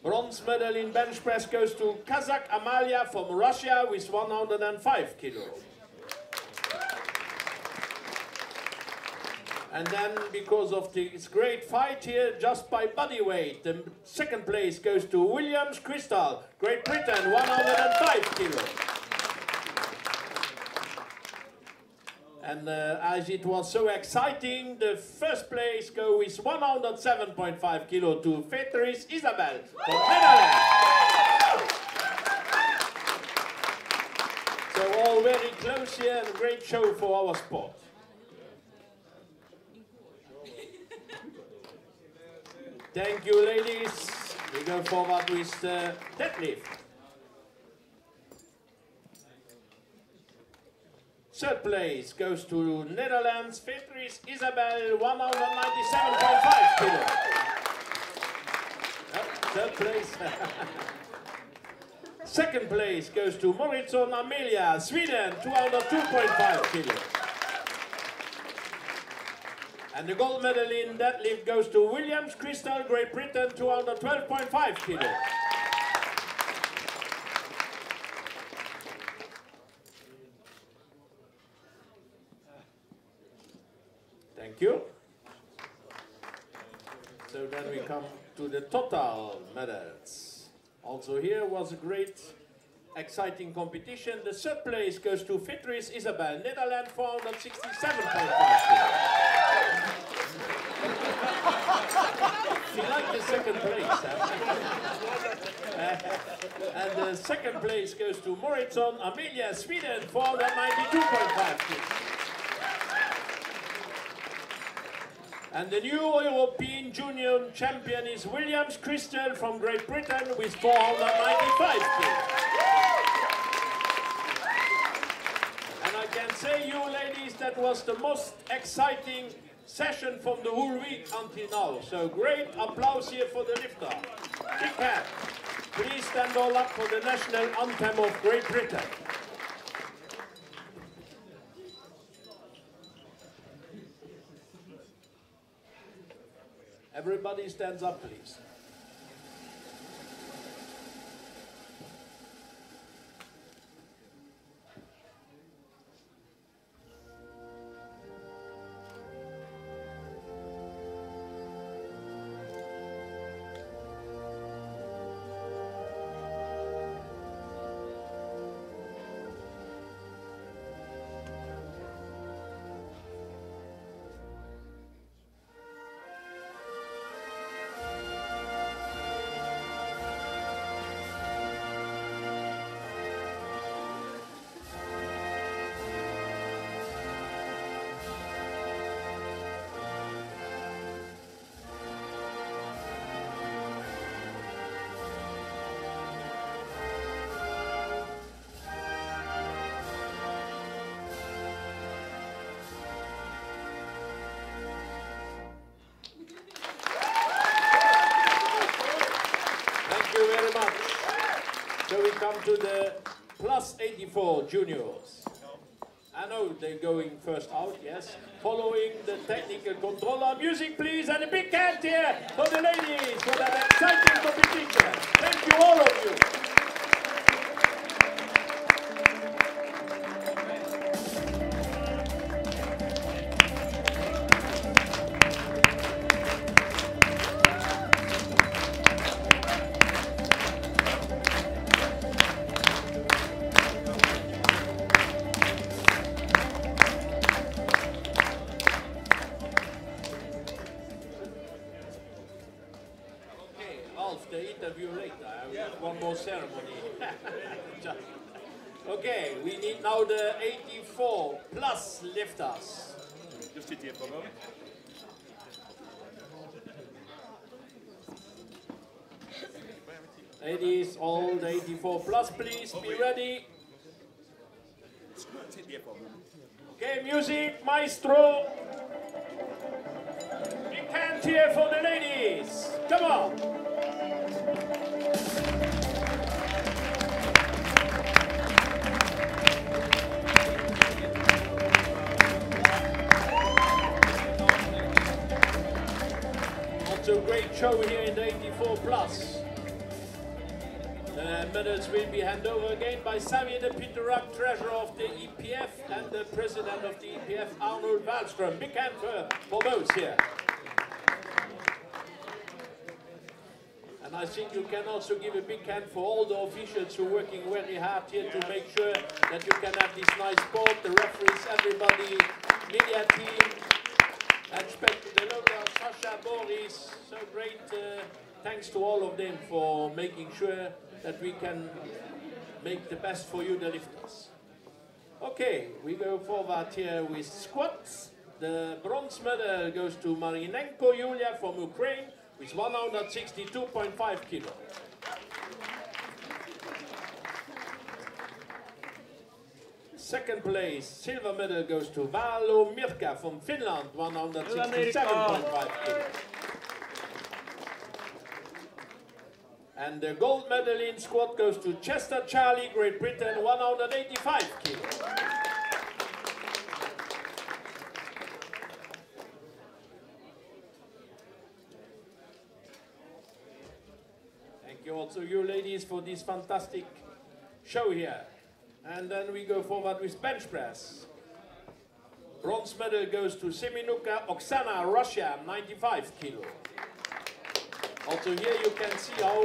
Bronze medal in bench press goes to Kazakh Amalia from Russia with 105 kilos. And then, because of this great fight here, just by body weight, the second place goes to Williams Crystal, Great Britain, 105 kilos. And as it was so exciting, the first place goes with 107.5 kilos to Vetteris Isabel from Netherlands. So all very close here and a great show for our sport. Thank you, ladies. We go forward with deadlift. Third place goes to Netherlands, Vetteris Isabel, 197.5 kilos. Third place. Second place goes to Moritzen Amelia, Sweden, 202.5 kilos. And the gold medal in deadlift goes to Williams Crystal, Great Britain, 212.5 kilos. Thank you. So then we come to the total medals. Also here was a great, exciting competition. The third place goes to Vetteris Isabel, Netherlands, 467.5 kilos. She liked the second place. And the second place goes to Moritzen Amelia, Sweden, 492.5 kilos. And the new European Junior champion is Williams Crystal from Great Britain with 495 kilos. And I can say, you ladies, that was the most exciting session from the whole week until now. So great applause here for the lifter. Big hand. Please stand all up for the national anthem of Great Britain. Everybody stands up, please. to the plus 84 juniors. I know they're going first out, yes. Following the technical controller. Music, please, and a big hand here for the ladies for that exciting competition. Thank you, all of you. The interview later. We have one more ceremony. Okay, we need now the 84 plus lifters. Just sit here for a moment. Ladies, all the 84 plus, please be ready. Okay, music, maestro. Big hand here for the ladies. Come on. Also a great show here in the 84 plus. The medals will be handed over again by Xavier de Pieterak, treasurer of the EPF, and the president of the EPF, Arnold Wallström. Big hand for both here. And I think you can also give a big hand for all the officials who are working very hard here to make sure that you can have this nice sport, the referees, everybody, media team, and especially the local Sasha, Boris. So great thanks to all of them for making sure that we can make the best for you, the lifters. Okay, we go forward here with squats. The bronze medal goes to Marinenko Yulia from Ukraine with 162.5 kilo. Second place, silver medal goes to Valo Mirka from Finland, 167.5 kilo. And the gold medal in squat goes to Chester Charlie, Great Britain, 185 kilo. Thank you also you ladies for this fantastic show here. And then we go forward with bench press. Bronze medal goes to Seminuka Oksana, Russia, 95 kilo. Also here you can see how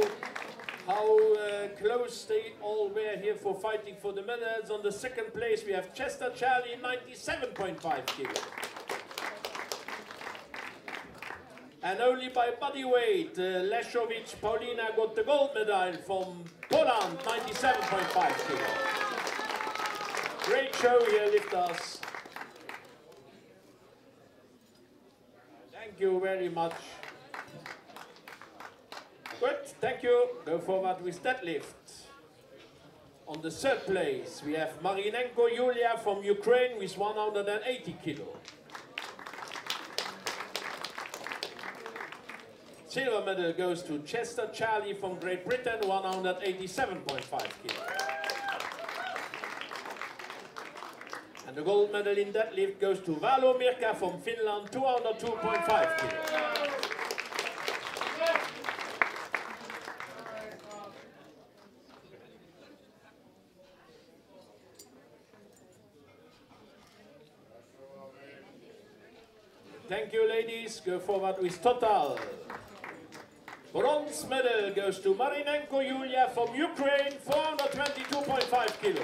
close they all were here for fighting for the medals. On the second place we have Chester Charlie, 97.5 kilo. And only by body weight, Leszowicz Paulina got the gold medal from Poland, 97.5 kilo. Great show here, lifters. Thank you very much. Good, thank you. Go forward with deadlift. On the third place, we have Marinenko Yulia from Ukraine with 180 kilo. Silver medal goes to Chester Charlie from Great Britain, 187.5 kilo. And the gold medal in deadlift goes to Valo Mirka from Finland, 202.5 kilo. Thank you, ladies. Go forward with total. Bronze medal goes to Marinenko Yulia from Ukraine, 422.5 kilo.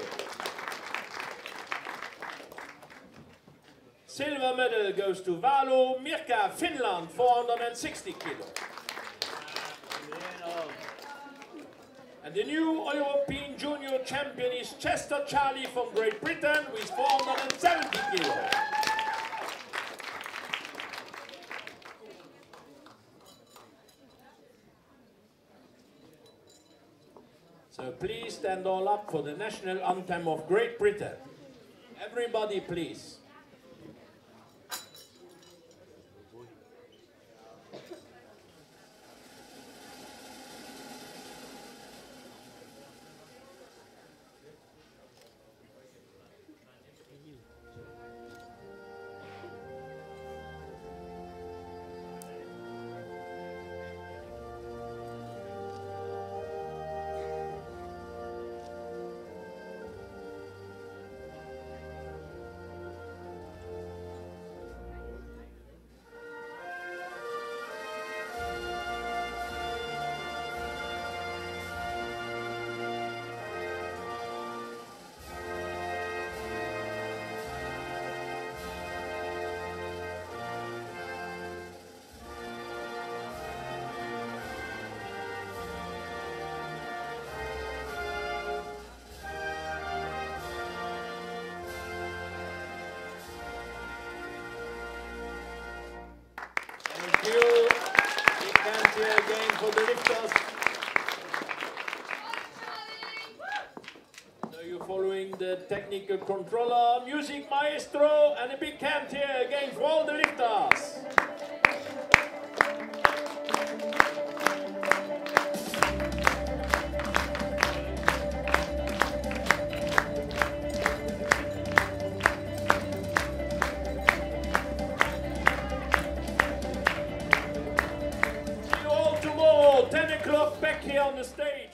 Silver medal goes to Valo Mirka, Finland, 460 kilo. And the new European junior champion is Chester Charlie from Great Britain with 470 kilo. So please stand all up for the national anthem of Great Britain. Everybody, please. technical controller, music maestro, and a big hand here again for all the lifters. See you all tomorrow, 10 o'clock back here on the stage.